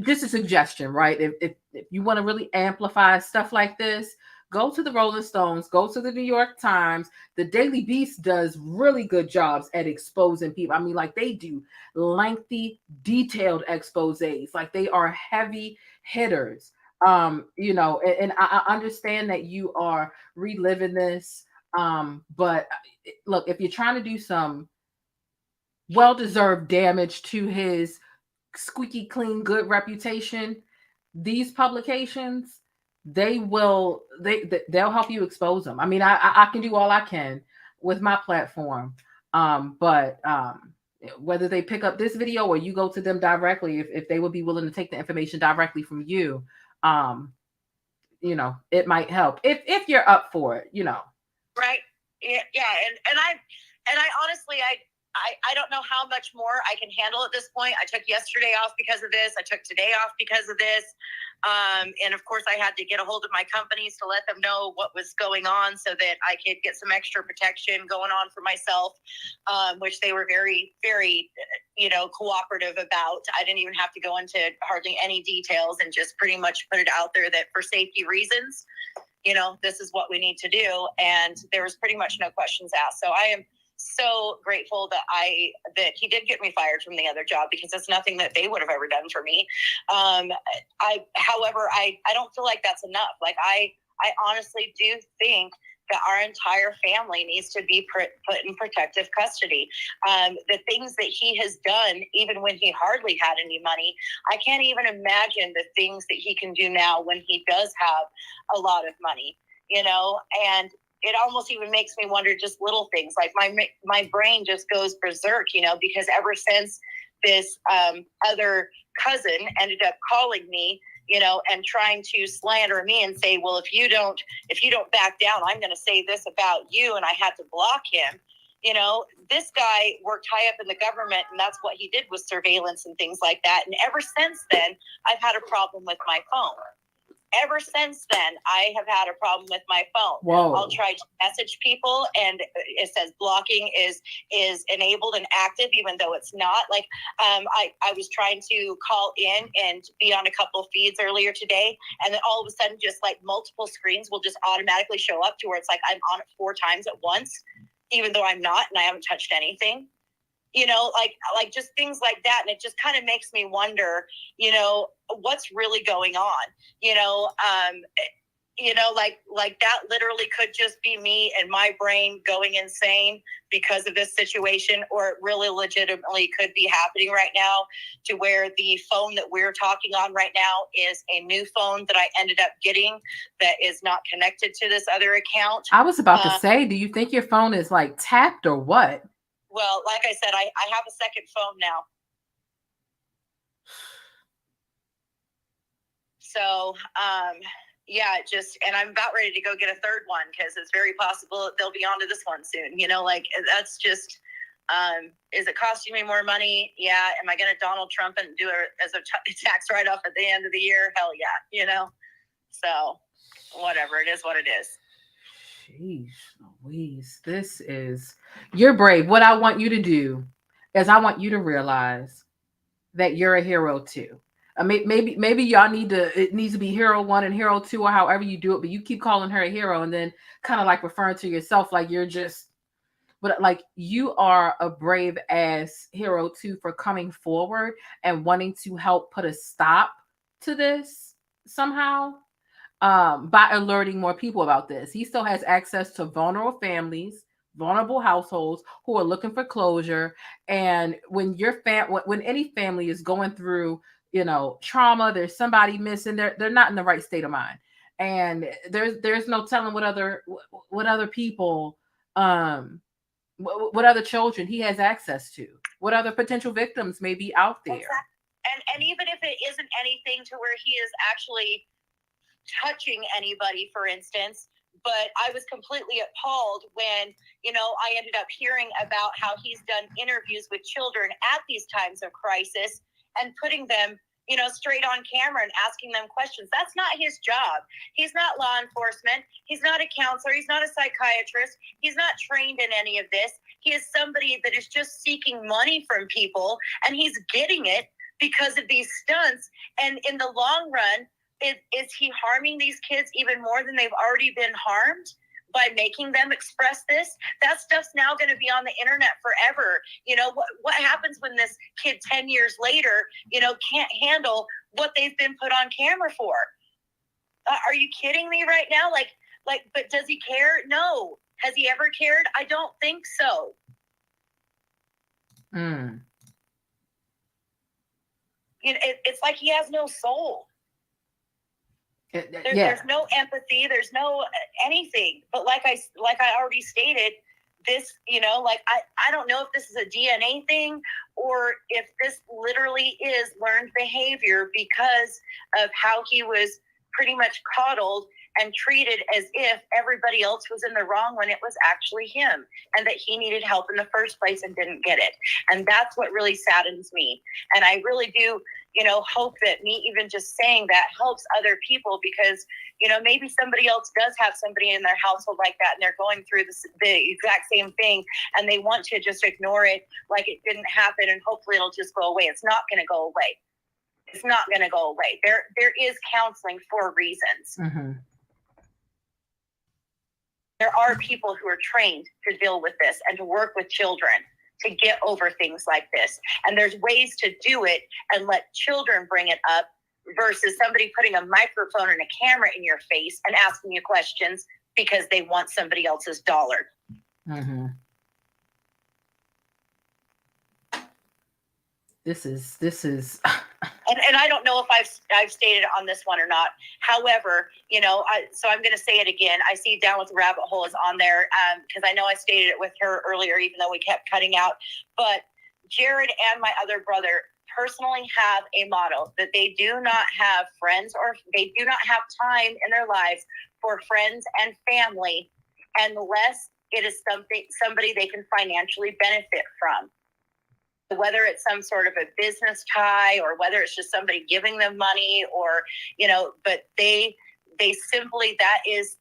just a suggestion, right? If you want to really amplify stuff like this, go to the Rolling Stones, go to the New York Times. The Daily Beast does really good jobs at exposing people. I mean, like, they do lengthy, detailed exposés. Like, they are heavy hitters. You know, and I understand that you are reliving this. But look, if you're trying to do some well-deserved damage to his squeaky clean good reputation, these publications, they'll help you expose them. I mean, I can do all I can with my platform. But whether they pick up this video or you go to them directly, if they would be willing to take the information directly from you, you know, it might help if you're up for it, you know. Right. Yeah. And I honestly, I don't know how much more I can handle at this point. I took yesterday off because of this. I took today off because of this. And of course, I had to get a hold of my companies to let them know what was going on so that I could get some extra protection going on for myself, which they were very, very, you know, cooperative about. I didn't even have to go into hardly any details and just pretty much put it out there that for safety reasons, you know, this is what we need to do. And there was pretty much no questions asked. So I am so grateful that he did get me fired from the other job, because it's nothing that they would have ever done for me. However, I don't feel like that's enough. Like, I honestly do think that our entire family needs to be put in protective custody. The things that he has done, even when he hardly had any money, I can't even imagine the things that he can do now when he does have a lot of money, you know. And it almost even makes me wonder just little things, like my brain just goes berserk, you know, because ever since this other cousin ended up calling me, you know, and trying to slander me and say, well, if you don't back down, I'm going to say this about you. And I had to block him. You know, this guy worked high up in the government, and that's what he did, was surveillance and things like that. And ever since then, I've had a problem with my phone. Ever since then, I have had a problem with my phone. Whoa. I'll try to message people, and it says blocking is enabled and active, even though it's not. Like, I was trying to call in and be on a couple of feeds earlier today, and then all of a sudden, just like multiple screens will just automatically show up to where it's like I'm on it 4 times at once, even though I'm not, and I haven't touched anything. You know, like just things like that. And it just kind of makes me wonder, you know, what's really going on, you know, like that literally could just be me and my brain going insane because of this situation, or it really legitimately could be happening right now, to where the phone that we're talking on right now is a new phone that I ended up getting that is not connected to this other account. I was about to say, do you think your phone is like tapped or what? Well, like I said, I have a second phone now. So, yeah, and I'm about ready to go get a third one, because it's very possible that they'll be onto this one soon. You know, like, that's just, is it costing me more money? Yeah. Am I going to Donald Trump and do it as a tax write-off at the end of the year? Hell yeah. You know, so whatever, it is what it is. Jeez Louise, you're brave. What I want you to do is I want you to realize that you're a hero too. Maybe y'all it needs to be hero 1 and hero 2 or however you do it, but you keep calling her a hero and then kind of like referring to yourself like you're just, but like you are a brave ass hero too for coming forward and wanting to help put a stop to this somehow, by alerting more people about this. He still has access to vulnerable families, vulnerable households who are looking for closure. And when when any family is going through, trauma, there's somebody missing, they're not in the right state of mind. And there's no telling what other people, what other children he has access to, what other potential victims may be out there. Exactly. And even if it isn't anything to where he is actually touching anybody, for instance, but I was completely appalled when, I ended up hearing about how he's done interviews with children at these times of crisis and putting them, straight on camera and asking them questions. That's not his job. He's not law enforcement. He's not a counselor. He's not a psychiatrist. He's not trained in any of this. He is somebody that is just seeking money from people, and he's getting it because of these stunts. And in the long run, is he harming these kids even more than they've already been harmed by making them express this? That stuff's now going to be on the internet forever. What happens when this kid 10 years later, can't handle what they've been put on camera for? Are you kidding me right now? But does he care? No. Has he ever cared? I don't think so. It's like he has no soul. There's no empathy. There's no anything. But like I already stated, this, I don't know if this is a DNA thing or if this literally is learned behavior because of how he was pretty much coddled and treated as if everybody else was in the wrong when it was actually him, and that he needed help in the first place and didn't get it. And that's what really saddens me. And I really do, hope that me even just saying that helps other people, because, maybe somebody else does have somebody in their household like that and they're going through the exact same thing, and they want to just ignore it like it didn't happen and hopefully it'll just go away. It's not going to go away. It's not going to go away. There is counseling for reasons. Mm-hmm. There are people who are trained to deal with this and to work with children to get over things like this. And there's ways to do it and let children bring it up versus somebody putting a microphone and a camera in your face and asking you questions because they want somebody else's dollar. Mm-hmm. This is and I don't know if I've stated on this one or not. However, so I'm going to say it again. I see Down with the Rabbit Hole is on there because I know I stated it with her earlier, even though we kept cutting out. But Jared and my other brother personally have a motto that they do not have friends, or they do not have time in their lives for friends and family unless it is somebody they can financially benefit from. Whether it's some sort of a business tie or whether it's just somebody giving them money or, but they simply, that is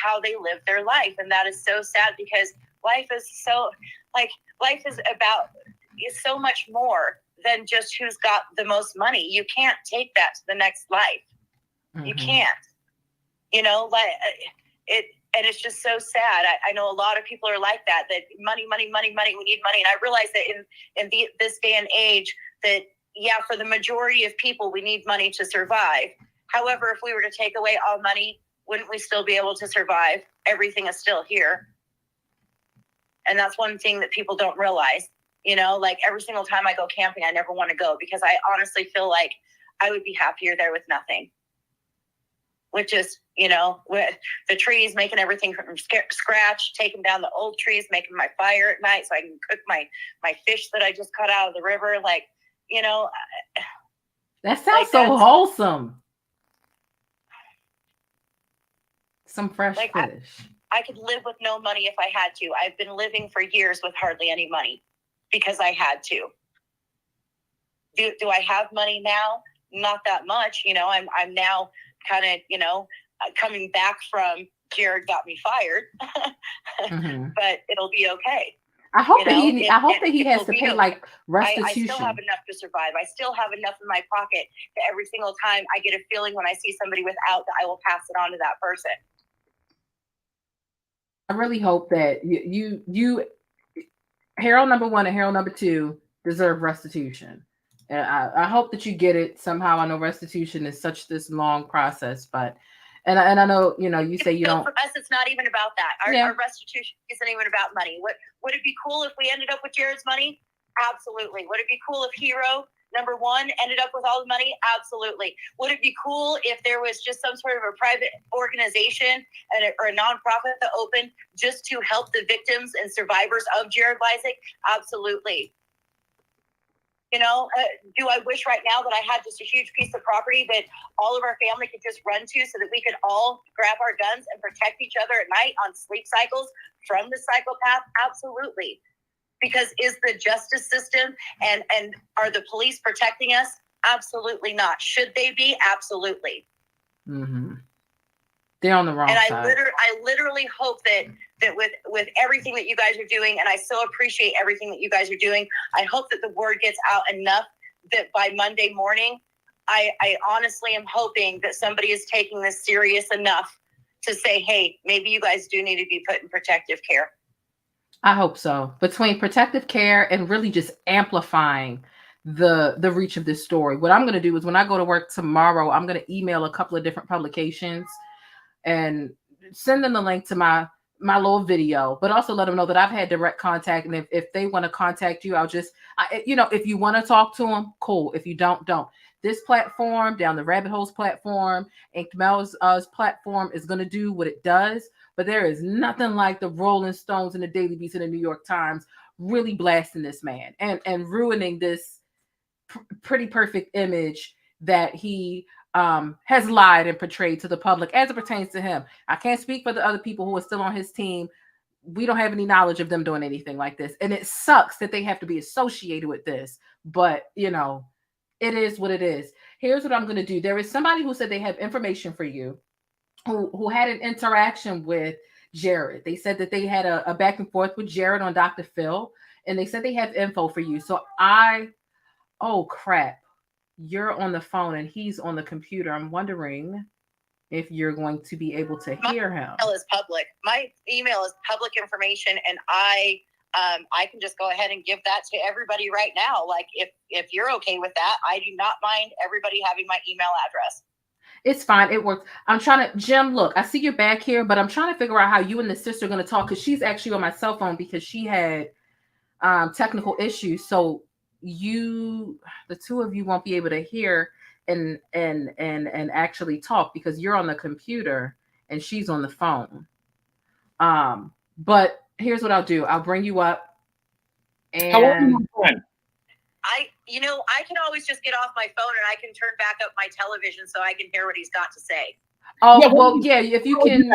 how they live their life. And that is so sad because life is so much more than just who's got the most money. You can't take that to the next life. Mm-hmm. You can't, and it's just so sad. I know a lot of people are like that money, we need money. And I realize that in this day and age that, yeah, for the majority of people, we need money to survive. However, if we were to take away all money, wouldn't we still be able to survive? Everything is still here. And that's one thing that people don't realize. Every single time I go camping, I never want to go because I honestly feel like I would be happier there with nothing. With just, with the trees, making everything from scratch, taking down the old trees, making my fire at night so I can cook my fish that I just caught out of the river. That sounds so wholesome. Some fresh fish. I could live with no money if I had to. I've been living for years with hardly any money because I had to. Do I have money now? Not that much. I'm now kind of, coming back from Jared got me fired, but it'll be okay. I hope that he has to pay like restitution. I still have enough to survive. I still have enough in my pocket that every single time I get a feeling when I see somebody without, that I will pass it on to that person. I really hope that you Harold number 1 and Harold number 2 deserve restitution. And I hope that you get it somehow. I know restitution is such this long process, but and I know, you say you don't. For us, it's not even about that. Our restitution isn't even about money. Would it be cool if we ended up with Jared's money? Absolutely. Would it be cool if Hero number 1 ended up with all the money? Absolutely. Would it be cool if there was just some sort of a private organization or a nonprofit that opened just to help the victims and survivors of Jared Leisek? Absolutely. Do I wish right now that I had just a huge piece of property that all of our family could just run to so that we could all grab our guns and protect each other at night on sleep cycles from the psychopath? Absolutely. Because is the justice system and are the police protecting us? Absolutely not. Should they be? Absolutely. Mm-hmm. They're on the wrong side. I literally hope that with everything that you guys are doing, and I so appreciate everything that you guys are doing, I hope that the word gets out enough that by Monday morning, I honestly am hoping that somebody is taking this serious enough to say, hey, maybe you guys do need to be put in protective care. I hope so. Between protective care and really just amplifying the reach of this story. What I'm going to do is when I go to work tomorrow, I'm going to email a couple of different publications and send them the link to my little video, but also let them know that I've had direct contact. And if they want to contact you, I'll just, if you want to talk to them, cool. If you don't. This platform, Down the Rabbit Holes platform, and Kamel's platform is going to do what it does. But there is nothing like the Rolling Stones and the Daily Beast and the New York Times really blasting this man and ruining this pretty perfect image that he has lied and portrayed to the public as it pertains to him. I can't speak for the other people who are still on his team. We don't have any knowledge of them doing anything like this. And it sucks that they have to be associated with this. But, it is what it is. Here's what I'm going to do. There is somebody who said they have information for you who had an interaction with Jared. They said that they had a back and forth with Jared on Dr. Phil. And they said they have info for you. So oh, crap. You're on the phone and he's on the computer. I'm wondering if you're going to be able to hear him. My email is public. My email is public information, and I can just go ahead and give that to everybody right now. Like, if you're okay with that, I do not mind everybody having my email address. It's fine. It works. I'm trying to, Jim, look, I see you're back here, but I'm trying to figure out how you and the sister are going to talk, because she's actually on my cell phone because she had technical issues. So the two of you won't be able to hear and actually talk because you're on the computer and she's on the phone. But here's what I'll do. I'll bring you up. And how are you, my friend? I can always just get off my phone and I can turn back up my television so I can hear what he's got to say. Oh, yeah, well, yeah, if you can.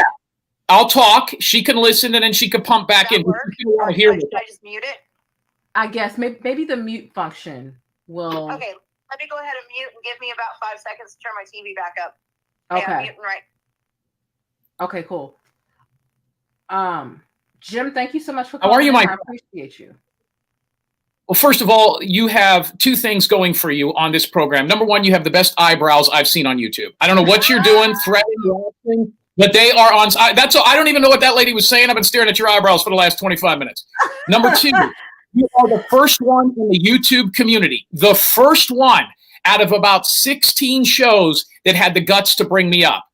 I'll talk. She can listen and then she can pump back in. Should I just mute it? I guess maybe the mute function will. Okay, let me go ahead and mute and give me about 5 seconds to turn my TV back up. Okay. I'm muting right. Okay, cool. Jim, thank you so much for calling. How are you, Mike? I appreciate you. Well, first of all, you have two things going for you on this program. Number one, you have the best eyebrows I've seen on YouTube. I don't know what you're doing, threading, but they are on. That's all. I don't even know what that lady was saying. I've been staring at your eyebrows for the last 25 minutes. Number two, you are the first one in the YouTube community, the first one out of about 16 shows that had the guts to bring me up.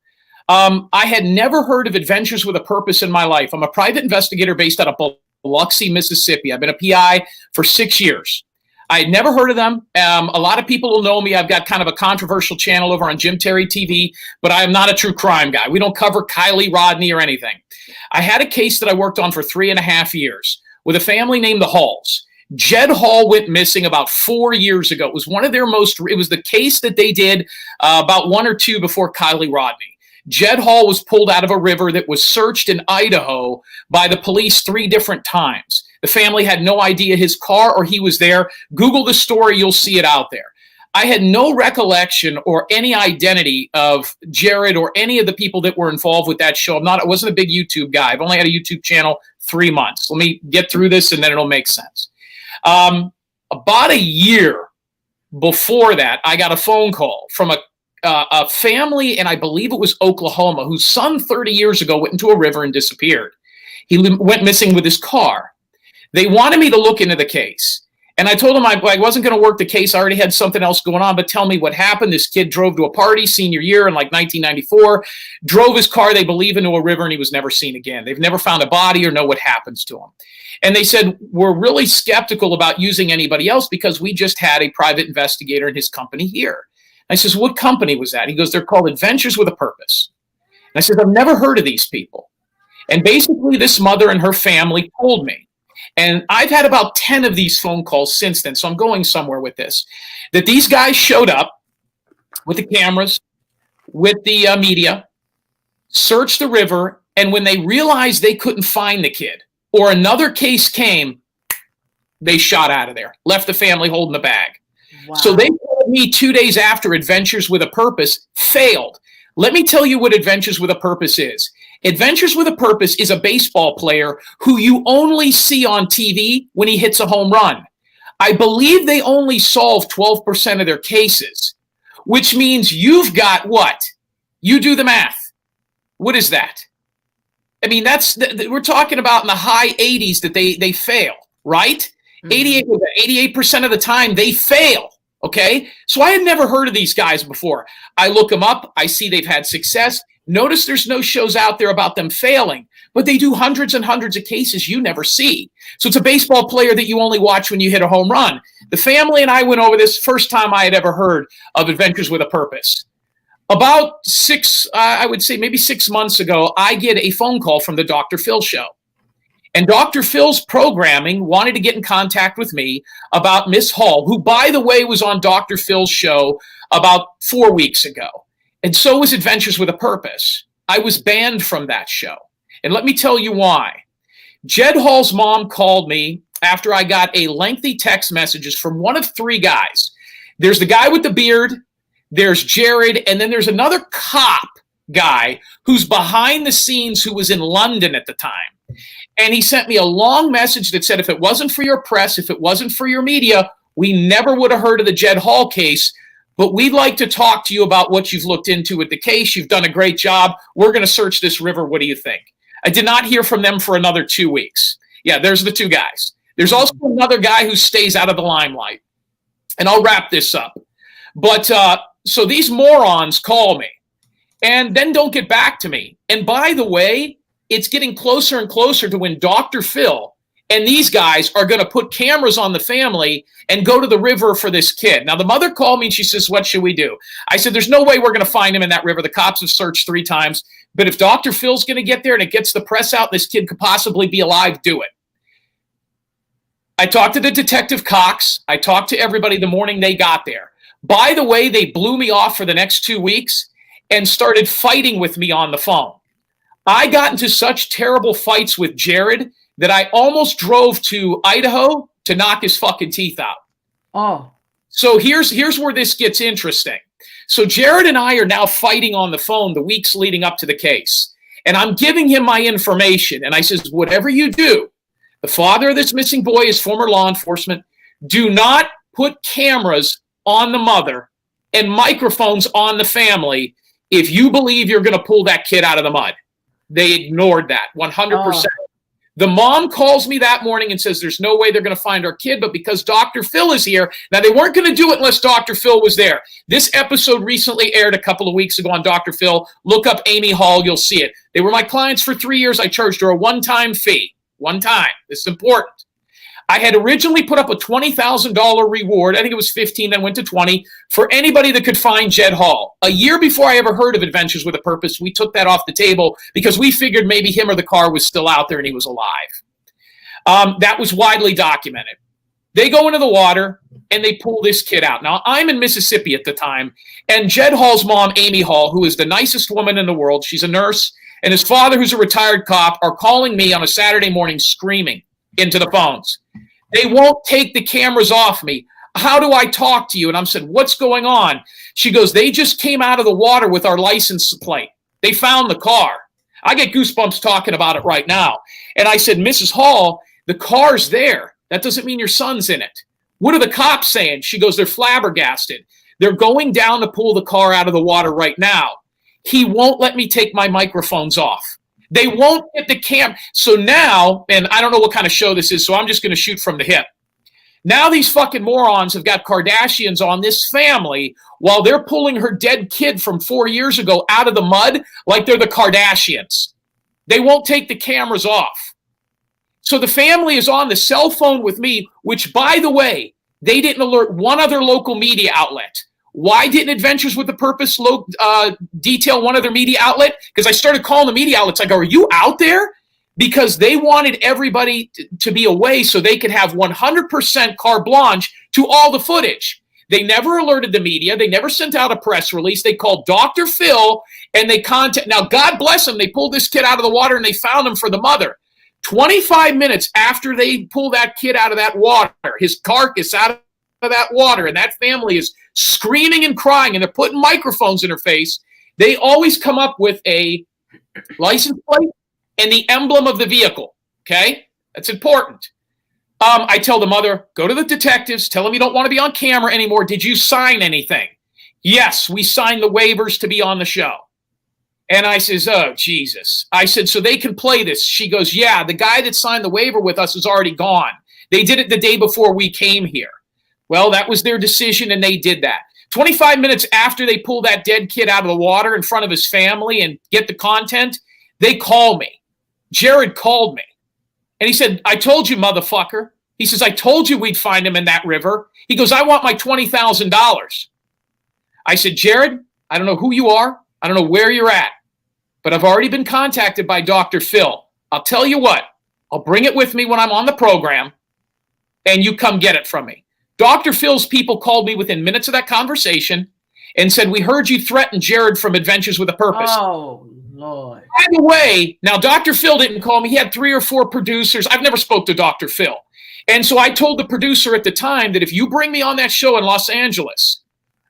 I had never heard of Adventures with a Purpose in my life. I'm a private investigator based out of Biloxi, Mississippi. I've been a PI for 6 years. I had never heard of them. A lot of people will know me. I've got kind of a controversial channel over on Jim Terry TV, but I am not a true crime guy. We don't cover Kylie Rodney or anything. I had a case that I worked on for 3.5 years with a family named the Halls. Jed Hall went missing about 4 years ago. It was one of their it was the case that they did about 1 or 2 before Kylie Rodney. Jed Hall was pulled out of a river that was searched in Idaho by the police 3 different times. The family had no idea his car or he was there. Google the story, you'll see it out there. I had no recollection or any identity of Jared or any of the people that were involved with that show. I wasn't a big YouTube guy. I've only had a YouTube channel 3 months. Let me get through this and then it'll make sense. About a year before that, I got a phone call from a family, and I believe it was Oklahoma, whose son 30 years ago went into a river and disappeared. He went missing with his car. They wanted me to look into the case. And I told them I wasn't going to work the case. I already had something else going on, but tell me what happened. This kid drove to a party senior year in like 1994, drove his car, they believe, into a river, and he was never seen again. They've never found a body or know what happens to him. And they said, we're really skeptical about using anybody else because we just had a private investigator in his company here. I says, what company was that? He goes, they're called Adventures with a Purpose. And I said, I've never heard of these people. And basically this mother and her family told me, and I've had about 10 of these phone calls since then, so I'm going somewhere with this, that these guys showed up with the cameras, with the media, searched the river, and when they realized they couldn't find the kid or another case came, they shot out of there, left the family holding the bag. Wow. So they told me 2 days after Adventures with a Purpose failed. Let me tell you what Adventures with a Purpose is. Adventures with a Purpose is a baseball player who you only see on TV when he hits a home run. I believe they only solve 12% of their cases, which means you've got what? You do the math. What is that? I mean, we're talking about in the high 80s that they fail, right? 88% of the time they fail. Okay. So I had never heard of these guys before. I look them up. I see they've had success. Notice there's no shows out there about them failing, but they do hundreds and hundreds of cases you never see. So it's a baseball player that you only watch when you hit a home run. The family and I went over this first time I had ever heard of Adventures with a Purpose. About I would say maybe 6 months ago, I get a phone call from the Dr. Phil show. And Dr. Phil's programming wanted to get in contact with me about Miss Hall, who, by the way, was on Dr. Phil's show about 4 weeks ago. And so was Adventures with a Purpose. I was banned from that show. And let me tell you why. Jed Hall's mom called me after I got a lengthy text messages from one of 3 guys. There's the guy with the beard, there's Jared, and then there's another cop guy who's behind the scenes who was in London at the time. And he sent me a long message that said, if it wasn't for your press, if it wasn't for your media, we never would have heard of the Jed Hall case. But we'd like to talk to you about what you've looked into with the case. You've done a great job. We're going to search this river. What do you think? I did not hear from them for another 2 weeks. Yeah, there's the 2 guys. There's also another guy who stays out of the limelight. And I'll wrap this up. But so these morons call me and then don't get back to me. And by the way, it's getting closer and closer to when Dr. Phil and these guys are going to put cameras on the family and go to the river for this kid. Now, the mother called me and she says, what should we do? I said, there's no way we're going to find him in that river. The cops have searched 3 times. But if Dr. Phil's going to get there and it gets the press out, this kid could possibly be alive, do it. I talked to the Detective Cox. I talked to everybody the morning they got there. By the way, they blew me off for the next 2 weeks and started fighting with me on the phone. I got into such terrible fights with Jared that I almost drove to Idaho to knock his fucking teeth out. Oh. So here's where this gets interesting. So Jared and I are now fighting on the phone the weeks leading up to the case. And I'm giving him my information. And I says, whatever you do, the father of this missing boy is former law enforcement. Do not put cameras on the mother and microphones on the family if you believe you're going to pull that kid out of the mud. They ignored that 100%. Oh. The mom calls me that morning and says there's no way they're going to find our kid, but because Dr. Phil is here, now they weren't going to do it unless Dr. Phil was there. This episode recently aired a couple of weeks ago on Dr. Phil. Look up Amy Hall, you'll see it. They were my clients for 3 years. I charged her a one-time fee. One time. This is important. I had originally put up a $20,000 reward. I think it was 15, then went to 20 for anybody that could find Jed Hall. A year before I ever heard of Adventures with a Purpose, we took that off the table because we figured maybe him or the car was still out there and he was alive. That was widely documented. They go into the water and they pull this kid out. Now, I'm in Mississippi at the time, and Jed Hall's mom, Amy Hall, who is the nicest woman in the world, she's a nurse, and his father, who's a retired cop, are calling me on a Saturday morning screaming into the phones. They won't take the cameras off me. how do I talk to you? And I said, what's going on? She goes, they just came out of the water with our license plate. They found the car. I get goosebumps talking about it right now. And I said, Mrs. Hall, the car's there. That doesn't mean your son's in it. What are the cops saying? She goes, they're flabbergasted. They're going down to pull the car out of the water right now. He won't let me take my microphones off. They won't get the cam. So now, and I don't know what kind of show this is, so I'm just going to shoot from the hip. Now these fucking morons have got Kardashians on this family while they're pulling her dead kid from 4 years ago out of the mud like they're the Kardashians. They won't take the cameras off. So the family is on the cell phone with me, which, by the way, they didn't alert one other local media outlet. Why didn't Adventures with the Purpose detail one other media outlet? Because I started calling the media outlets. I go, are you out there? Because they wanted everybody to be away so they could have 100% carte blanche to all the footage. They never alerted the media. They never sent out a press release. They called Dr. Phil and they contacted. Now, God bless them. They pulled this kid out of the water and they found him for the mother. 25 minutes after they pull that kid out of that water, his carcass out of that water, and that family is screaming and crying and they're putting microphones in her face, they always come up with a license plate and the emblem of the vehicle, okay? That's important. I tell the mother, go to the detectives, tell them you don't want to be on camera anymore. Did you sign anything? Yes, we signed the waivers to be on the show. And I says, oh, Jesus. I said, so they can play this. She goes, yeah, the guy that signed the waiver with us is already gone. They did it the day before we came here. Well, that was their decision, and they did that. 25 minutes after they pull that dead kid out of the water in front of his family and get the content, they call me. Jared called me. And he said, I told you, motherfucker. He says, I told you we'd find him in that river. He goes, I want my $20,000. I said, Jared, I don't know who you are. I don't know where you're at. But I've already been contacted by Dr. Phil. I'll tell you what. I'll bring it with me when I'm on the program, and you come get it from me. Dr. Phil's people called me within minutes of that conversation and said, we heard you threaten Jared from Adventures with a Purpose. Oh, Lord. By the way, now Dr. Phil didn't call me. He had 3 or 4 producers. I've never spoke to Dr. Phil. And so I told the producer at the time that if you bring me on that show in Los Angeles,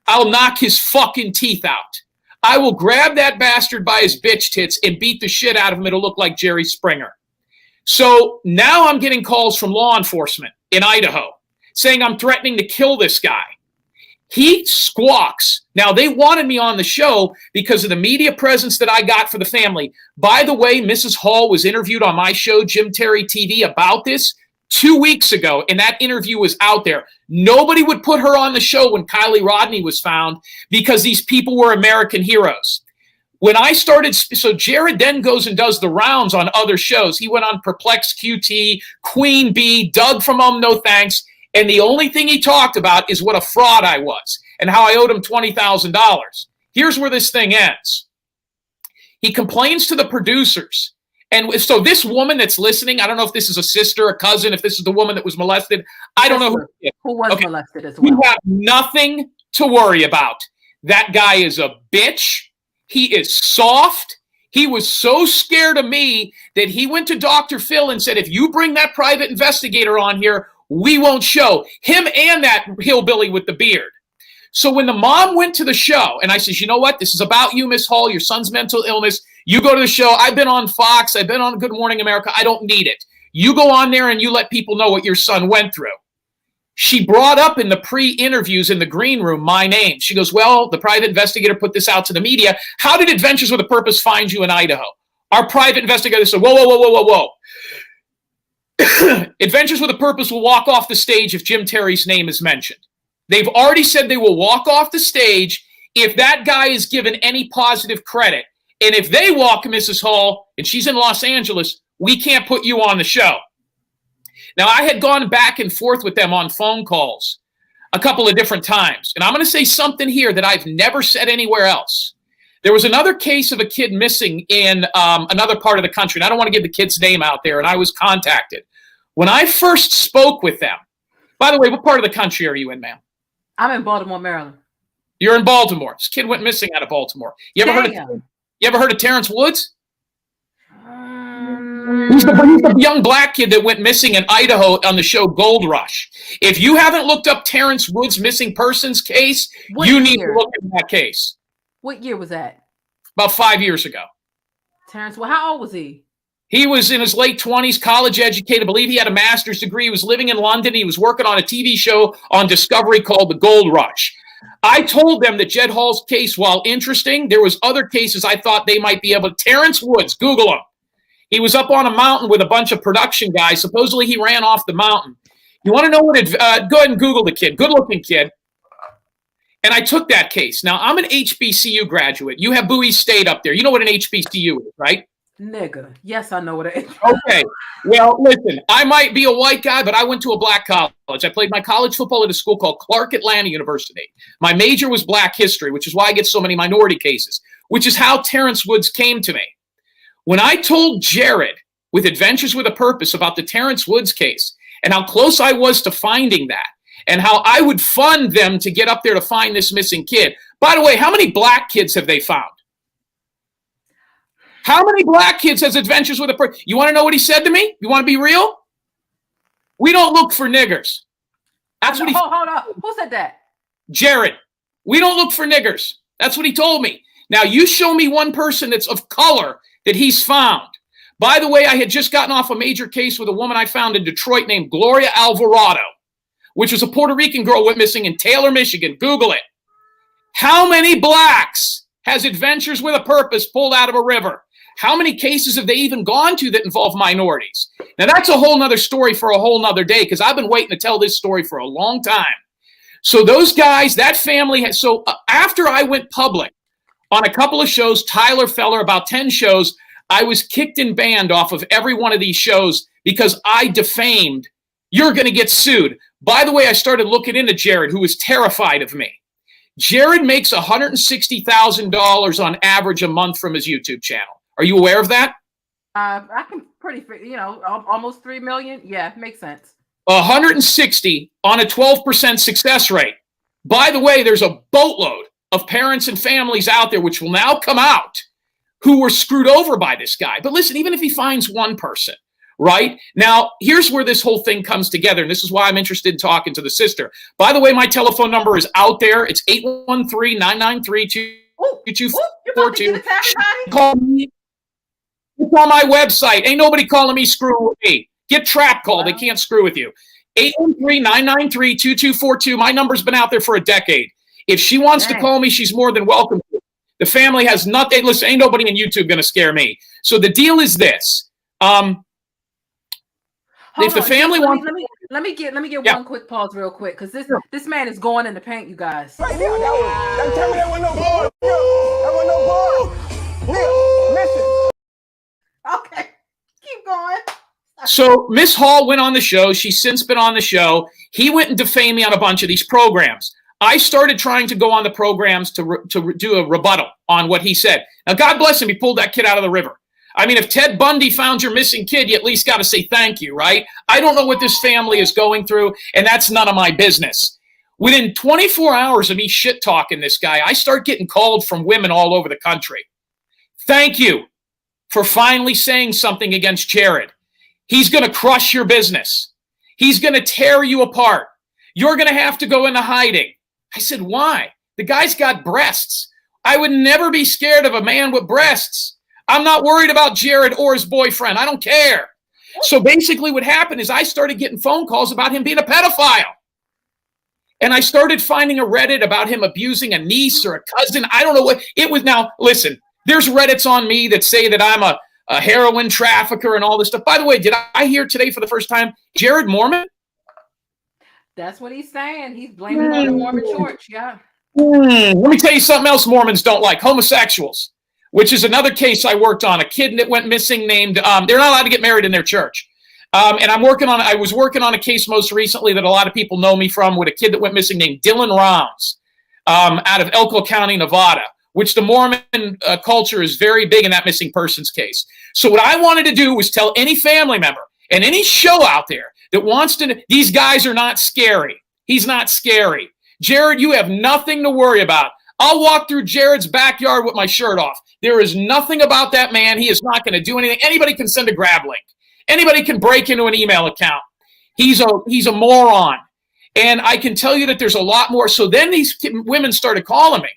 I'll knock his fucking teeth out. I will grab that bastard by his bitch tits and beat the shit out of him. It'll look like Jerry Springer. So now I'm getting calls from law enforcement in Idaho saying I'm threatening to kill this guy. He squawks. Now, they wanted me on the show because of the media presence that I got for the family. By the way, Mrs. Hall was interviewed on my show, Jim Terry TV, about this 2 weeks ago, and that interview was out there. Nobody would put her on the show when Kylie Rodney was found because these people were American heroes. When I started, so Jared then goes and does the rounds on other shows. He went on Perplexed QT, Queen Bee, Doug from No Thanks, and the only thing he talked about is what a fraud I was and how I owed him $20,000. Here's where this thing ends. He complains to the producers. And so this woman that's listening, I don't know if this is a sister, a cousin, if this is the woman that was molested. I don't know who was molested as well. We have nothing to worry about. That guy is a bitch. He is soft. He was so scared of me that he went to Dr. Phil and said, if you bring that private investigator on here, we won't show him and that hillbilly with the beard. So when the mom went to the show, and I says, you know what? This is about you, Miss Hall, your son's mental illness. You go to the show. I've been on Fox. I've been on Good Morning America. I don't need it. You go on there and you let people know what your son went through. She brought up in the pre-interviews in the green room my name. She goes, well, the private investigator put this out to the media. How did Adventures with a Purpose find you in Idaho? Our private investigator said, whoa, whoa, whoa, whoa, whoa, whoa. Adventures with a Purpose will walk off the stage if Jim Terry's name is mentioned. They've already said they will walk off the stage if that guy is given any positive credit. And if they walk Mrs. Hall, and she's in Los Angeles, we can't put you on the show. Now, I had gone back and forth with them on phone calls a couple of different times. And I'm going to say something here that I've never said anywhere else. There was another case of a kid missing in another part of the country. And I don't want to give the kid's name out there. And I was contacted. When I first spoke with them, by the way, what part of the country are you in, ma'am? I'm in Baltimore, Maryland. You're in Baltimore. This kid went missing out of Baltimore. You ever heard of Terrence Woods? He's the young black kid that went missing in Idaho on the show Gold Rush. If you haven't looked up Terrence Wood's missing persons case, you need to look at that case. What year was that? About 5 years ago. Terrence, well, how old was he? He was in his late 20s, college educated. I believe he had a master's degree. He was living in London. He was working on a TV show on Discovery called The Gold Rush. I told them that Jed Hall's case, while interesting, there was other cases I thought they might be able to. Terrence Woods, Google him. He was up on a mountain with a bunch of production guys. Supposedly he ran off the mountain. You want to know what go ahead and Google the kid. Good-looking kid. And I took that case. Now, I'm an HBCU graduate. You have Bowie State up there. You know what an HBCU is, right? Nigga. Yes, I know what it is. Okay. Well, listen, I might be a white guy, but I went to a black college. I played my college football at a school called Clark Atlanta University. My major was black history, which is why I get so many minority cases, which is how Terrence Woods came to me. When I told Jared with Adventures with a Purpose about the Terrence Woods case and how close I was to finding that and how I would fund them to get up there to find this missing kid. By the way, how many black kids have they found? How many black kids has Adventures with a Purpose? You want to know what he said to me? You want to be real? We don't look for niggers. That's what he Hold up. Who said that? Jared. We don't look for niggers. That's what he told me. Now, you show me one person that's of color that he's found. By the way, I had just gotten off a major case with a woman I found in Detroit named Gloria Alvarado, which was a Puerto Rican girl went missing in Taylor, Michigan. Google it. How many blacks has Adventures with a Purpose pulled out of a river? How many cases have they even gone to that involve minorities? Now, that's a whole nother story for a whole nother day because I've been waiting to tell this story for a long time. So those guys, that family, after I went public on a couple of shows, Tyler Feller, about 10 shows, I was kicked and banned off of every one of these shows because I defamed. You're going to get sued. By the way, I started looking into Jared, who was terrified of me. Jared makes $160,000 on average a month from his YouTube channel. Are you aware of that? I can almost 3 million. Yeah, makes sense. 160 on a 12% success rate. By the way, there's a boatload of parents and families out there, which will now come out, who were screwed over by this guy. But listen, even if he finds one person, right? Now, here's where this whole thing comes together, and this is why I'm interested in talking to the sister. By the way, my telephone number is out there. It's 813-993-2242. Call me. It's on my website. Ain't nobody calling me screwing with me. Get Trap Call. They can't screw with you. 813-993-2242. My number's been out there for a decade. If she wants to call me, she's more than welcome to. The family has nothing. Listen, ain't nobody on YouTube going to scare me. So the deal is this. If the family wants... Let me get one quick pause real quick because this man is going in the paint, you guys. Right there, tell me that wasn't no ball. That wasn't no ball. Listen. Okay, keep going. So Miss Hall went on the show. She's since been on the show. He went and defamed me on a bunch of these programs. I started trying to go on the programs to do a rebuttal on what he said. Now, God bless him. He pulled that kid out of the river. I mean, if Ted Bundy found your missing kid, you at least got to say thank you, right? I don't know what this family is going through, and that's none of my business. Within 24 hours of me shit-talking this guy, I start getting called from women all over the country. Thank you for finally saying something against Jared. He's going to crush your business. He's going to tear you apart. You're going to have to go into hiding. I said, why? The guy's got breasts. I would never be scared of a man with breasts. I'm not worried about Jared or his boyfriend. I don't care. So basically what happened is I started getting phone calls about him being a pedophile. And I started finding a Reddit about him abusing a niece or a cousin. I don't know what it was. Now, listen, there's Reddits on me that say that I'm a heroin trafficker and all this stuff. By the way, did I hear today for the first time, Jared Mormon? That's what he's saying. He's blaming on the Mormon church. Yeah. Let me tell you something else Mormons don't like. Homosexuals, which is another case I worked on. A kid that went missing named, they're not allowed to get married in their church. And I was working on a case most recently that a lot of people know me from with a kid that went missing named Dylan Rounds out of Elko County, Nevada, which the Mormon culture is very big in that missing persons case. So what I wanted to do was tell any family member and any show out there that wants to, these guys are not scary. He's not scary. Jared, you have nothing to worry about. I'll walk through Jared's backyard with my shirt off. There is nothing about that man. He is not going to do anything. Anybody can send a grab link. Anybody can break into an email account. He's a moron. And I can tell you that there's a lot more. So then these women started calling me.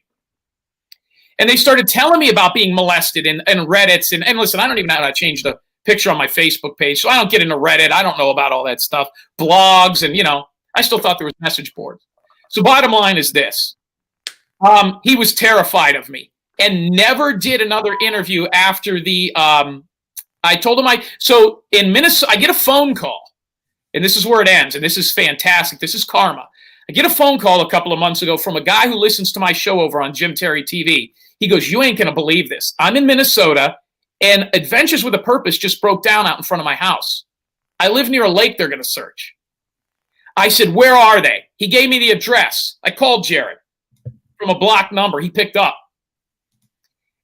And they started telling me about being molested and Reddits. And listen, I don't even know how to change the picture on my Facebook page. So I don't get into Reddit. I don't know about all that stuff. Blogs and, I still thought there was message boards. So bottom line is this. He was terrified of me and never did another interview after the, I told him so in Minnesota, I get a phone call. And this is where it ends. And this is fantastic. This is karma. I get a phone call a couple of months ago from a guy who listens to my show over on Jim Terry TV. He goes, you ain't going to believe this. I'm in Minnesota, and Adventures with a Purpose just broke down out in front of my house. I live near a lake they're going to search. I said, where are they? He gave me the address. I called Jared from a blocked number. He picked up.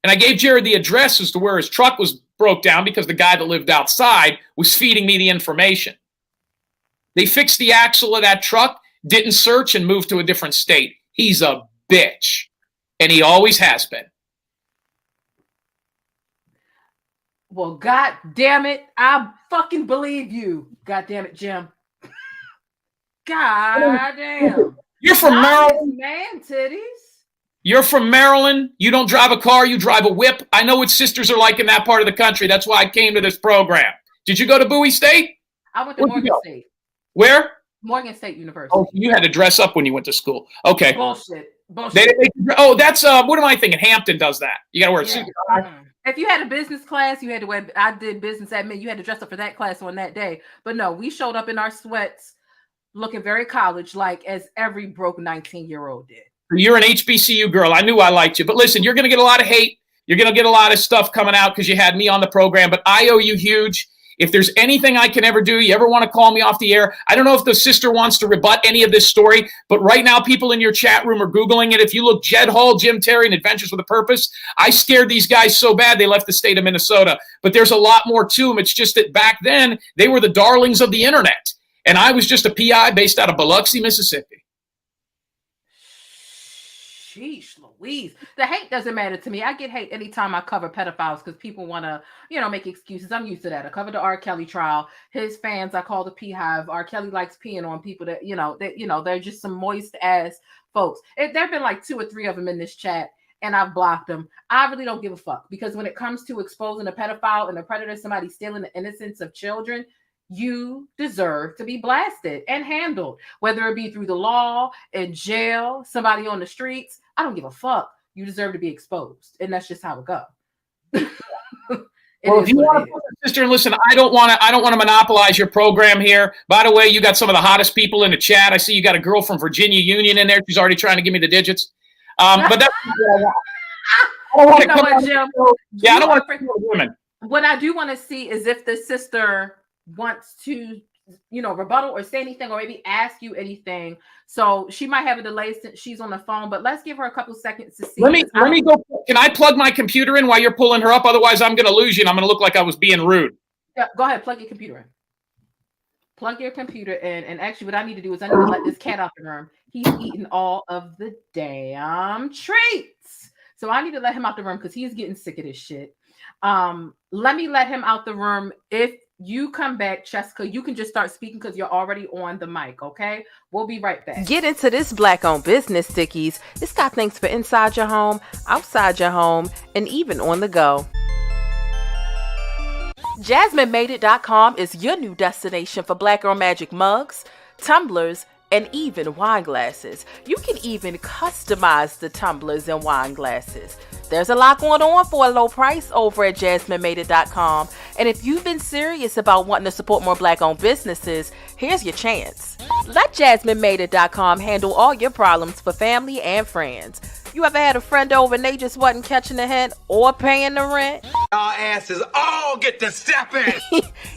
And I gave Jared the address as to where his truck was broke down because the guy that lived outside was feeding me the information. They fixed the axle of that truck, didn't search, and moved to a different state. He's a bitch. And he always has been. Well, God damn it. I fucking believe you. God damn it, Jim. God damn. You're from Maryland. Man, titties. You're from Maryland. You don't drive a car. You drive a whip. I know what sisters are like in that part of the country. That's why I came to this program. Did you go to Bowie State? I went to Morgan State. Where? Morgan State University. Oh, you had to dress up when you went to school. Okay. Bullshit. That's what am I thinking? Hampton does that. You got to wear a suit. If you had a business class, you had to wear. I did business admin. You had to dress up for that class on that day. But no, we showed up in our sweats, looking very college-like, as every broke 19-year-old did. You're an HBCU girl. I knew I liked you. But listen, you're going to get a lot of hate. You're going to get a lot of stuff coming out because you had me on the program. But I owe you huge. If there's anything I can ever do, you ever want to call me off the air, I don't know if the sister wants to rebut any of this story, but right now people in your chat room are Googling it. If you look Jed Hall, Jim Terry, and Adventures with a Purpose, I scared these guys so bad they left the state of Minnesota. But there's a lot more to them. It's just that back then, they were the darlings of the internet. And I was just a PI based out of Biloxi, Mississippi. Sheesh, Louise. The hate doesn't matter to me. I get hate anytime I cover pedophiles because people want to, make excuses. I'm used to that. I covered the R. Kelly trial. His fans, I call the P Hive. R. Kelly likes peeing on people that, they're just some moist ass folks. There have been like 2 or 3 of them in this chat, and I've blocked them. I really don't give a fuck because when it comes to exposing a pedophile and a predator, somebody stealing the innocence of children, you deserve to be blasted and handled, whether it be through the law, in jail, somebody on the streets. I don't give a fuck. You deserve to be exposed, and that's just how it goes. Well, if you want to, sister, and listen, I don't want to monopolize your program here. By the way, you got some of the hottest people in the chat. I see you got a girl from Virginia Union in there. She's already trying to give me the digits. But that's I don't want to come Jim, yeah, I don't want to women. What I do want to see is if the sister wants to, rebuttal or say anything or maybe ask you anything. So she might have a delay since she's on the phone, but let's give her a couple seconds to see. Let me go. Can I plug my computer in while you're pulling her up? Otherwise, I'm going to lose you and I'm going to look like I was being rude. Yeah, go ahead. Plug your computer in. Plug your computer in. And actually, what I need to do is I need to let this cat out the room. He's eating all of the damn treats. So I need to let him out the room because he's getting sick of this shit. Let me let him out the room. If you come back, Cheska, you can just start speaking because you're already on the mic, okay? We'll be right back. Get into this Black-owned business, Stickies. It's got things for inside your home, outside your home, and even on the go. JasmineMadeIt.com is your new destination for Black Girl Magic mugs, tumblers, and even wine glasses. You can even customize the tumblers and wine glasses. There's a lot going on for a low price over at JasmineMadeIt.com. And if you've been serious about wanting to support more Black-owned businesses, here's your chance. Let JasmineMadeIt.com handle all your problems for family and friends. You ever had a friend over and they just wasn't catching the hint or paying the rent? Y'all asses all get to stepping.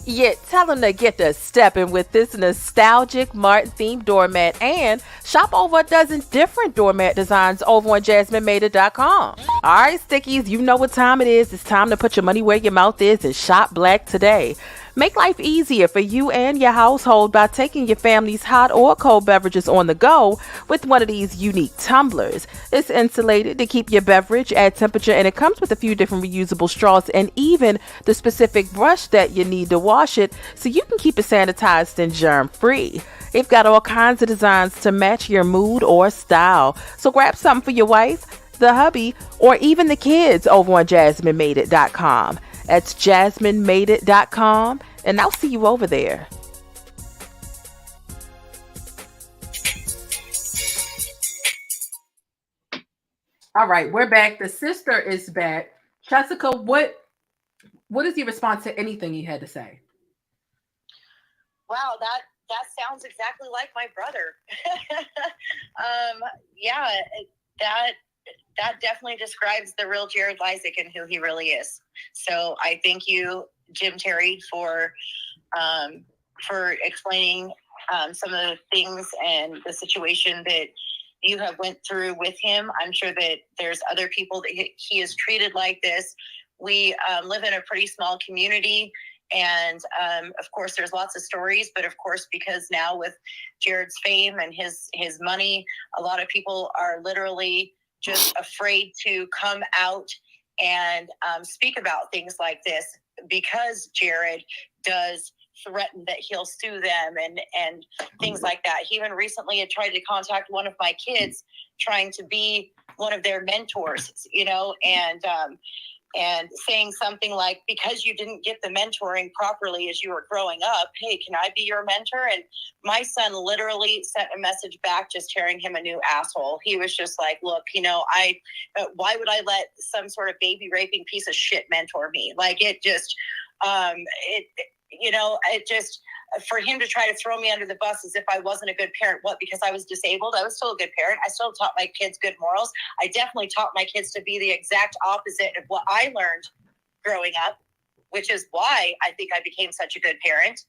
Yeah, tell them to get to stepping with this nostalgic Martin-themed doormat and shop over a dozen different doormat designs over on JasmineMadeIt.com. All right, Stickies, you know what time it is. It's time to put your money where your mouth is and shop Black today. Make life easier for you and your household by taking your family's hot or cold beverages on the go with one of these unique tumblers. It's insulated to keep your beverage at temperature, and it comes with a few different reusable straws and even the specific brush that you need to wash it so you can keep it sanitized and germ-free. They've got all kinds of designs to match your mood or style. So grab something for your wife, the hubby, or even the kids over on JasmineMadeIt.com. That's JasmineMadeIt.com, and I'll see you over there. All right, we're back. The sister is back. Jessica, what is your response to anything he had to say? Wow, that sounds exactly like my brother. Yeah, that definitely describes the real Jared Leisek and who he really is. So I thank you, Jim Terry, for explaining some of the things and the situation that you have went through with him. I'm sure that there's other people that he is treated like this. We live in a pretty small community, and of course there's lots of stories, but of course, because now with Jared's fame and his money, a lot of people are literally just afraid to come out and speak about things like this, because Jared does threaten that he'll sue them and things like that. He even recently had tried to contact one of my kids, trying to be one of their mentors, and saying something like, because you didn't get the mentoring properly as you were growing up, hey, can I be your mentor? And my son literally sent a message back just tearing him a new asshole. He was just like, look, why would I let some sort of baby raping piece of shit mentor me? Like, it just, for him to try to throw me under the bus as if I wasn't a good parent. What, because I was disabled? I was still a good parent. I still taught my kids good morals. I definitely taught my kids to be the exact opposite of what I learned growing up, which is why I think I became such a good parent.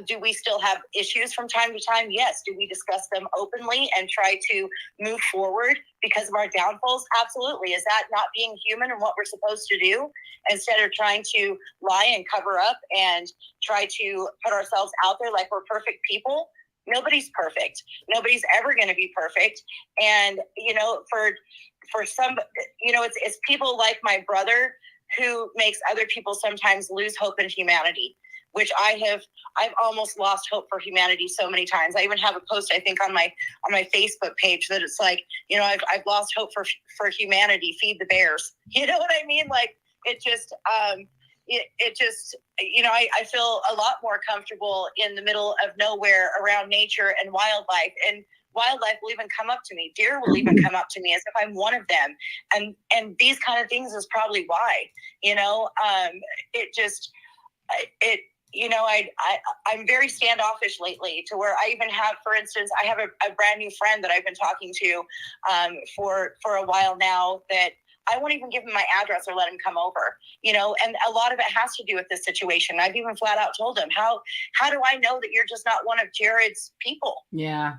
Do we still have issues from time to time? Yes. Do we discuss them openly and try to move forward because of our downfalls? Absolutely. Is that not being human and what we're supposed to do, instead of trying to lie and cover up and try to put ourselves out there like we're perfect people? Nobody's perfect. Nobody's ever going to be perfect. And, for some, it's people like my brother who makes other people sometimes lose hope in humanity, which I've almost lost hope for humanity so many times. I even have a post, I think, on my Facebook page that it's like, I've lost hope for humanity. Feed the bears. You know what I mean? Like, it just, I feel a lot more comfortable in the middle of nowhere around nature and wildlife. And wildlife will even come up to me. Deer will even come up to me as if I'm one of them. And these kind of things is probably why, I'm very standoffish lately, to where I even have, for instance, I have a brand new friend that I've been talking to for a while now, that I won't even give him my address or let him come over, and a lot of it has to do with this situation. I've even flat out told him, how do I know that you're just not one of Jared's people? Yeah.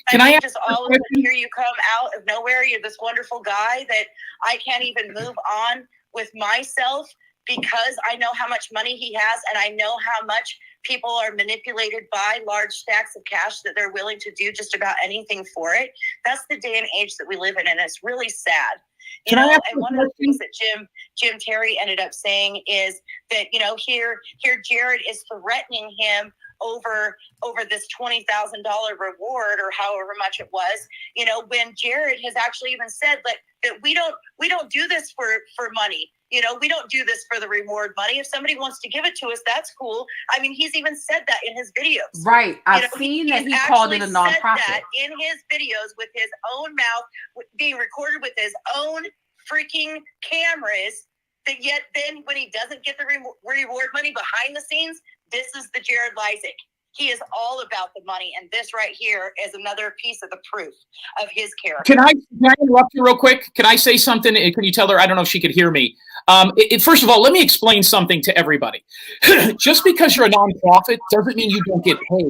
Can I just all of a sudden hear you come out of nowhere? You're this wonderful guy that I can't even move on with myself, because I know how much money he has, and I know how much people are manipulated by large stacks of cash that they're willing to do just about anything for it. That's the day and age that we live in, and it's really sad. And one of the things that Jim Terry ended up saying is that, here Jared is threatening him over this $20,000 reward, or however much it was, when Jared has actually even said that we don't do this for money. We don't do this for the reward money. If somebody wants to give it to us, that's cool. I mean, he's even said that in his videos. Right. I've seen that he called it a nonprofit. That in his videos with his own mouth, being recorded with his own freaking cameras. That yet then when he doesn't get the reward money behind the scenes, this is the Jared Leisek. He is all about the money, and this right here is another piece of the proof of his character. Can I interrupt you real quick? Can I say something? Can you tell her? I don't know if she could hear me. First of all, let me explain something to everybody. Just because you're a nonprofit doesn't mean you don't get paid.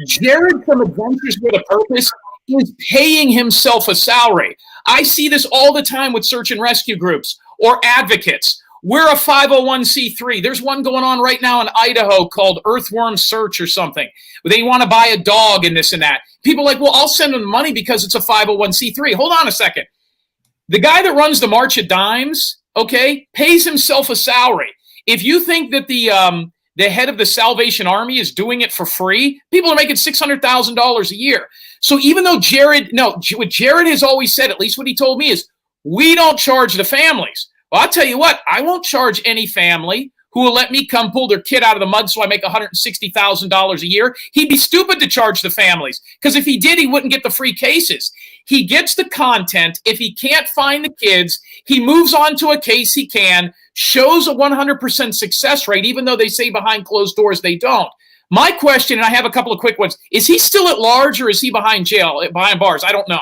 Jared from Adventures with a Purpose is paying himself a salary. I see this all the time with search and rescue groups or advocates we're a 501c3. There's one going on right now in Idaho called Earthworm Search or something. They want to buy a dog and this and that. People are like, well, I'll send them money because it's a 501c3. Hold on a second. The guy that runs the March of Dimes, okay, pays himself a salary. If you think that the head of the Salvation Army is doing it for free, people are making $600,000 a year. So even though what Jared has always said, at least what he told me, is we don't charge the families. Well, I'll tell you what, I won't charge any family who will let me come pull their kid out of the mud so I make $160,000 a year. He'd be stupid to charge the families, because if he did, he wouldn't get the free cases. He gets the content. If he can't find the kids, he moves on to a case he can, shows a 100% success rate, even though they say behind closed doors they don't. My question, and I have a couple of quick ones, is he still at large or is he behind bars? I don't know.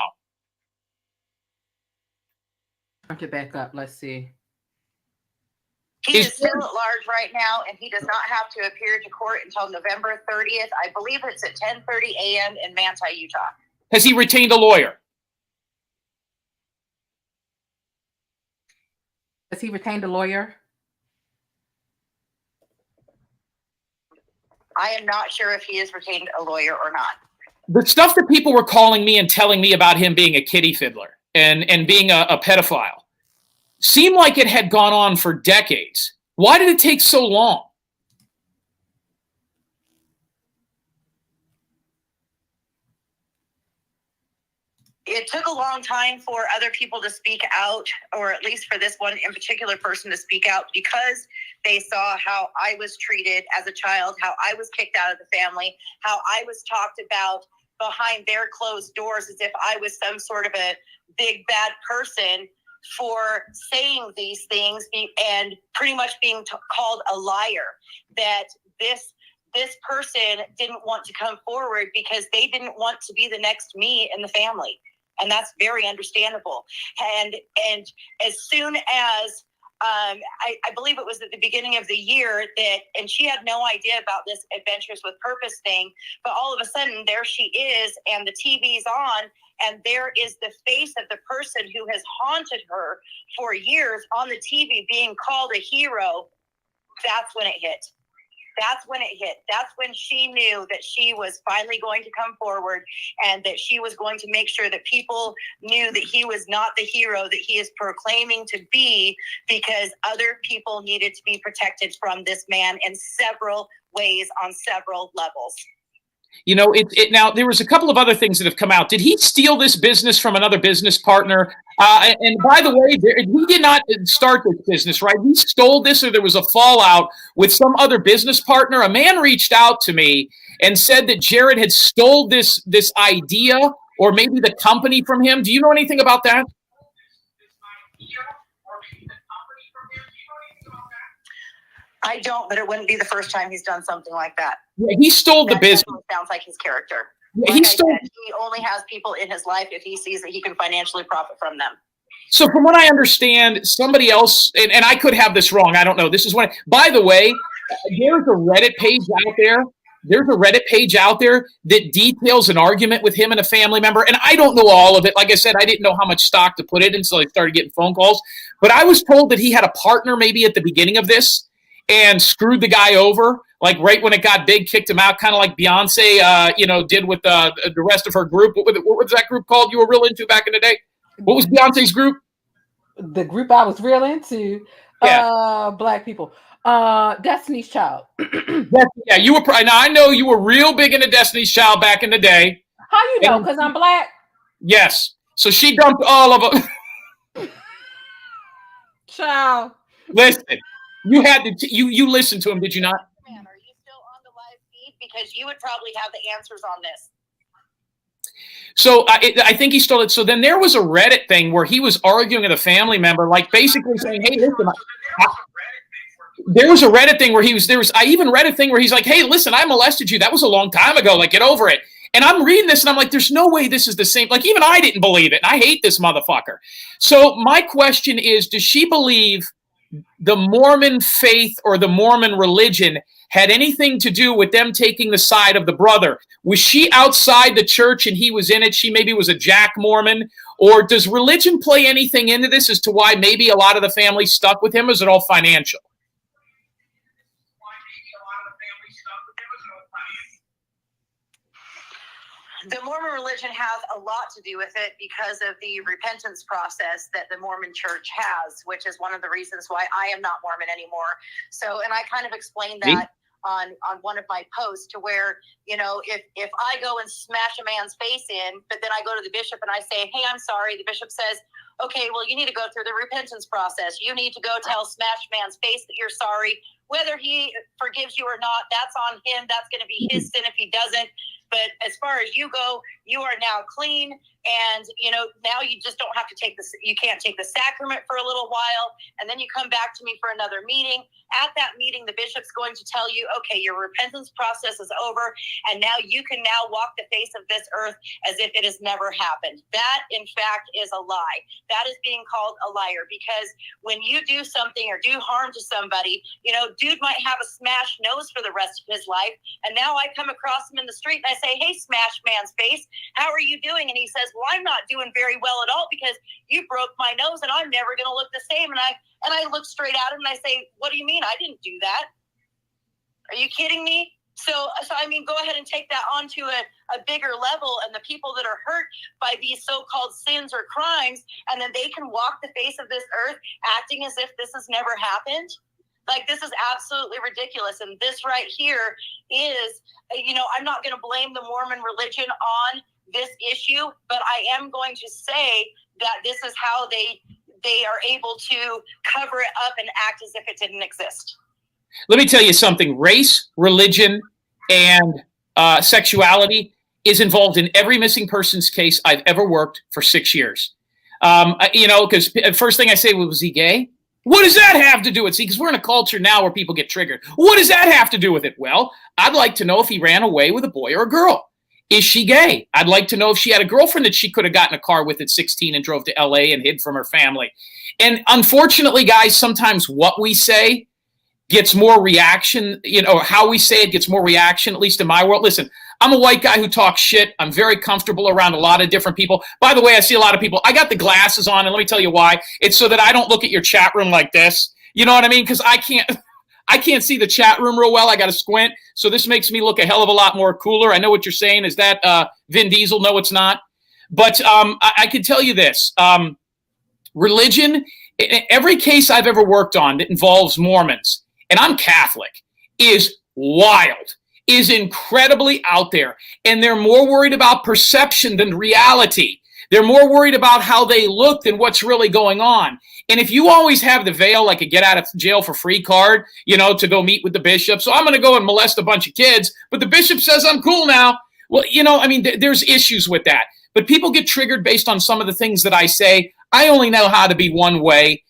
Mark it back up. Let's see. He is still at large right now, and he does not have to appear to court until November 30th. I believe it's at 10:30 a.m. in Manti, Utah. Has he retained a lawyer? Has he retained a lawyer? I am not sure if he has retained a lawyer or not. The stuff that people were calling me and telling me about him being a kitty fiddler and being a pedophile seemed like it had gone on for decades. Why did it take so long? It took a long time for other people to speak out, or at least for this one in particular person to speak out, because they saw how I was treated as a child, how I was kicked out of the family, how I was talked about behind their closed doors as if I was some sort of a big bad person for saying these things and pretty much being called a liar, that this person didn't want to come forward because they didn't want to be the next me in the family. And that's very understandable. And as soon as I believe it was at the beginning of the year and she had no idea about this Adventures with Purpose thing, but all of a sudden there she is and the TV's on and there is the face of the person who has haunted her for years on the TV being called a hero. That's when it hit. That's when it hit. That's when she knew that she was finally going to come forward and that she was going to make sure that people knew that he was not the hero that he is proclaiming to be, because other people needed to be protected from this man in several ways on several levels. You know, now there was a couple of other things that have come out. Did he steal this business from another business partner? And by the way, he did not start this business, right? He stole this, or there was a fallout with some other business partner. A man reached out to me and said that Jared had stole this idea or maybe the company from him. Do you know anything about that? I don't, but it wouldn't be the first time he's done something like that. Yeah, he stole the business. Sounds like his character. Yeah, he only has people in his life if he sees that he can financially profit from them. So from what I understand, somebody else, and I could have this wrong, I don't know. This is what, by the way, there's a Reddit page out there. There's a Reddit page out there that details an argument with him and a family member. And I don't know all of it. Like I said, I didn't know how much stock to put it in, so I started getting phone calls. But I was told that he had a partner maybe at the beginning of this and screwed the guy over, like right when it got big, kicked him out, kind of like Beyonce, did with the rest of her group. What was that group called you were real into back in the day? What was Beyonce's group? The group I was real into, Black people. Destiny's Child. Yeah, you were. Now I know you were real big into Destiny's Child back in the day. How you know? Because I'm black. Yes. So she dumped all of them. Child. Listen, you had to. You listened to him, did you not? Man, are you still on the live feed? Because you would probably have the answers on this. So I think he stole it. So then there was a Reddit thing where he was arguing with a family member, like basically saying, "Hey, listen." There was a Reddit thing where I even read a thing where he's like, "Hey, listen, I molested you. That was a long time ago. Like, get over it." And I'm reading this and I'm like, there's no way this is the same. Like, even I didn't believe it. And I hate this motherfucker. So my question is, does she believe the Mormon faith or the Mormon religion had anything to do with them taking the side of the brother. Was she outside the church and he was in it? She maybe was a Jack Mormon. Or does religion play anything into this as to why maybe a lot of the family stuck with him? Or is it all financial? The Mormon religion has a lot to do with it because of the repentance process that the Mormon church has, which is one of the reasons why I am not Mormon anymore. So, and I kind of explained that on one of my posts, to where, you know, if I go and smash a man's face in, but then I go to the bishop and I say, hey, I'm sorry, the bishop says, okay, well, you need to go through the repentance process. You need to go tell smash man's face that you're sorry. Whether he forgives you or not, that's on him. That's going to be his sin if he doesn't. But as far as you go, you are now clean. And, you know, now you just don't have to take this. You can't take the sacrament for a little while. And then you come back to me for another meeting. At that meeting, the bishop's going to tell you, okay, your repentance process is over. And now you can now walk the face of this earth as if it has never happened. That, in fact, is a lie. That is being called a liar, because when you do something or do harm to somebody, you know, dude might have a smashed nose for the rest of his life. And now I come across him in the street and I say, hey, smash man's face, how are you doing? And he says, well, I'm not doing very well at all because you broke my nose and I'm never going to look the same. And I look straight at him and I say, what do you mean? I didn't do that. Are you kidding me? So I mean, go ahead and take that on to a bigger level, and the people that are hurt by these so-called sins or crimes, and then they can walk the face of this earth acting as if this has never happened. Like, this is absolutely ridiculous. And this right here is, you know, I'm not going to blame the Mormon religion on this issue, but I am going to say that this is how they are able to cover it up and act as if it didn't exist. Let me tell you something. Race, religion, and sexuality is involved in every missing persons case I've ever worked for 6 years. You know, because the first thing I say, well, was he gay? What does that have to do with it? See, because we're in a culture now where people get triggered. What does that have to do with it? Well, I'd like to know if he ran away with a boy or a girl. Is she gay? I'd like to know if she had a girlfriend that she could have gotten a car with at 16 and drove to LA and hid from her family. And unfortunately, guys, sometimes what we say gets more reaction, you know, how we say it gets more reaction, at least in my world. Listen, I'm a white guy who talks shit. I'm very comfortable around a lot of different people. By the way, I see a lot of people. I got the glasses on, and let me tell you why. It's so that I don't look at your chat room like this. You know what I mean? Because I can't see the chat room real well. I got to squint. So this makes me look a hell of a lot more cooler. I know what you're saying. Is that Vin Diesel? No, it's not. But I can tell you this. Religion, in every case I've ever worked on that involves Mormons, and I'm Catholic, is wild, is incredibly out there. And they're more worried about perception than reality. They're more worried about how they look than what's really going on. And if you always have the veil, like a get out of jail for free card, you know, to go meet with the bishop. So I'm going to go and molest a bunch of kids, but the bishop says I'm cool now. Well, you know, I mean, there's issues with that. But people get triggered based on some of the things that I say. I only know how to be one way.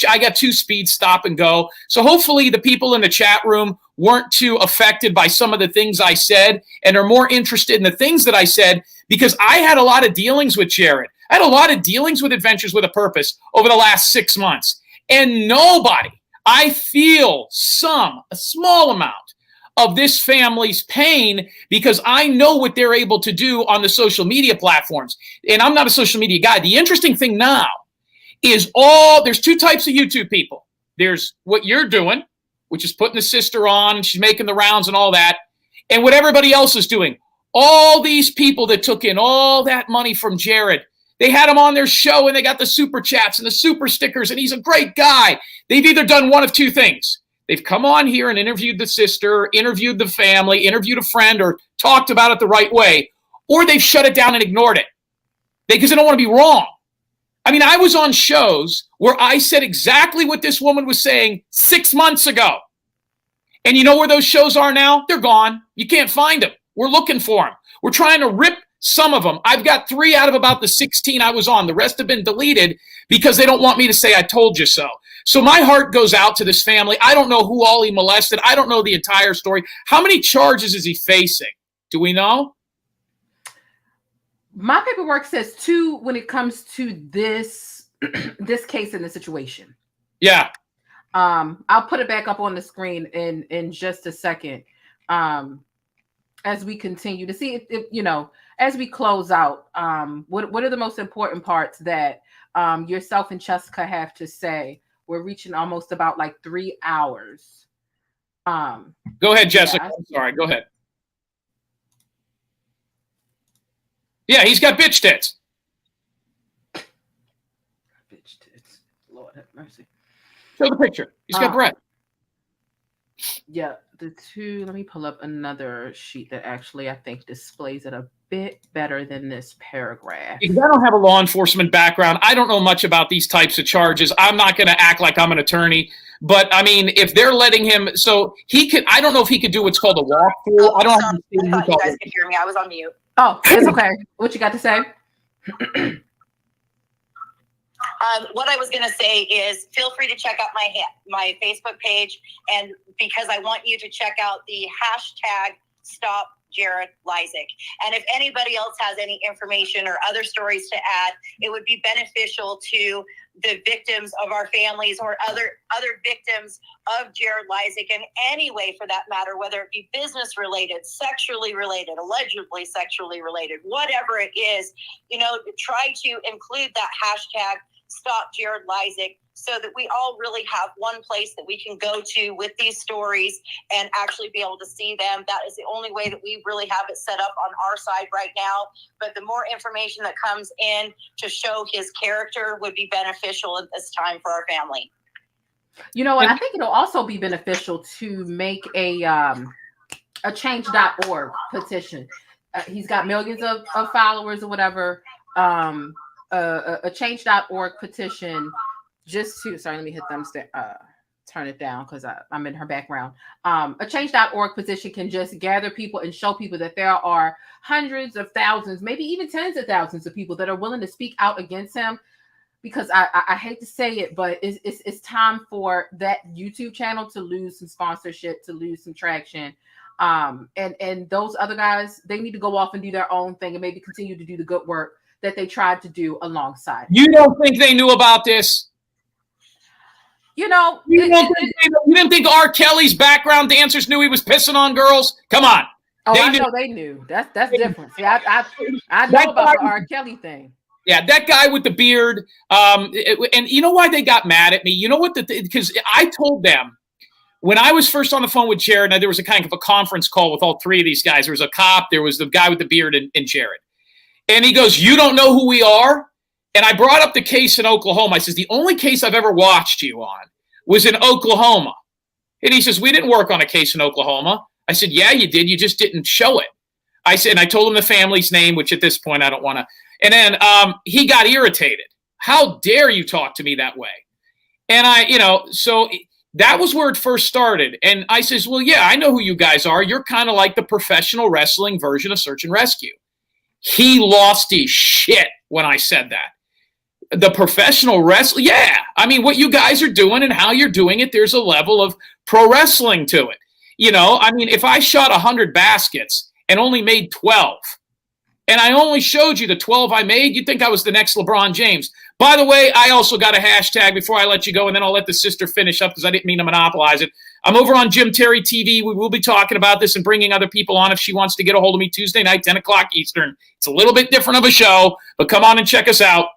I got 2 speeds, stop and go. So hopefully the people in the chat room weren't too affected by some of the things I said and are more interested in the things that I said, because I had a lot of dealings with Jared. I had a lot of dealings with Adventures with a Purpose over the last 6 months. And nobody, I feel a small amount of this family's pain, because I know what they're able to do on the social media platforms. And I'm not a social media guy. The interesting thing now is there's 2 types of YouTube people. There's what you're doing, which is putting the sister on, and she's making the rounds and all that, and what everybody else is doing. All these people that took in all that money from Jared, they had him on their show and they got the super chats and the super stickers, and he's a great guy. They've either done one of 2 things. They've come on here and interviewed the sister, interviewed the family, interviewed a friend, or talked about it the right way, or they've shut it down and ignored it because they don't want to be wrong. I mean, I was on shows where I said exactly what this woman was saying 6 months ago. And you know where those shows are now? They're gone. You can't find them. We're looking for them. We're trying to rip some of them. I've got 3 out of about the 16 I was on. The rest have been deleted because they don't want me to say I told you so. So my heart goes out to this family. I don't know who all he molested. I don't know the entire story. How many charges is he facing? Do we know? My paperwork says 2 when it comes to this this case and the situation. Yeah. I'll put it back up on the screen in just a second. As we continue to see if you know, as we close out, what are the most important parts that yourself and Cheska have to say? We're reaching almost about like 3 hours. Go ahead, Jessica. Yeah. I'm sorry. Go ahead. Yeah, he's got bitch tits. Bitch tits. Lord have mercy. Show the picture. He's got breath. Yeah, the two. Let me pull up another sheet that actually I think displays it a bit better than this paragraph. Because I don't have a law enforcement background. I don't know much about these types of charges. I'm not going to act like I'm an attorney. But I mean, if they're letting him, so he could. I don't know if he could do what's called a walkthrough. I don't know. I thought you guys could hear me. I was on mute. Oh, it's okay. What you got to say? What I was going to say is feel free to check out my Facebook page, and because I want you to check out the hashtag Stop Jared Leisek. And if anybody else has any information or other stories to add, it would be beneficial to the victims of our families or other victims of Jared Leisek in any way for that matter, whether it be business related, sexually related, allegedly sexually related, whatever it is, you know, try to include that hashtag Stop Jared Leisek so that we all really have one place that we can go to with these stories and actually be able to see them. That is the only way that we really have it set up on our side right now. But the more information that comes in to show his character would be beneficial at this time for our family. You know what? I think it'll also be beneficial to make a change.org petition. He's got millions of followers or whatever. A change.org petition just to, sorry, let me hit them, turn it down because I'm in her background. A change.org petition can just gather people and show people that there are hundreds of thousands, maybe even tens of thousands of people that are willing to speak out against him. Because I hate to say it, but it's time for that YouTube channel to lose some sponsorship, to lose some traction. And those other guys, they need to go off and do their own thing and maybe continue to do the good work that they tried to do alongside. You don't think they knew about this? You know, you didn't think R. Kelly's background dancers knew he was pissing on girls? Come on. Oh, I know they knew. That's different. See, I know about the R. Kelly thing. Yeah, that guy with the beard. And you know why they got mad at me? You know what? Because I told them when I was first on the phone with Jared, and there was a kind of a conference call with all three of these guys. There was a cop, there was the guy with the beard, and Jared. And he goes, "You don't know who we are?" And I brought up the case in Oklahoma. I says, "The only case I've ever watched you on was in Oklahoma." And he says, "We didn't work on a case in Oklahoma." I said, "Yeah, you did. You just didn't show it." I said, and I told him the family's name, which at this point I don't want to. And then he got irritated. "How dare you talk to me that way?" And so that was where it first started. And I says, "Well, yeah, I know who you guys are. You're kind of like the professional wrestling version of search and rescue." He lost his shit when I said that. The professional wrestling, yeah. I mean, what you guys are doing and how you're doing it, there's a level of pro wrestling to it. You know, I mean, if I shot 100 baskets and only made 12, and I only showed you the 12 I made, you'd think I was the next LeBron James. By the way, I also got a hashtag before I let you go, and then I'll let the sister finish up because I didn't mean to monopolize it. I'm over on Jim Terry TV. We will be talking about this and bringing other people on if she wants to get a hold of me Tuesday night, 10 o'clock Eastern. It's a little bit different of a show, but come on and check us out.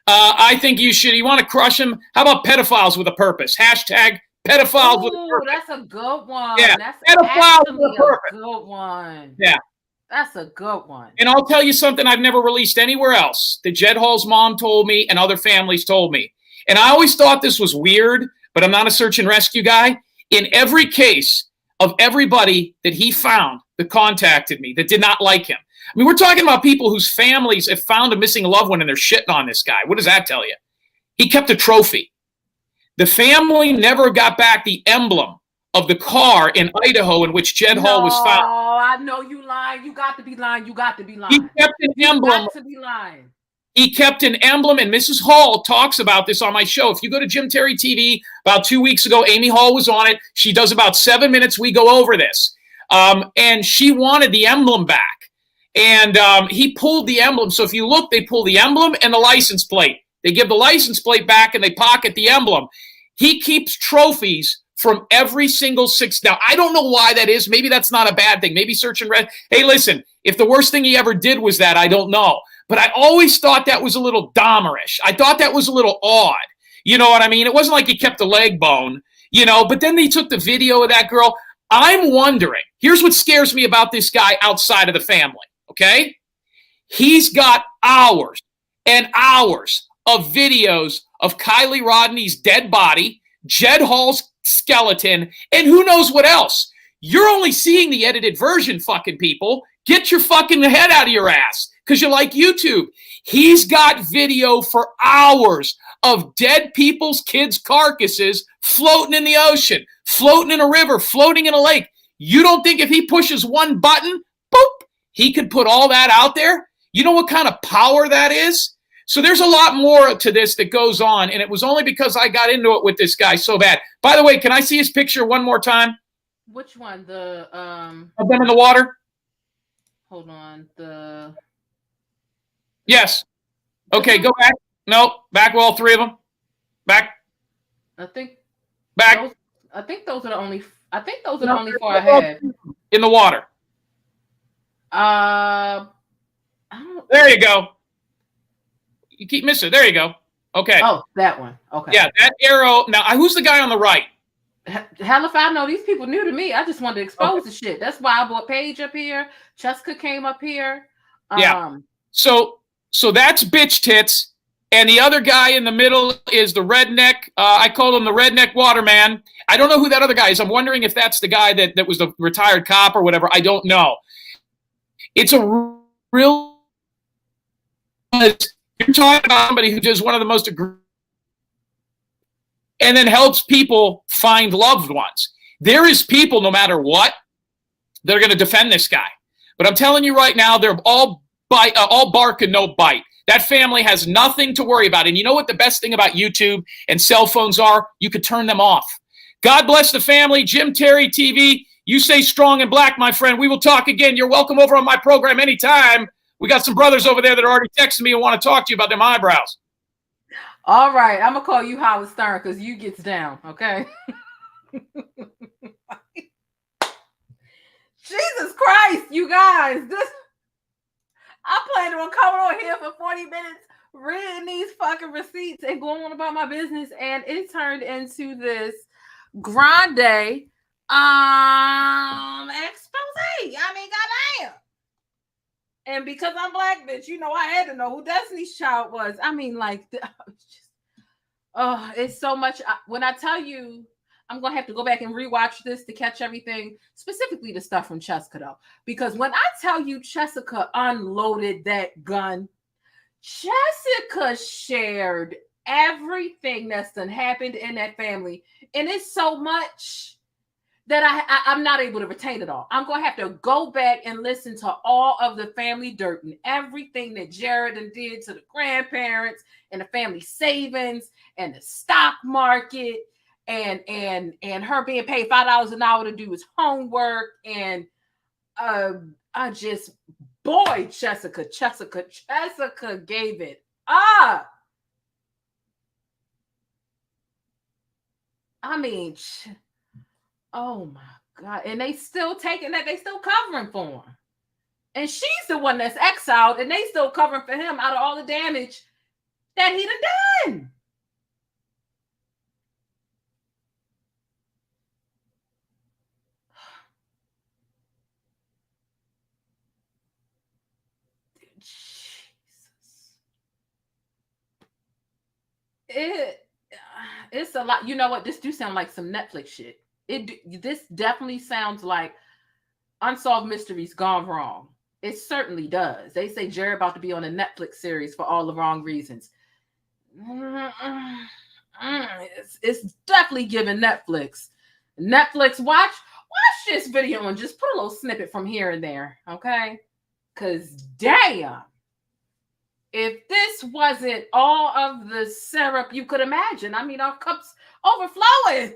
I think you want to crush them? How about pedophiles with a purpose? Hashtag pedophiles with a purpose. That's a good one. Yeah, that's pedophiles with a purpose. Good one. Yeah. That's a good one. And I'll tell you something I've never released anywhere else that Jed Hall's mom told me and other families told me. And I always thought this was weird, but I'm not a search and rescue guy. In every case of everybody that he found that contacted me that did not like him. I mean, we're talking about people whose families have found a missing loved one and they're shitting on this guy. What does that tell you? He kept a trophy. The family never got back the emblem of the car in Idaho in which Jed Hall was found. Oh, I know you lying. You got to be lying. You got to be lying. He kept an emblem. You got to be lying. He kept an emblem, and Mrs. Hall talks about this on my show. If you go to Jim Terry TV, about 2 weeks ago, Amy Hall was on it. She does about 7 minutes. We go over this. And she wanted the emblem back. And he pulled the emblem. So if you look, they pull the emblem and the license plate. They give the license plate back, and they pocket the emblem. He keeps trophies from every single six. Now, I don't know why that is. Maybe that's not a bad thing. Maybe Search and Red. Hey, listen, if the worst thing he ever did was that, I don't know. But I always thought that was a little Dahmerish. I thought that was a little odd. You know what I mean? It wasn't like he kept a leg bone, you know, but then they took the video of that girl. I'm wondering, here's what scares me about this guy outside of the family, okay? He's got hours and hours of videos of Kylie Rodney's dead body, Jed Hall's skeleton, and who knows what else. You're only seeing the edited version, fucking people. Get your fucking head out of your ass because you like YouTube. He's got video for hours of dead people's kids' carcasses floating in the ocean, floating in a river, floating in a lake. You don't think if he pushes one button, boop, he could put all that out there? You know what kind of power that is? So there's a lot more to this that goes on, and it was only because I got into it with this guy so bad. By the way, can I see his picture one more time? Which one? The of them in the water? Hold on. Yes. Okay, go back. No, back with all three of them. Back. I think back. I think those are the only. I think those are the only four I had in the water. I don't. There you go. You keep missing. There you go. Okay. Oh, that one. Okay. Yeah, that arrow. Now, who's the guy on the right? Hell if I know. These people new to me. I just wanted to expose the shit. That's why I brought Paige up here. Cheska came up here. Yeah. So that's bitch tits. And the other guy in the middle is the redneck. I call him the redneck waterman. I don't know who that other guy is. I'm wondering if that's the guy that was the retired cop or whatever. I don't know. It's a real... You're talking about somebody who does one of the most... and then helps people find loved ones. There is people, no matter what, that are going to defend this guy. But I'm telling you right now, they're all bark and no bite. That family has nothing to worry about. And you know what the best thing about YouTube and cell phones are? You could turn them off. God bless the family. Jim Terry TV. You stay strong and black, my friend. We will talk again. You're welcome over on my program anytime. We got some brothers over there that are already texting me and want to talk to you about them eyebrows. All right. I'm going to call you Howard Stern because you gets down. Okay. Jesus Christ, you guys. I planned on coming on here for 40 minutes, reading these fucking receipts and going on about my business, and it turned into this grande expose. I mean, goddamn. And because I'm black, bitch, you know I had to know who Destiny's Child was. I mean, like, it's so much. When I tell you, I'm going to have to go back and rewatch this to catch everything, specifically the stuff from Cheska, though. Because when I tell you Jessica unloaded that gun, Jessica shared everything that's done happened in that family. And it's so much that I'm not able to retain it all. I'm going to have to go back and listen to all of the family dirt and everything that Jared did to the grandparents and the family savings and the stock market. And her being paid $5 an hour to do his homework, and I just, boy, Jessica gave it up. I mean, oh my God, and they still taking that, they still covering for him, and she's the one that's exiled, and they still covering for him out of all the damage that he done. It's a lot. You know what? This do sound like some Netflix shit. This definitely sounds like Unsolved Mysteries gone wrong. It certainly does. They say Jared about to be on a Netflix series for all the wrong reasons. It's definitely giving Netflix. Watch this video and just put a little snippet from here and there, okay? Because damn. If this wasn't all of the syrup you could imagine, I mean, our cup's overflowing.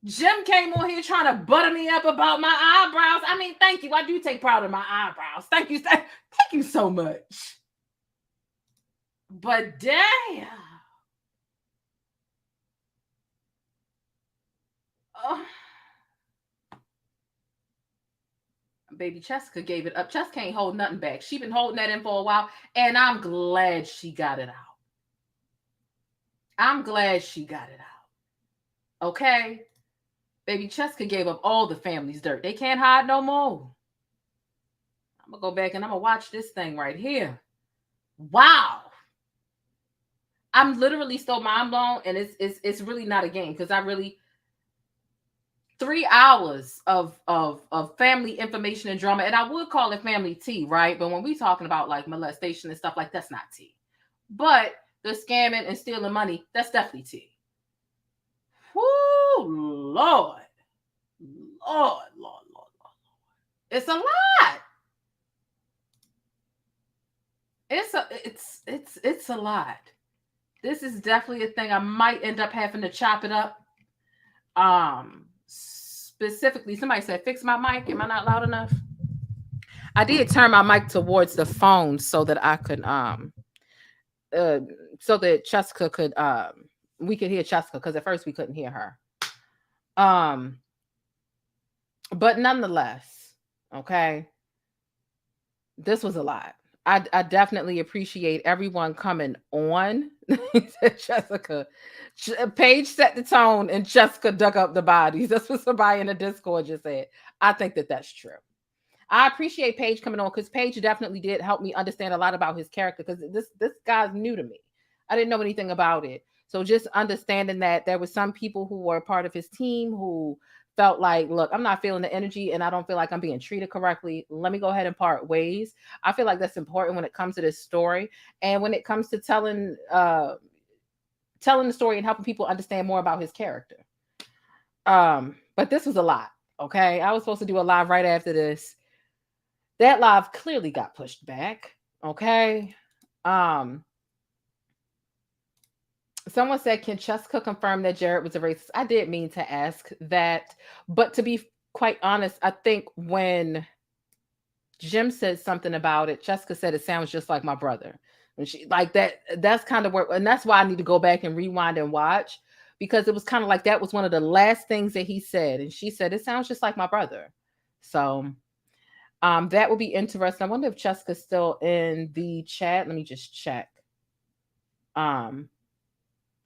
Jim came on here trying to butter me up about my eyebrows. I mean, thank you. I do take pride in my eyebrows. Thank you so much. But damn. Oh. Baby Cheska gave it up. Cheska ain't hold nothing back. She been holding that in for a while, and I'm glad she got it out. I'm glad she got it out. Okay? Baby Cheska gave up all the family's dirt. They can't hide no more. I'm going to go back and I'm going to watch this thing right here. Wow. I'm literally still mind blown, and it's really not a game, because I really 3 hours of family information and drama, and I would call it family tea, right? But when we talking about like molestation and stuff, like, that's not tea. But the scamming and stealing money, that's definitely tea. Whoo, Lord. Lord. It's a lot. It's a lot. This is definitely a thing. I might end up having to chop it up. Specifically, somebody said, fix my mic. Am I not loud enough? I did turn my mic towards the phone so that I could so that Cheska could we could hear Cheska, because at first we couldn't hear her. But nonetheless, okay, this was a lot. I definitely appreciate everyone coming on. Jessica, Paige set the tone and Jessica dug up the bodies. That's what somebody in the Discord just said. I think that that's true. I appreciate Paige coming on, because Paige definitely did help me understand a lot about his character, because this guy's new to me. I didn't know anything about it. So just understanding that there were some people who were part of his team who felt like, look, I'm not feeling the energy and I don't feel like I'm being treated correctly. Let me go ahead and part ways. I feel like that's important when it comes to this story, and when it comes to telling the story and helping people understand more about his character. But this was a lot. Okay. I was supposed to do a live right after this. That live clearly got pushed back. Okay. Someone said, can Cheska confirm that Jared was a racist? I did mean to ask that, but to be quite honest, I think when Jim said something about it, Cheska said it sounds just like my brother. And she like that's kind of where, and that's why I need to go back and rewind and watch, because it was kind of like that was one of the last things that he said. And she said, it sounds just like my brother. So that would be interesting. I wonder if Cheska's still in the chat. Let me just check.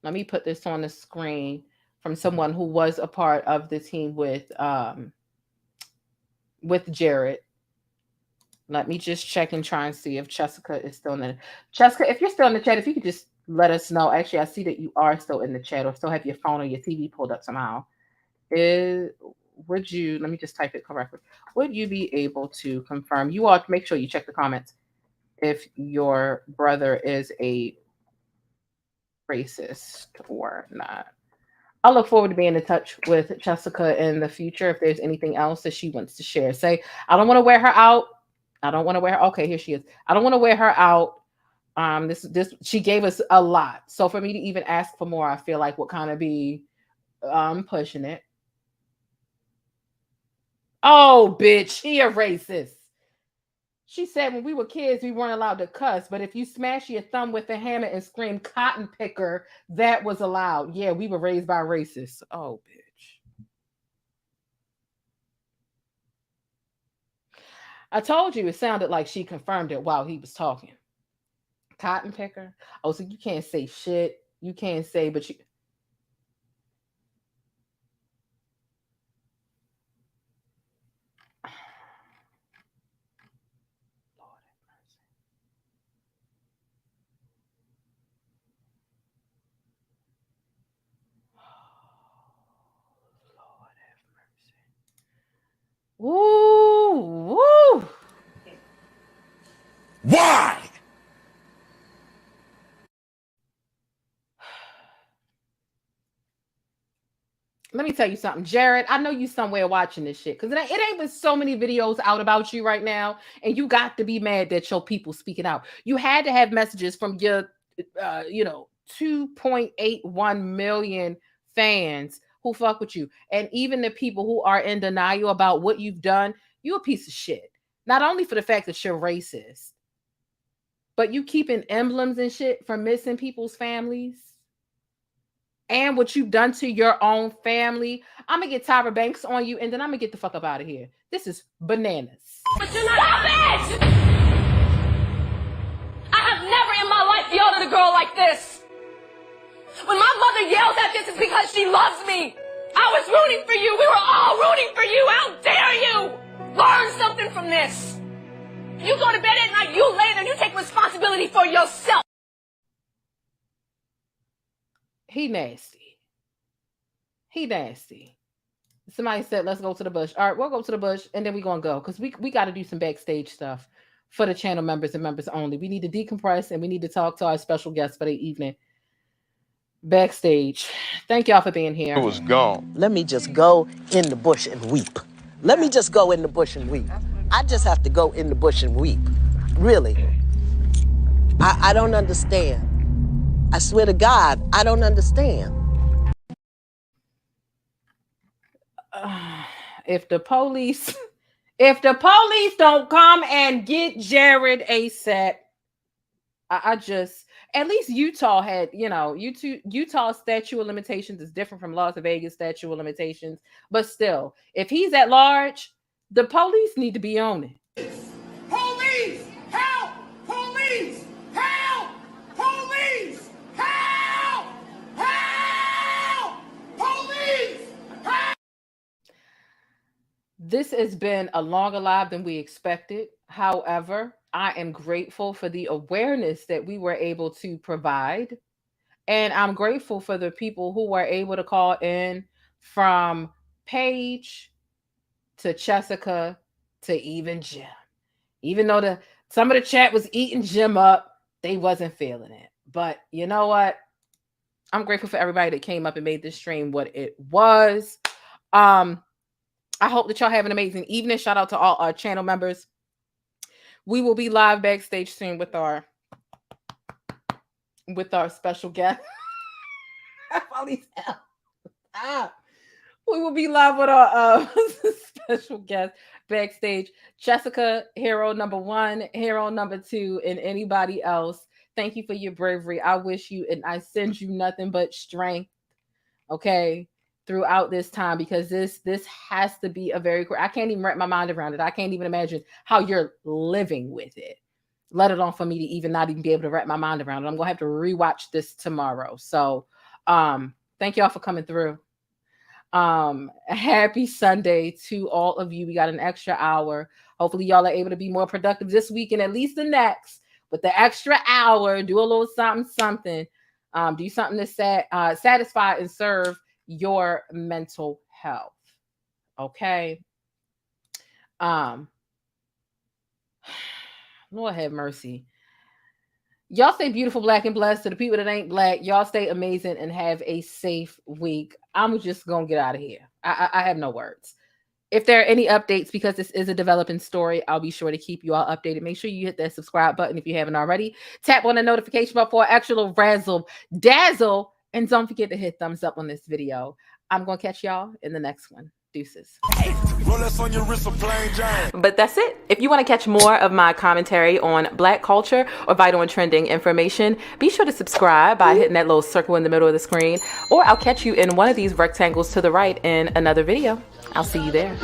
Let me put this on the screen from someone who was a part of the team with Jared. Let me just check and try and see if Cheska is still in the Cheska. If you're still in the chat, if you could just let us know. Actually, I see that you are still in the chat, or still have your phone or your TV pulled up somehow. Would you, let me just type it correctly. Would you be able to confirm? You all make sure you check the comments if your brother is a racist or not. I look forward to being in touch with Jessica in the future if there's anything else that she wants to share. Say, I don't want to wear her out. I don't want to wear her. Okay, here she is. I don't want to wear her out. This she gave us a lot. So for me to even ask for more, I feel like would kind of be pushing it. Oh, bitch, he a racist. She said when we were kids, we weren't allowed to cuss, but if you smash your thumb with a hammer and scream cotton picker, that was allowed. Yeah, we were raised by racists. Oh, bitch. I told you it sounded like she confirmed it while he was talking. Cotton picker? Oh, so you can't say shit. You can't say, but you... Woo! Woo! Why? Let me tell you something, Jared. I know you somewhere watching this shit, because it ain't been so many videos out about you right now, and you got to be mad that your people speaking out. You had to have messages from your 2.81 million fans who fuck with you, and even the people who are in denial about what you've done. You a piece of shit. Not only for the fact that you're racist, but you keeping emblems and shit from missing people's families and what you've done to your own family. I'm gonna get Tyra Banks on you, and then I'm gonna get the fuck up out of here. This is bananas. But you're not. Stop it! I have never in my life yelled at a girl like this. When my mother yells at this, it's because she loves me. I was rooting for you. We were all rooting for you. How dare you? Learn something from this. You go to bed at night, you lay there, and you take responsibility for yourself. He nasty. He nasty. Somebody said, let's go to the bush. All right, we'll go to the bush, and then we're going to go, because we got to do some backstage stuff for the channel members and members only. We need to decompress, and we need to talk to our special guests for the evening. Backstage. Thank y'all for being here. It was gone. Let me just go in the bush and weep. Let me just go in the bush and weep. I just have to go in the bush and weep. Really. I don't understand. I swear to God, I don't understand. If the police don't come and get Jared ASAP, I just, at least Utah had, Utah statute of limitations is different from Las Vegas statute of limitations. But still, if he's at large, the police need to be on it. Police! Help! Police! Help! Police! Help! Help! Police! Help! This has been a longer live than we expected. However, I am grateful for the awareness that we were able to provide. And I'm grateful for the people who were able to call in, from Paige to Jessica to even Jim. Even though some of the chat was eating Jim up, they wasn't feeling it. But you know what? I'm grateful for everybody that came up and made this stream what it was. I hope that y'all have an amazing evening. Shout out to all our channel members. We will be live backstage soon with our special guest. We will be live with our special guest backstage. Jessica, hero number 1, hero number 2, and anybody else. Thank you for your bravery. I wish you, and I send you nothing but strength, okay, throughout this time, because this has to be I can't even wrap my mind around it. I can't even imagine how you're living with it, let alone for me to even not even be able to wrap my mind around it. I'm gonna have to rewatch this tomorrow. So thank y'all for coming through. Happy Sunday to all of you. We got an extra hour. Hopefully y'all are able to be more productive this week and at least the next. With the extra hour, do a little something. Do something to satisfy and serve your mental health. Okay. Lord have mercy. Y'all stay beautiful, black, and blessed. To the people that ain't black, y'all stay amazing and have a safe week. I'm just gonna get out of here. I have no words. If there are any updates, because this is a developing story, I'll be sure to keep you all updated. Make sure you hit that subscribe button if you haven't already. Tap on the notification bell for extra little razzle dazzle. And don't forget to hit thumbs up on this video. I'm going to catch y'all in the next one. Deuces. But that's it. If you want to catch more of my commentary on Black culture or vital and trending information, be sure to subscribe by hitting that little circle in the middle of the screen, or I'll catch you in one of these rectangles to the right in another video. I'll see you there.